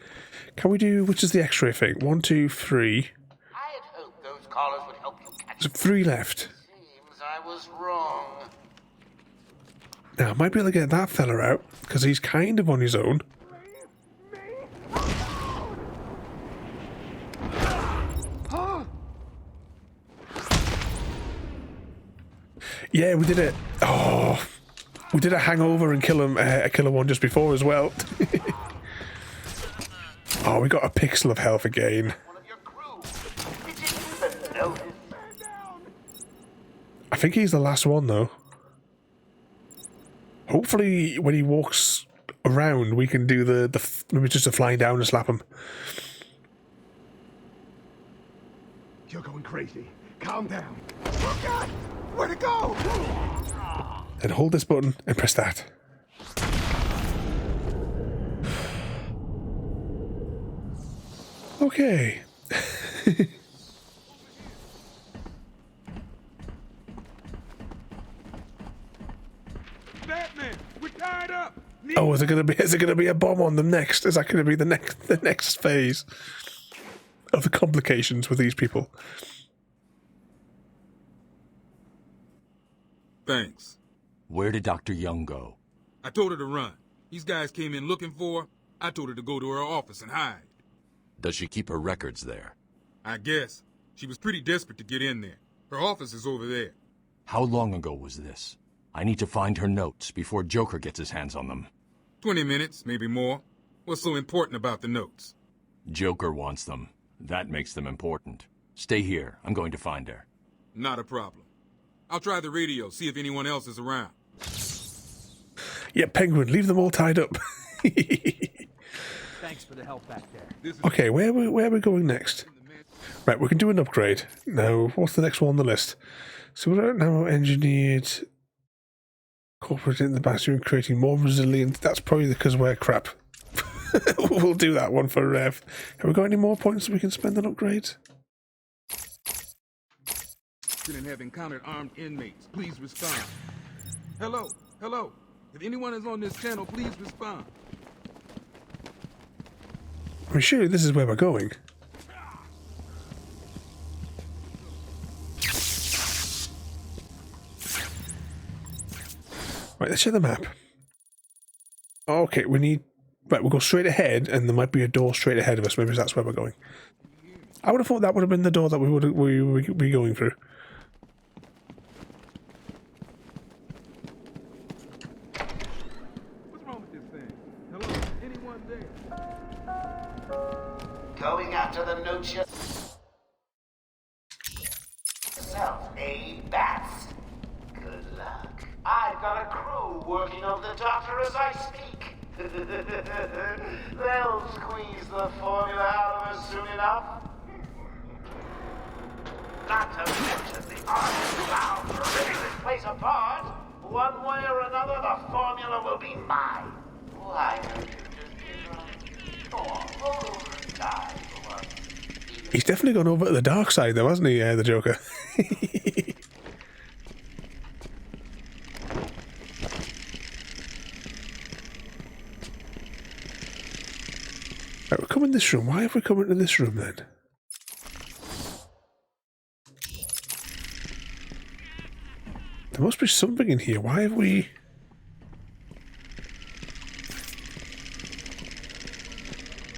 Can we do, which is the X-ray thing? 1, 2, 3. I had hoped those callers would help you catch. There's 3 left. Seems I was wrong. Now I might be able to get that fella out because he's kind of on his own. Yeah, we did it. Oh, we did a hangover and kill him, a killer one just before as well. Oh, we got a pixel of health again. I think he's the last one though. Hopefully, when he walks around, we can do maybe just a flying down and slap him. You're going crazy. Calm down. Oh God! Where to go? And hold this button and press that. Okay. Batman, we're tied up. Oh, is it gonna be a bomb on them next? Is that gonna be the next phase of the complications with these people? Thanks. Where did Dr. Young go? I told her to run. These guys came in looking for her. I told her to go to her office and hide. Does she keep her records there? I guess. She was pretty desperate to get in there. Her office is over there. How long ago was this? I need to find her notes before Joker gets his hands on them. 20 minutes, maybe more. What's so important about the notes? Joker wants them. That makes them important. Stay here. I'm going to find her. Not a problem. I'll try the radio, see if anyone else is around. Yeah, Penguin, leave them all tied up. Thanks for the help back there. Okay, where are we going next? Right, we can do an upgrade. Now, what's the next one on the list? So we're now engineered, incorporating the bathroom, creating more resilient. That's probably because we're crap. We'll do that one for Rev. Have we got any more points that we can spend on upgrades? And have encountered armed inmates. Please respond. Hello, hello. If anyone is on this channel, please respond. I'm sure this is where we're going. Right, let's check the map. Okay, we need... Right, we'll go straight ahead, and there might be a door straight ahead of us. Maybe that's where we're going. I would have thought that would have been the door that we would be going through. What's wrong with this thing? Hello? Anyone there? Going after the notes yourself, eh, Bats? Good luck. I've got a crew working on the doctor as I speak. They'll squeeze the formula out of us soon enough. Not to mention the artist bound for ripping this place apart. One way or another, the formula will be mine. Why don't you just go over and die for once? He's definitely gone over to the dark side, though, hasn't he, the Joker? Right, we're coming this room. Why have we come into this room, then? There must be something in here. Why have we...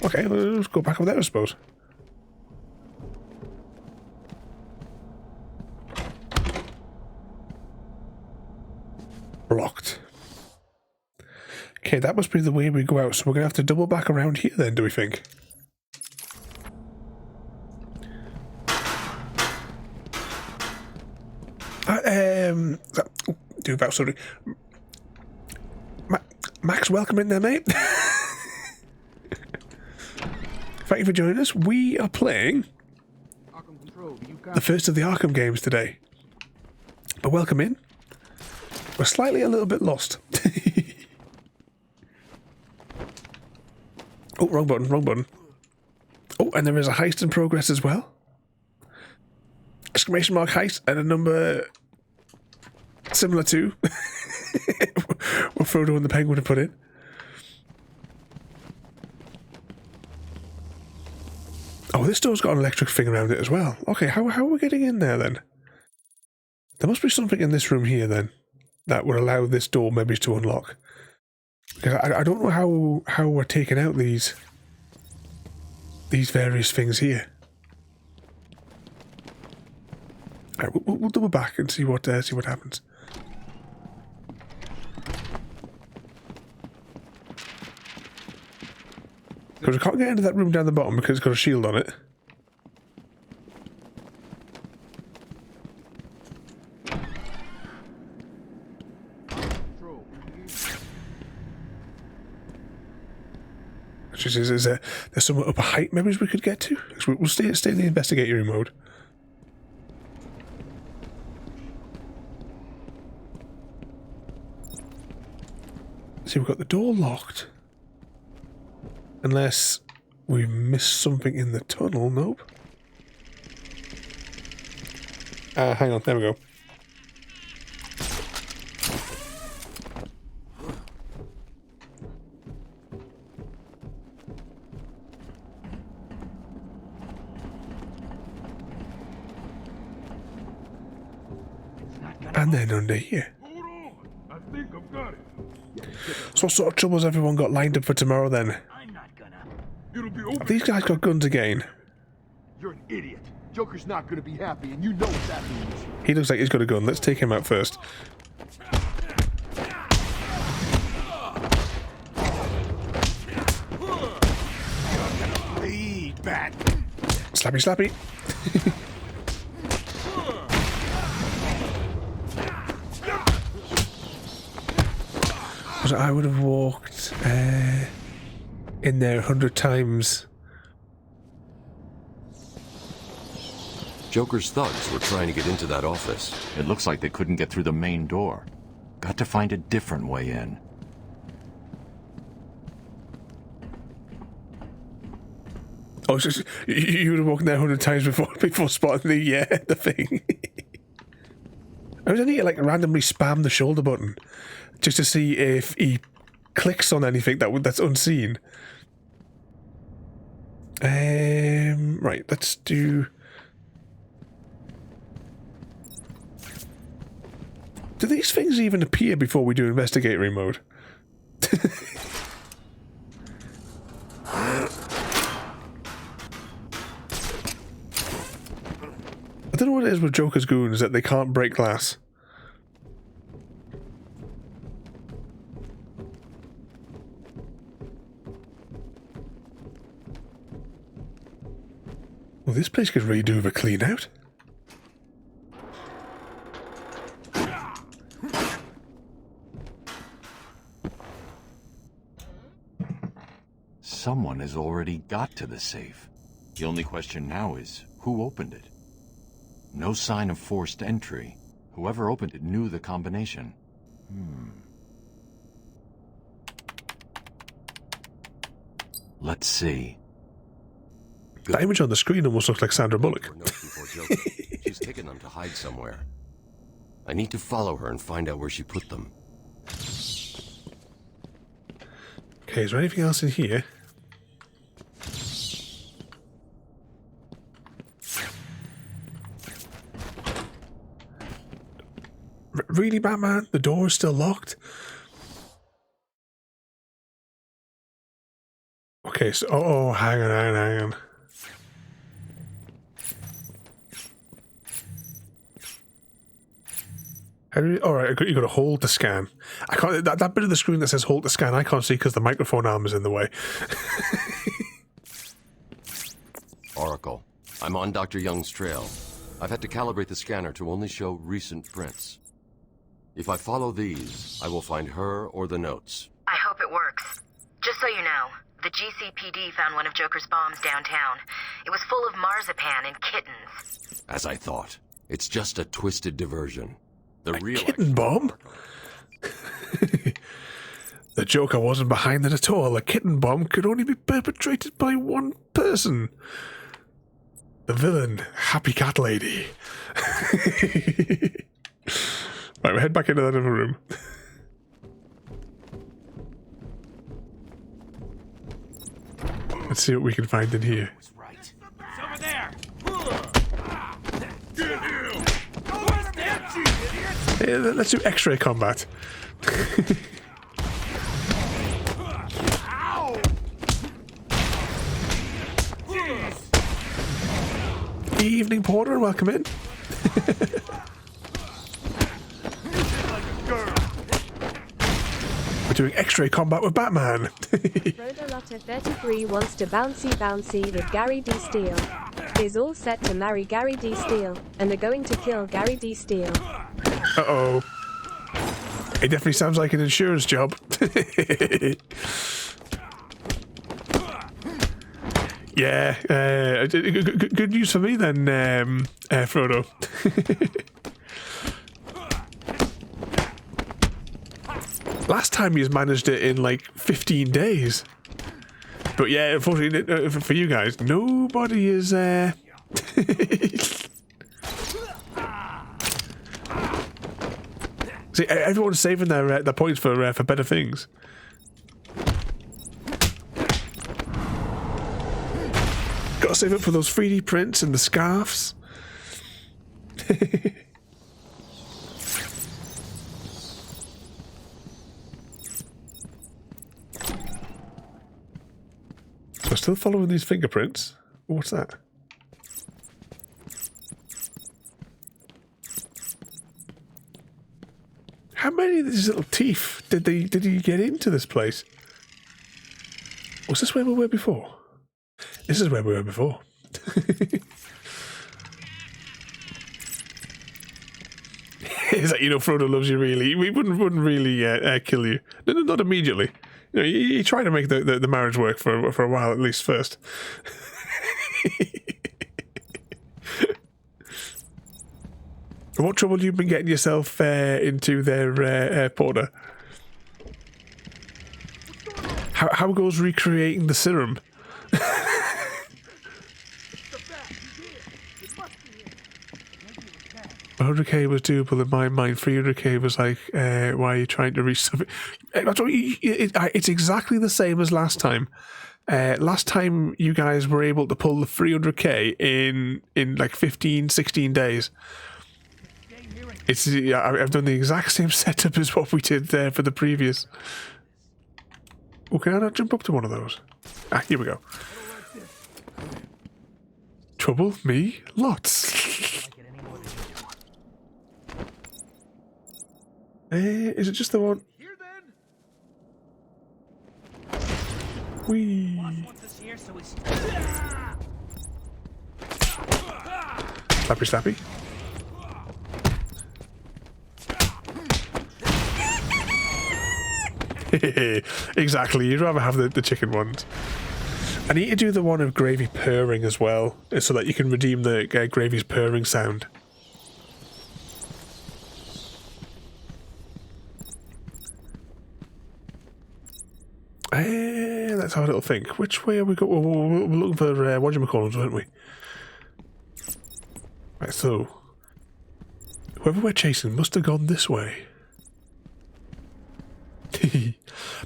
Okay, let's go back over there, I suppose. Blocked. Okay, that must be the way we go out, so we're going to have to double back around here then, do we think? Do about sorry. Max, welcome in there, mate. Thank you for joining us. We are playing the first of the Arkham games today. But welcome in. We're slightly a little bit lost. Oh, wrong button, wrong button. Oh, and there is a heist in progress as well. Exclamation mark heist and a number similar to what Frodo and the Penguin have put in. Oh, this door's got an electric thing around it as well. Okay, how are we getting in there then? There must be something in this room here then that would allow this door maybe to unlock. Because I don't know how we're taking out these various things here. Alright, we'll double back and see what happens. Because we can't get into that room down the bottom because it's got a shield on it. Is there's some upper height maybe we could get to? We'll stay in the investigatory mode. See, we've got the door locked. Unless we've missed something in the tunnel. Nope. Hang on, there we go. And then under here. I think I've got it. So what sort of troubles everyone got lined up for tomorrow then? It'll be over. Have these guys got guns again? You're an idiot. Joker's not gonna be happy, and you know what that means. He looks like he's got a gun. Let's take him out first. Please. bat. Slappy, slappy. I would have walked in there 100 times. Joker's thugs were trying to get into that office. It looks like they couldn't get through the main door. Got to find a different way in. Oh, it's just, you would have walked there 100 times before spotting the thing. I was only to like randomly spam the shoulder button just to see if he clicks on anything that's unseen. Right, let's do. Do these things even appear before we do investigatory mode? I don't know what it is with Joker's goons that they can't break glass. Well, this place could really do with a clean out. Someone has already got to the safe. The only question now is, who opened it? No sign of forced entry. Whoever opened it knew the combination. Let's see. That image on the screen almost looks like Sandra Bullock. She's taken them to hide somewhere. I need to follow her and find out where she put them. Okay, is there anything else in here? Really, Batman? The door is still locked? Okay, so... Oh, hang on. How do you... Alright, you got to hold the scan. I can't... That bit of the screen that says hold the scan, I can't see because the microphone arm is in the way. Oracle, I'm on Dr. Young's trail. I've had to calibrate the scanner to only show recent prints. If I follow these, I will find her or the notes. I hope it works. Just so you know, the GCPD found one of Joker's bombs downtown. It was full of marzipan and kittens. As I thought. It's just a twisted diversion. The real kitten bomb? The Joker wasn't behind it at all. A kitten bomb could only be perpetrated by one person. The villain, Happy Cat Lady. Right, we'll head back into that other room. Let's see what we can find in here. It's over there. Hey, let's do X-ray combat. Evening, Porter, and welcome in. We're doing X-ray combat with Batman. Rodolotta 33 wants to bouncy with Gary D. Steele. Is all set to marry Gary D. Steele, and are going to kill Gary D. Steele. Uh-oh. It definitely sounds like an insurance job. Yeah, good news for me then, Frodo. Last time he's managed it in like 15 days. But yeah, unfortunately for you guys, nobody is... See, everyone's saving their points for better things. Gotta save up for those 3D prints and the scarves. We're still following these fingerprints. What's that? How many of these little teeth did he get into this place? Was this where we were before? This is where we were before. Is that, you know, Frodo loves you really? We wouldn't really kill you. No, not immediately. You know, you try to make the marriage work for a while at least first. What trouble have you been getting yourself into there, Porter? How goes recreating the serum? 100k was doable in my mind. 300k was like, why are you trying to reach something? It's exactly the same as last time. Last time you guys were able to pull the 300k in like 15, 16 days. I've done the exact same setup as what we did there for the previous. Oh, can I not jump up to one of those? Ah, here we go. Trouble? Me? Lots. Is it just the one? Whee! Slappy slappy. Exactly, you'd rather have the chicken ones. I need to do the one of gravy purring as well, so that you can redeem the gravy's purring sound. Let's have a little think. Which way are we going? We're looking for whatchamacallums, weren't we? Right, so whoever we're chasing must have gone this way.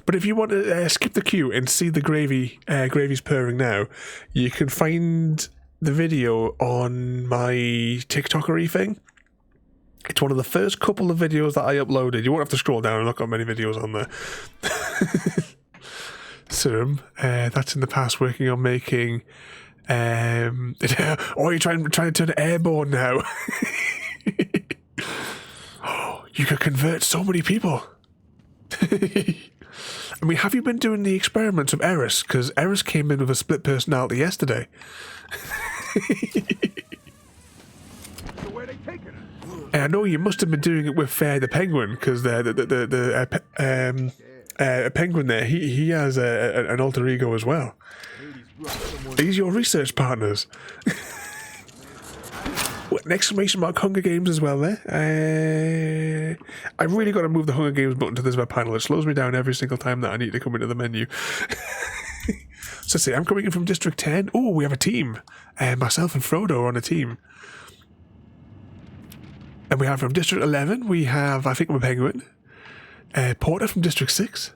But if you want to skip the queue and see the gravy's purring now, you can find the video on my TikTokery thing. It's one of the first couple of videos that I uploaded. You won't have to scroll down. I've not got many videos on there. Serum, that's in the past, working on making. Oh, you're trying to turn it airborne now. Oh, you could convert so many people. I mean, have you been doing the experiments of Eris? Because Eris came in with a split personality yesterday. So where they taking her? And I know you must have been doing it with the penguin, because the penguin there, he has an alter ego as well. These are your research partners. An exclamation mark Hunger Games as well there. I really got to move the Hunger Games button to this web panel. It slows me down every single time that I need to come into the menu. So see, I'm coming in from District 10. Oh, we have a team. Myself and Frodo are on a team. And we have from District 11, we have, I think I'm a penguin. Porter from District 6.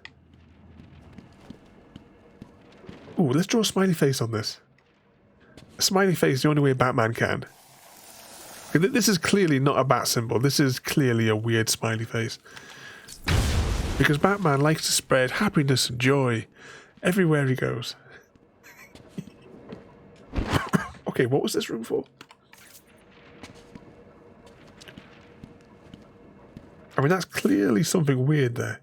Ooh, let's draw a smiley face on this. A smiley face is the only way Batman can. This is clearly not a bat symbol. This is clearly a weird smiley face. Because Batman likes to spread happiness and joy everywhere he goes. Okay, what was this room for? I mean, that's clearly something weird there.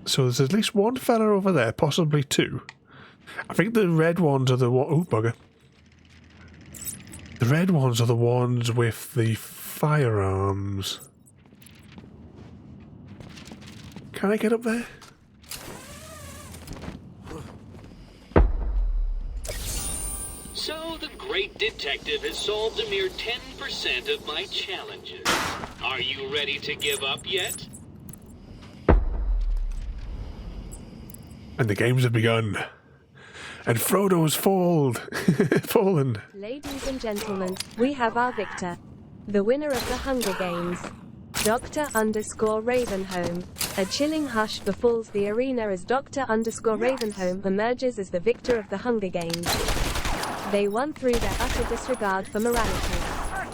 So there's at least one fella over there, possibly two. I think the red ones are the one. Oh, bugger. The red ones are the ones with the firearms. Can I get up there? So the great detective has solved a mere 10% of my challenges. Are you ready to give up yet? And the games have begun. And Frodo's fallen. Ladies and gentlemen, we have our victor. The winner of the Hunger Games. Dr_Ravenholm. A chilling hush befalls the arena as Dr_Ravenholm emerges as the victor of the Hunger Games. They won through their utter disregard for morality,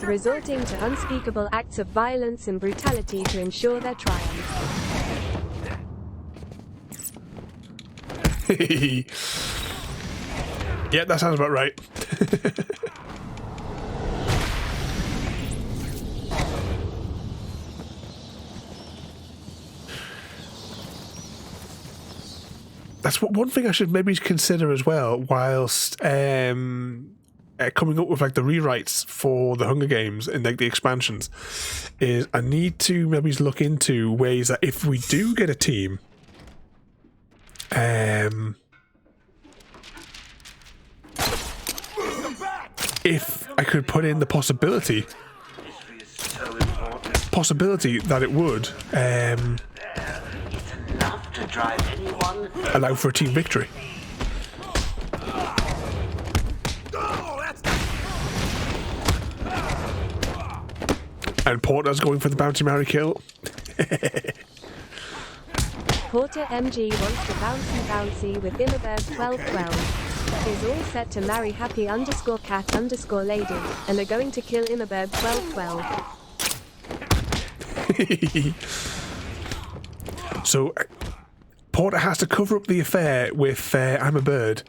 resorting to unspeakable acts of violence and brutality to ensure their triumph. Yeah, that sounds about right. That's one thing I should maybe consider as well, whilst coming up with like the rewrites for the Hunger Games and like the expansions, is I need to maybe look into ways that if we do get a team, if I could put in the possibility that it would allow for a team victory. And Porter's going for the bounty marry kill. Porter MG wants to bouncy with Immerberg 1212. Is all set to marry happy_cat_lady and are going to kill Immerberg 1212. So Porter has to cover up the affair with I'm a Bird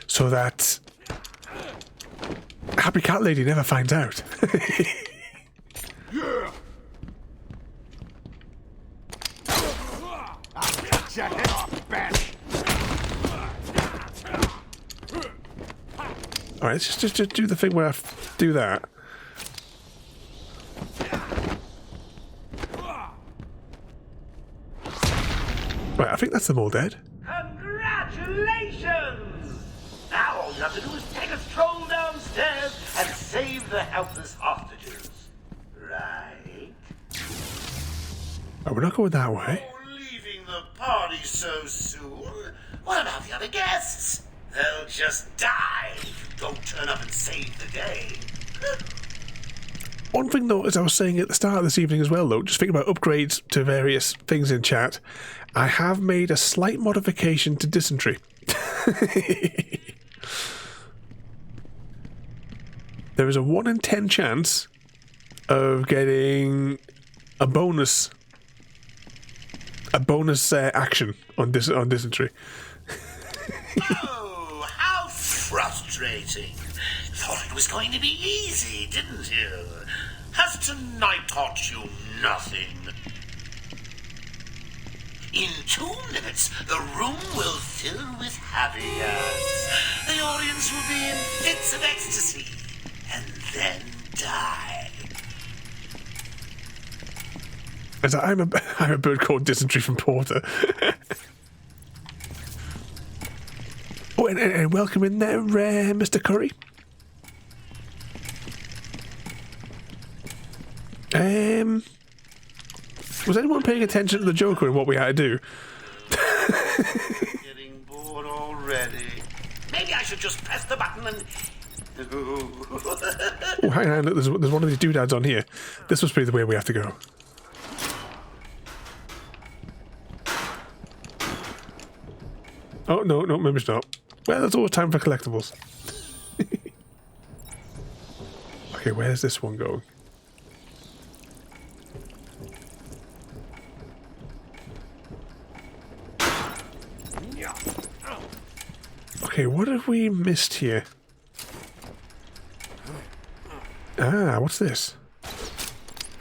so that Happy Cat Lady never finds out. Yeah. I'll cut your head off, Bat. All right, let's just do the thing where I do that. Right, I think that's them all dead. Congratulations! Now all you have to do is take a stroll downstairs and save the helpless hostages. Right? Oh, we're not going that way. Leaving the party so soon? What about the other guests? They'll just die if you don't turn up and save the day. One thing, though, as I was saying at the start of this evening as well, though, just thinking about upgrades to various things in chat, I have made a slight modification to dysentery. There is a 1 in 10 chance of getting a bonus action on dysentery. Oh, how frustrating. Thought it was going to be easy, didn't you? Has tonight taught you nothing? In 2 minutes, the room will fill with happy-ants. The audience will be in fits of ecstasy, and then die. I'm a bird called dysentery from Porter. Oh, and welcome in there, Mr. Curry. Was anyone paying attention to the Joker and what we had to do? Getting bored already. Maybe I should just press the button and... Oh, hang on, look, there's one of these doodads on here. This must be the way we have to go. Oh, no, maybe it's not. Well, there's always time for collectibles. Okay, where's this one going? Okay, what have we missed here? Ah, what's this?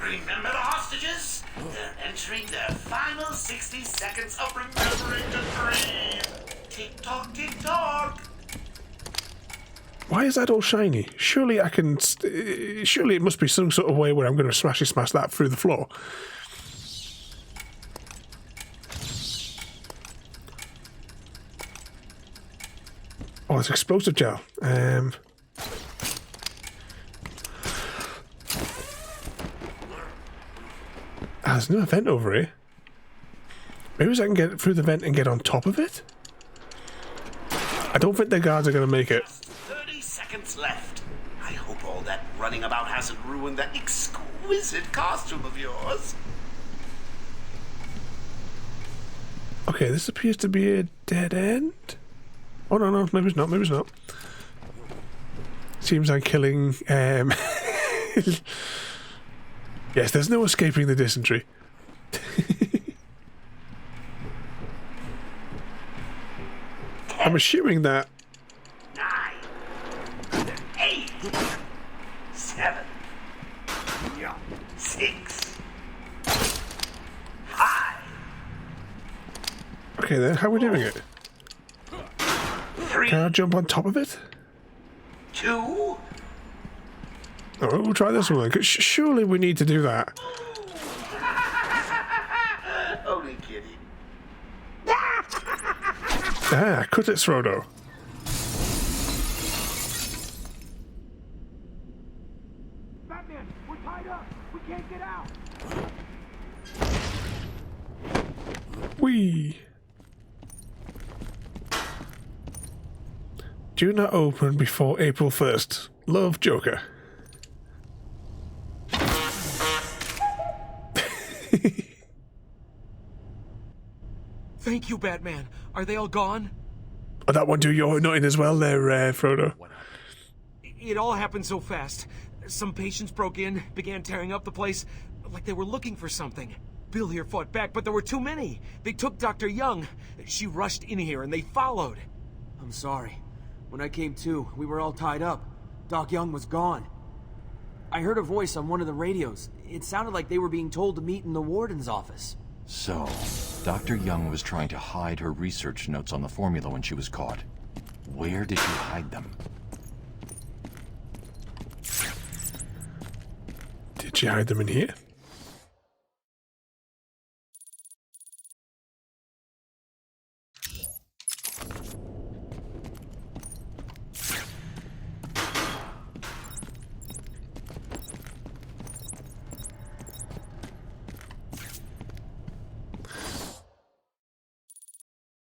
Remember the hostages? They're entering their final 60 seconds of remembering to breathe. Tick-tock, tick-tock. Why is that all shiny? Surely I can... surely it must be some sort of way where I'm going to smash that through the floor. Oh, it's explosive gel. There's no vent over here. Maybe I can get through the vent and get on top of it? I don't think the guards are going to make it. 30 seconds left. I hope all that running about hasn't ruined that exquisite costume of yours. Okay, this appears to be a dead end. Oh, no, maybe it's not. Seems I'm killing... Yes, there's no escaping the dysentery. I'm assuming that... 9, 8, 7, 6, 5. Okay then, how are we doing it? Can I jump on top of it? 2. Oh, we'll try this one then. 'Cause surely we need to do that. Only kidding. Ah, cut it, Frodo. Batman, we're tied up. We can't get out. Whee! Do not open before April 1st. Love, Joker. Thank you, Batman. Are they all gone? Oh, that one do your nutting as well there, Frodo. It all happened so fast. Some patients broke in, began tearing up the place, like they were looking for something. Bill here fought back, but there were too many. They took Dr. Young. She rushed in here and they followed. I'm sorry. When I came to, we were all tied up. Doc Young was gone. I heard a voice on one of the radios. It sounded like they were being told to meet in the warden's office. So, Dr. Young was trying to hide her research notes on the formula when she was caught. Where did she hide them? Did she hide them in here?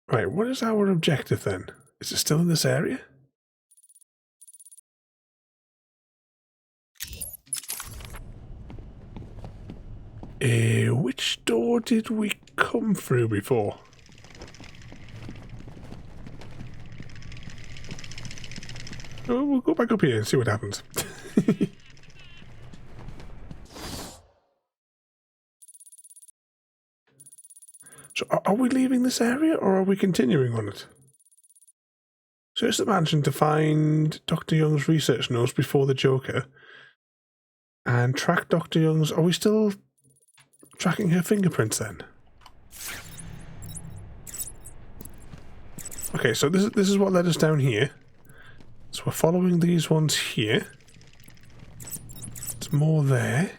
Right, what is our objective then? Is it still in this area? Which door did we come through before? Oh, we'll go back up here and see what happens. So are we leaving this area or are we continuing on it? Search the mansion to find Dr. Young's research notes before the Joker. And track Dr. Young's... Are we still tracking her fingerprints then? Okay, so this is what led us down here. So we're following these ones here. There's more there.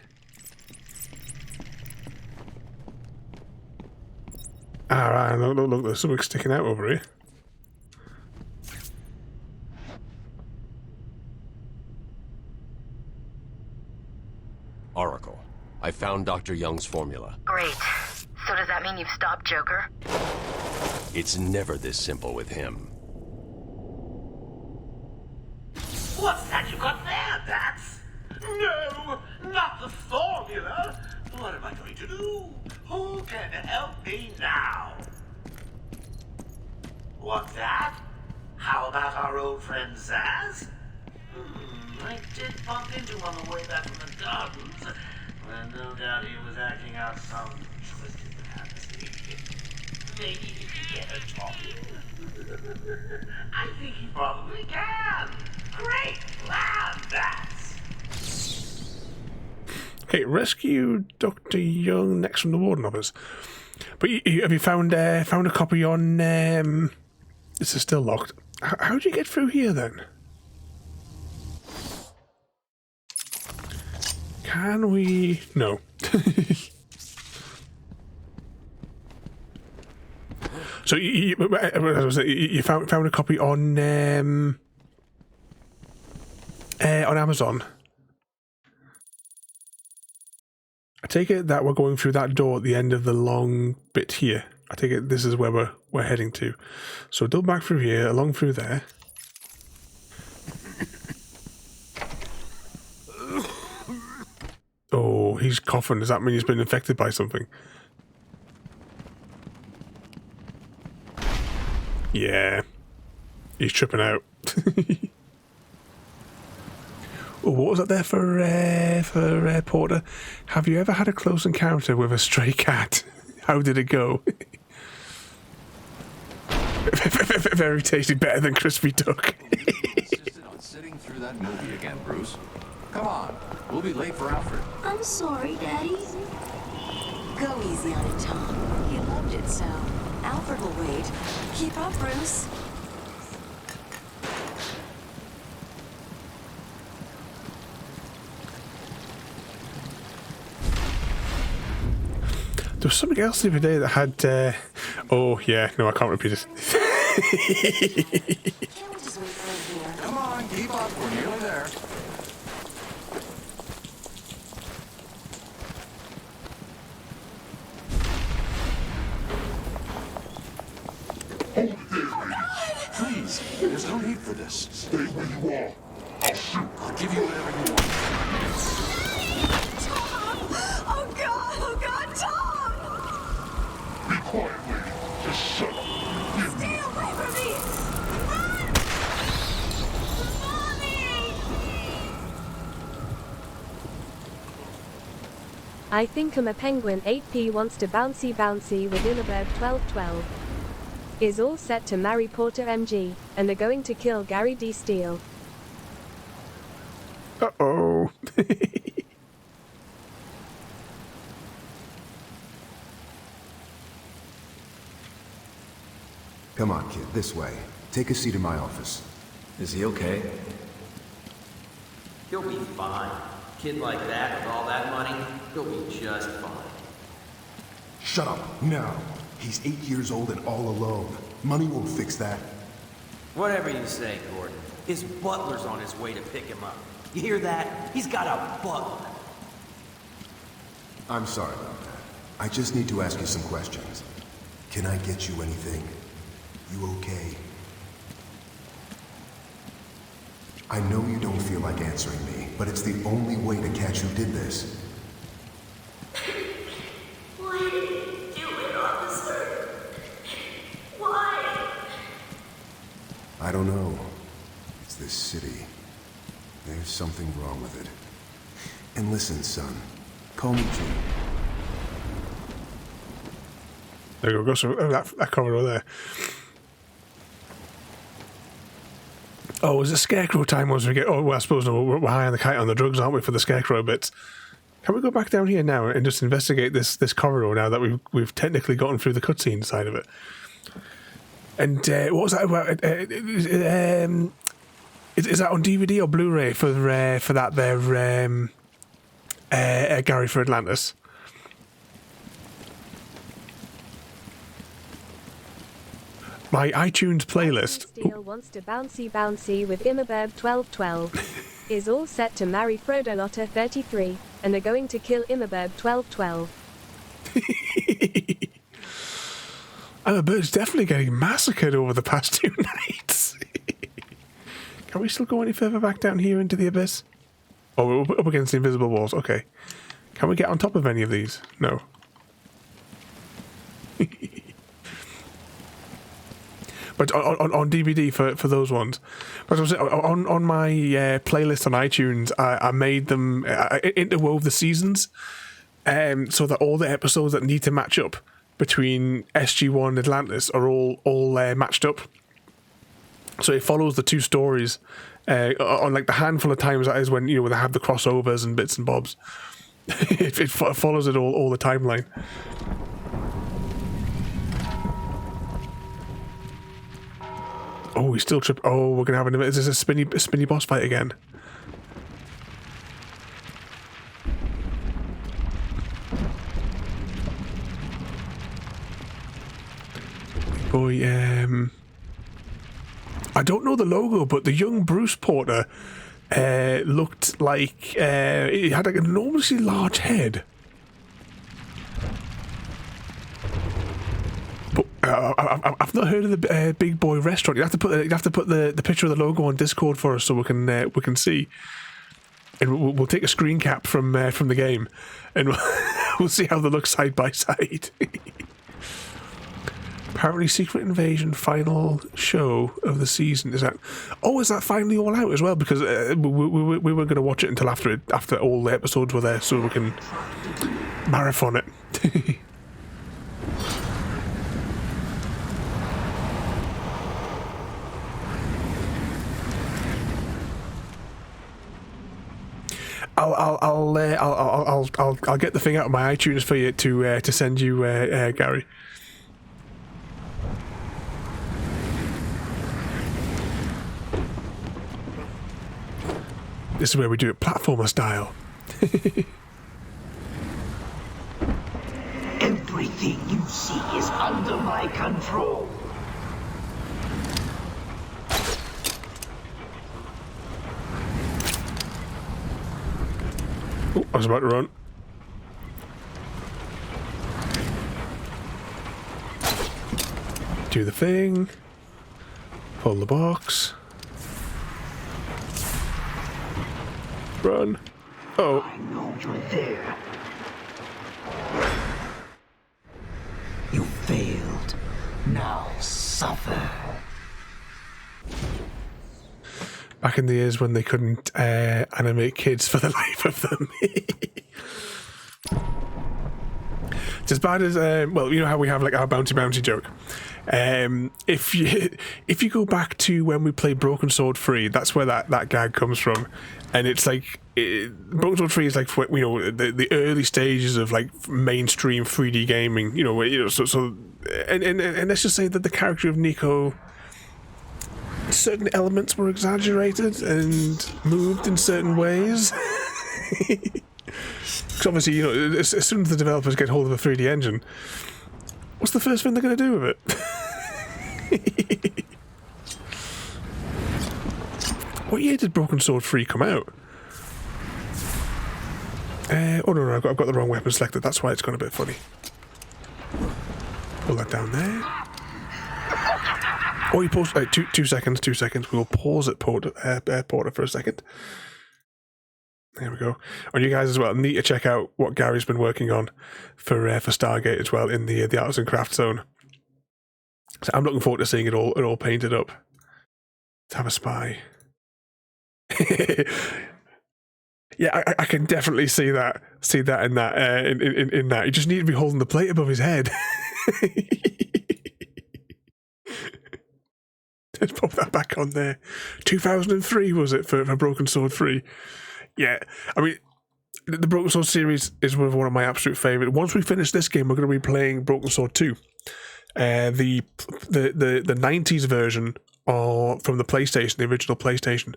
Ah, right, look, there's something sticking out over here. Oracle, I found Dr. Young's formula. Great. So does that mean you've stopped Joker? It's never this simple with him. What's that you got there, Bats? No, not the formula. What am I going to do? Who can help me now? What's that? How about our old friend Zaz? I did bump into him on the way back from the gardens, when no doubt he was acting out some twisted fantasy. Maybe he can get her talking. I think he probably can. Great plan, Bats! Okay, rescue Dr. Young next from the warden office. But have you found a copy on... This is still locked. How do you get through here then? Can we... No. So you found a copy on Amazon. I take it that we're going through that door at the end of the long bit here. I take it this is where we're heading to. So double back through here, along through there. Oh, he's coughing. Does that mean he's been infected by something? Yeah. He's tripping out. Oh, what was that there for Porter? Have you ever had a close encounter with a stray cat? How did it go? Very tasty, better than crispy duck. Insisted on sitting through that movie again, Bruce. Come on, we'll be late for Alfred. I'm sorry, Daddy. Go easy on it, Tom. He loved it so. Alfred will wait. Keep up, Bruce. There was something else the other day that had. Oh yeah, no, I can't repeat it. Come on, keep up. We're nearly there. Please, there's no need for this. Stay where you are. I'll shoot. I'll give you whatever you want. Oh God, Tom! Be quiet, lady. Just shut up. Stay away from me! Run! Mommy! I think I'm a penguin. 8p wants to bouncy with Innerberg 1212. Is all set to marry Porter MG, and are going to kill Gary D. Steele. Uh-oh. Come on, kid, this way. Take a seat in my office. Is he okay? He'll be fine. Kid like that with all that money, he'll be just fine. Shut up, now. He's 8 years old and all alone. Money won't fix that. Whatever you say, Gordon. His butler's on his way to pick him up. You hear that? He's got a butler. I'm sorry about that. I just need to ask you some questions. Can I get you anything? You okay? I know you don't feel like answering me, but it's the only way to catch who did this. Why did you do it, officer? Why? I don't know. It's this city. There's something wrong with it. And listen, son. Call me Jim. There you go. Go through that corridor there. Oh, is it Scarecrow time once we get... Oh, well, I suppose no, we're high on the kite on the drugs, aren't we, for the Scarecrow bits? Can we go back down here now and just investigate this corridor now that we've technically gotten through the cutscene side of it? And what was that about? Is that on DVD or Blu-ray for that there Gary for Atlantis? My iTunes playlist. Steele wants to bouncy with Immerberg 1212. Is all set to marry Frodo Lotta 33, and are going to kill Immerberg 1212. Immerberg's definitely getting massacred over the past 2 nights. Can we still go any further back down here into the abyss? Oh, we're up against the invisible walls. Okay. Can we get on top of any of these? No. But on DVD for those ones. But on my playlist on iTunes, I made them, I interwove the seasons so that all the episodes that need to match up between SG-1 and Atlantis are all matched up. So it follows the 2 stories on like the handful of times that is when, you know, when they have the crossovers and bits and bobs. it follows it all the timeline. Oh, we still trip. Oh, we're gonna have is this a spinny boss fight again? Boy, I don't know the logo, but the young Bruce Porter looked like he had like an enormously large head. But I've not heard of the Big Boy Restaurant. You have to put the picture of the logo on Discord for us so we can see, and we'll take a screen cap from the game, and we'll see how they look side by side. Apparently, Secret Invasion final show of the season is that. Oh, is that finally all out as well? Because we weren't going to watch it until after all the episodes were there, so we can marathon it. I'll get the thing out of my iTunes for you to send you, Gary. This is where we do it platformer style. Every Everything you see is under my control. Oh, I was about to run. Do the thing. Pull the box. Run. Oh. I know you're there. You failed. Now suffer. Back in the years when they couldn't animate kids for the life of them. It's as bad as well, you know how we have like our bounty joke. If you go back to when we played Broken Sword 3, that's where that gag comes from, and it's like Broken Sword 3 is like, you know, the early stages of like mainstream 3D gaming. You know, so and let's just say that the character of Nico, certain elements were exaggerated and moved in certain ways. Because obviously, you know, as soon as the developers get hold of a 3D engine, what's the first thing they're going to do with it? What year did Broken Sword 3 come out? Oh no, I've got the wrong weapon selected. That's why it's gone a bit funny. Pull that down there. Oh, you pause. 2 seconds. 2 seconds. We'll pause at Porter for a second. There we go. And you guys as well need to check out what Gary's been working on for Stargate as well in the Arts and Crafts zone. So I'm looking forward to seeing it all painted up. Let's have a spy. Yeah, I can definitely see that in that in that. You just need to be holding the plate above his head. Let's pop that back on there. 2003 was it for Broken Sword 3? Yeah, I mean, the Broken Sword series is one of my absolute favourite. Once we finish this game, we're going to be playing Broken Sword 2, the 90s version, or from the PlayStation, the original PlayStation,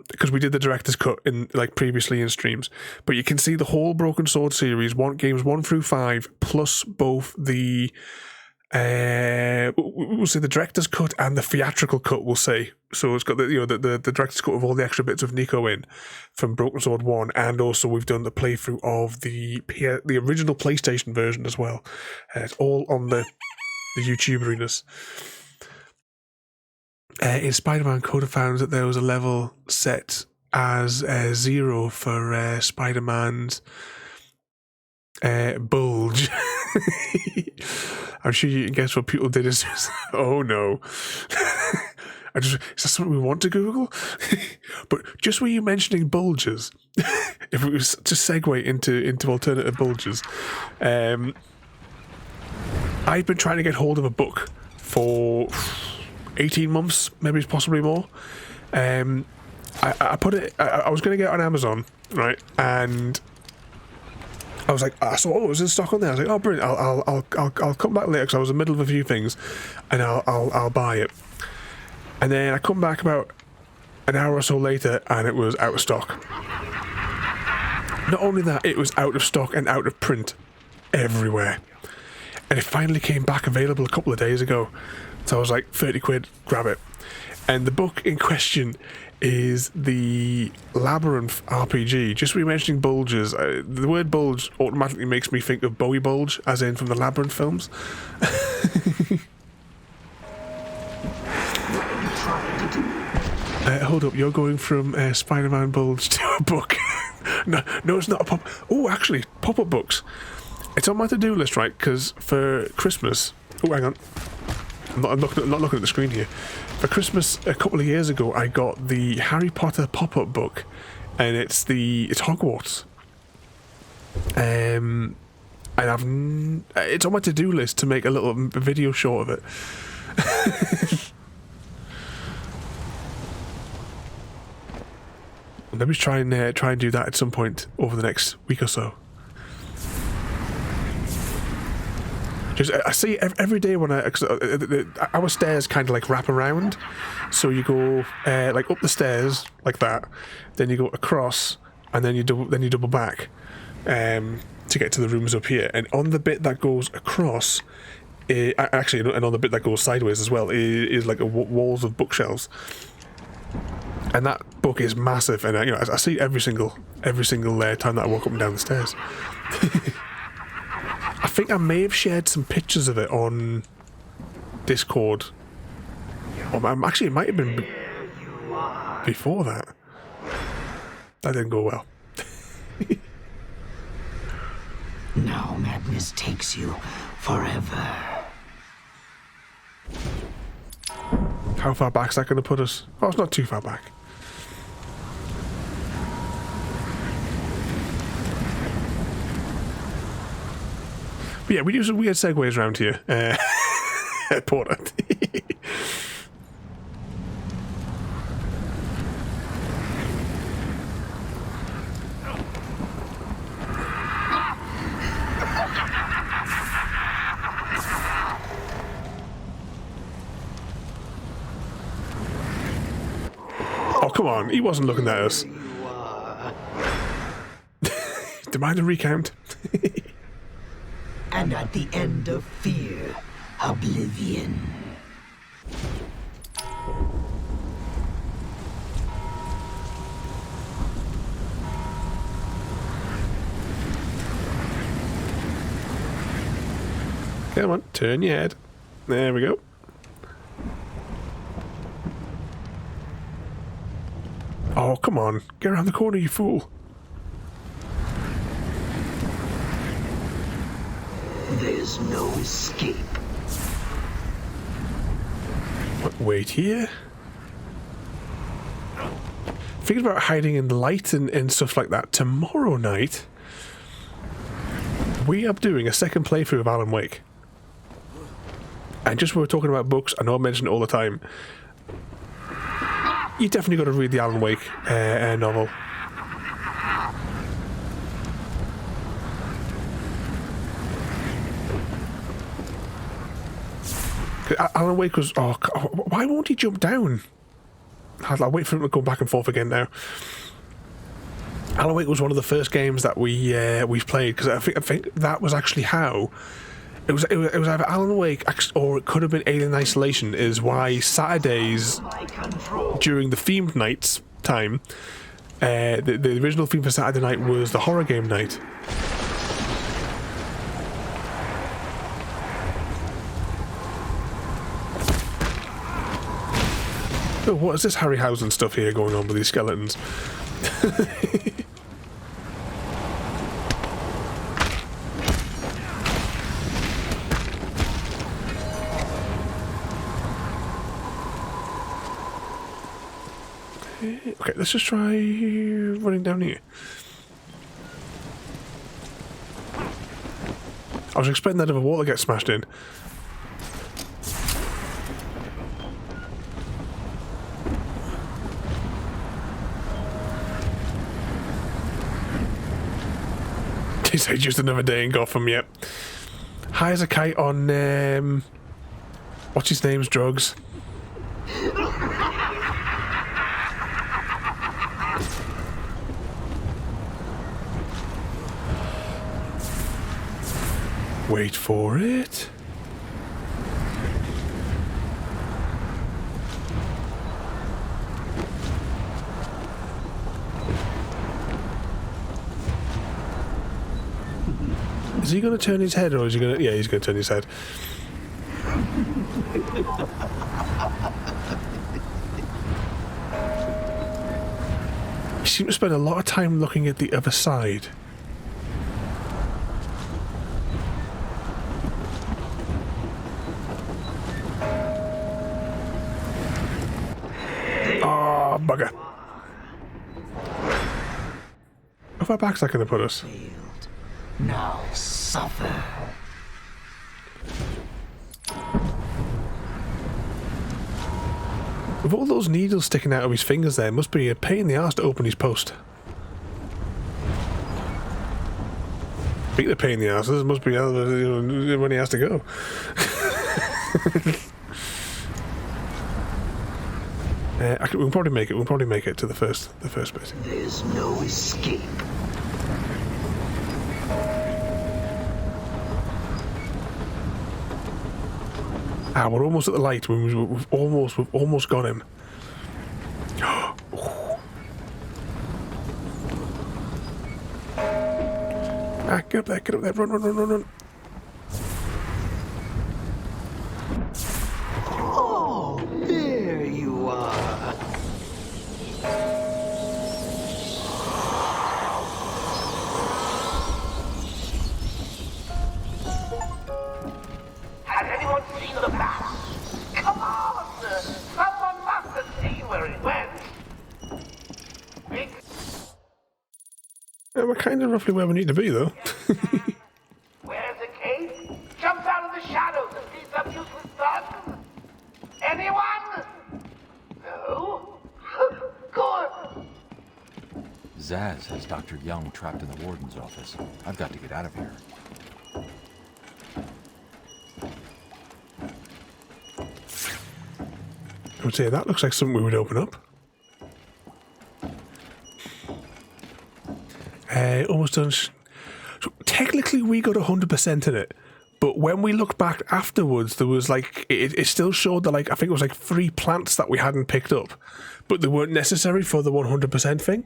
because we did the director's cut in like previously in streams. But you can see the whole Broken Sword series, games 1 through 5, plus both the we'll say the director's cut and the theatrical cut, we'll say. So it's got the director's cut of all the extra bits of Nico in from Broken Sword 1, and also we've done the playthrough of the original PlayStation version as well. It's all on the YouTuberiness. In Spider-Man, Coda found that there was a level set as 0 for Spider-Man's bulge. I'm sure you can guess what people did. Oh no. Is that something we want to Google? But just were you mentioning bulges, if it was to segue into alternative bulges, I've been trying to get hold of a book for 18 months, maybe possibly more. I put it. I was going to get it on Amazon, right? And I was like, I saw it was in stock on there. I was like, oh, brilliant! I'll come back later because I was in the middle of a few things, and I'll buy it. And then I come back about an hour or so later, and it was out of stock. Not only that, it was out of stock and out of print everywhere. And it finally came back available a couple of days ago. So I was like, 30 quid, grab it. And the book in question is the Labyrinth RPG. Just re-mentioning bulges, the word bulge automatically makes me think of Bowie Bulge, as in from the Labyrinth films. Hold up, you're going from Spider-Man bulge to a book. No, it's not a pop. Oh, actually, pop-up books. It's on my to-do list, right? Because for Christmas... Oh, hang on. I'm not looking at the screen here. For Christmas a couple of years ago, I got the Harry Potter pop-up book, and it's Hogwarts. And it's on my to-do list to make a little video short of it. Let me try and do that at some point over the next week or so. Just I see every day when our stairs kind of like wrap around, so you go like up the stairs like that, then you go across, and then you double back to to get to the rooms up here, and on the bit that goes across, actually, and on the bit that goes sideways as well, is like walls of bookshelves. And that book is massive, and I see every single time that I walk up and down the stairs. I think I may have shared some pictures of it on Discord. Or actually, it might have been before that. That didn't go well. Now madness takes you forever. How far back is that going to put us? Oh, it's not too far back. But yeah, we do some weird segues around here. Porter. Oh, come on. He wasn't looking at us. Demand a recount. And at the end of fear, oblivion. Come on, turn your head. There we go. Oh, come on. Get around the corner, you fool. There's no escape. Wait here. Thinking about hiding in the light and stuff like that. Tomorrow night, we are doing a second playthrough of Alan Wake. And just when we're talking about books, I know I mention it all the time. You definitely got to read the Alan Wake novel. Alan Wake was... Oh, why won't he jump down? I'll wait for him to go back and forth again now. Alan Wake was one of the first games that we played, because I think that was actually how... It was either Alan Wake or it could have been Alien Isolation, is why Saturdays during the themed nights time, the original theme for Saturday night was the horror game night. Oh, what is this Harryhausen stuff here going on with these skeletons? Okay, let's just try running down here. I was expecting that if a wall to get smashed in. He said just another day in Gotham, yep. High as a kite on, what's his name's drugs? Wait for it. Is he going to turn his head, or is he going to... Yeah, he's going to turn his head. He seems to spend a lot of time looking at the other side. Oh, bugger. How far back's that going to put us? Now suffer. With all those needles sticking out of his fingers there, it must be a pain in the arse to open his post. Speaking of pain in the arse, this must be when he has to go. We can probably make it. We'll probably make it to the first bit. There's no escape. Ah, we're almost at the light. We've almost got him. Ah, get up there, run. Oh, there you are. Has anyone seen the map? Come on! Someone must have seen where it went. Yeah, we're kind of roughly where we need to be, though. Where's the cave? Jumps out of the shadows and sees some useless sun. Anyone? No? Good. Zaz has Dr. Young trapped in the warden's office. I've got to get out of here. I would say that looks like something we would open up. Almost done. So technically, we got 100% in it, but when we looked back afterwards, there was like it still showed that like I think it was like 3 plants that we hadn't picked up, but they weren't necessary for the 100% thing.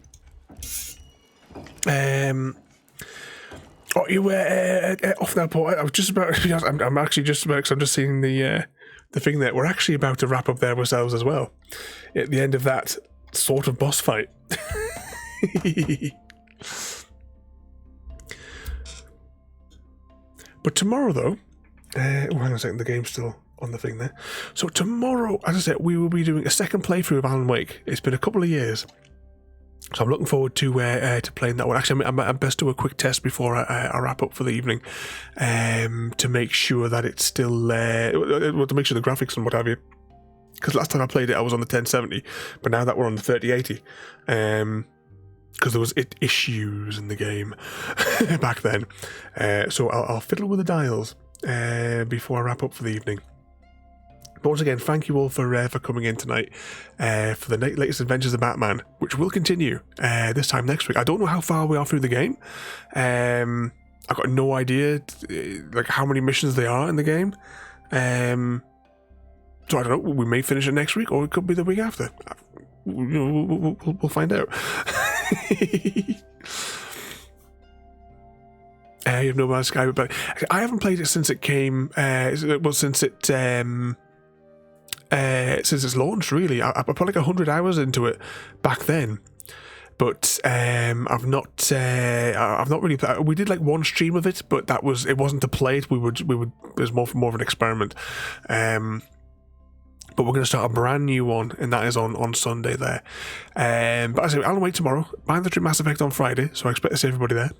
Oh, you were off now, Paul. I was just about. I'm actually just about because I'm just seeing the thing that we're actually about to wrap up there ourselves as well. At the end of that sort of boss fight. But tomorrow, though, hang on a second, the game's still on the thing there. So tomorrow, as I said, we will be doing a second playthrough of Alan Wake. It's been a couple of years, so I'm looking forward to playing that one. Actually, I'm best do a quick test before I wrap up for the evening, to make sure that it's still, to make sure the graphics and what have you. Because last time I played it, I was on the 1070, but now that we're on the 3080, because there was issues in the game back then. So I'll fiddle with the dials before I wrap up for the evening. But once again, thank you all for coming in tonight for the latest adventures of Batman, which will continue this time next week. I don't know how far we are through the game. I've got no idea like how many missions there are in the game. So I don't know. We may finish it next week, or it could be the week after. We'll find out. You have No Man's Sky, but I haven't played it since it came. Since it's launched. Really, I put like 100 hours into it back then, but I've not really. We did like one stream of it, but it wasn't to play it. It was more of an experiment. But we're going to start a brand new one, and that is on Sunday there. But as I say, Alan Wake tomorrow, Behind the Trip Mass Effect on Friday, so I expect to see everybody there.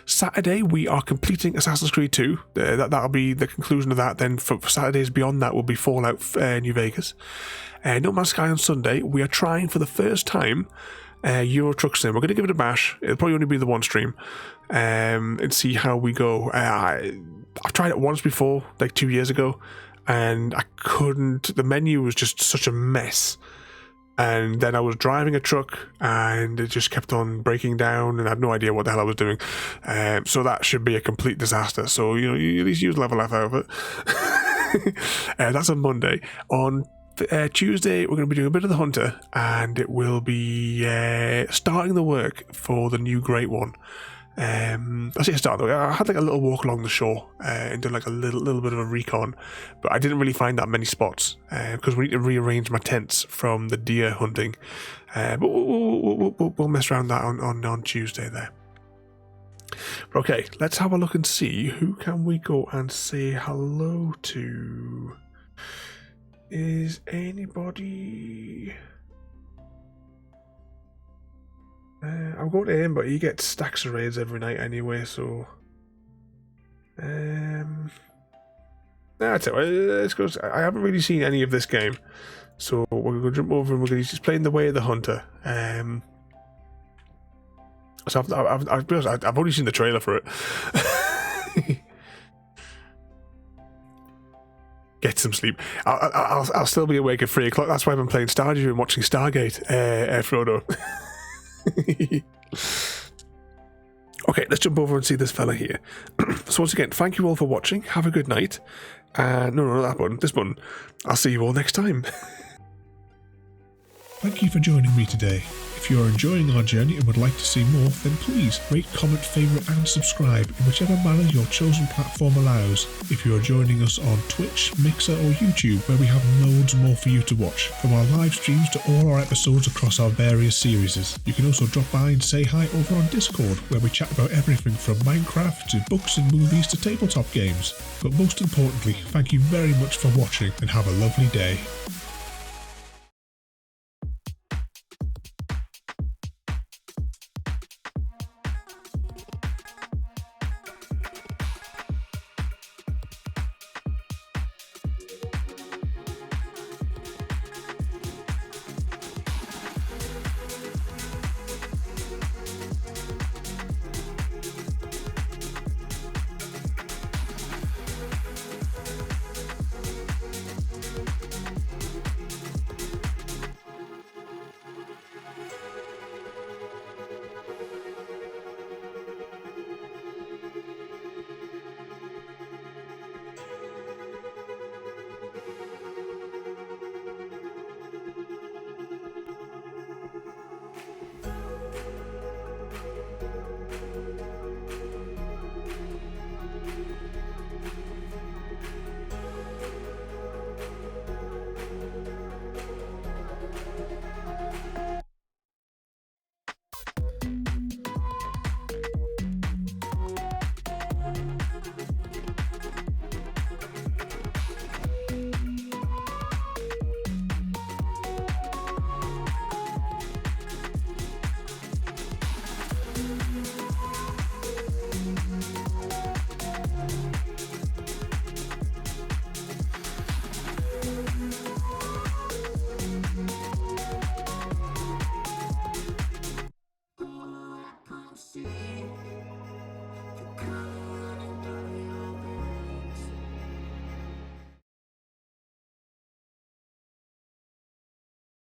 Saturday, we are completing Assassin's Creed 2. That'll be the conclusion of that. Then for Saturdays beyond that will be Fallout New Vegas. No Man's Sky on Sunday. We are trying for the first time Euro Truck Sim. We're going to give it a bash. It'll probably only be the one stream, and see how we go. I've tried it once before, like 2 years ago, and I couldn't. The menu was just such a mess. And then I was driving a truck and it just kept on breaking down and I had no idea what the hell I was doing. So that should be a complete disaster. So, you at least use level F out of it. That's on Monday. On Tuesday, we're going to be doing a bit of the Hunter, and it will be starting the work for the new Great One. I say start though. I had like a little walk along the shore and did like a little bit of a recon, but I didn't really find that many spots because we need to rearrange my tents from the deer hunting. But we'll mess around that on Tuesday there. Okay, let's have a look and see who can we go and say hello to. Is anybody? I'll go to him, but he gets stacks of raids every night anyway, so... That's it. Let's go. I haven't really seen any of this game, so we're going to jump over and he's playing The Way of the Hunter. So I've only seen the trailer for it. Get some sleep. I'll still be awake at 3 o'clock. That's why I've been playing Stardew and watching Stargate, Frodo. Okay, let's jump over and see this fella here. So once again, thank you all for watching. Have a good night, No, not that button. This button. I'll see you all next time. Thank you for joining me today. If you are enjoying our journey and would like to see more, then please rate, comment, favourite and subscribe in whichever manner your chosen platform allows. If you are joining us on Twitch, Mixer or YouTube, where we have loads more for you to watch, from our live streams to all our episodes across our various series. You can also drop by and say hi over on Discord, where we chat about everything from Minecraft to books and movies to tabletop games. But most importantly, thank you very much for watching and have a lovely day.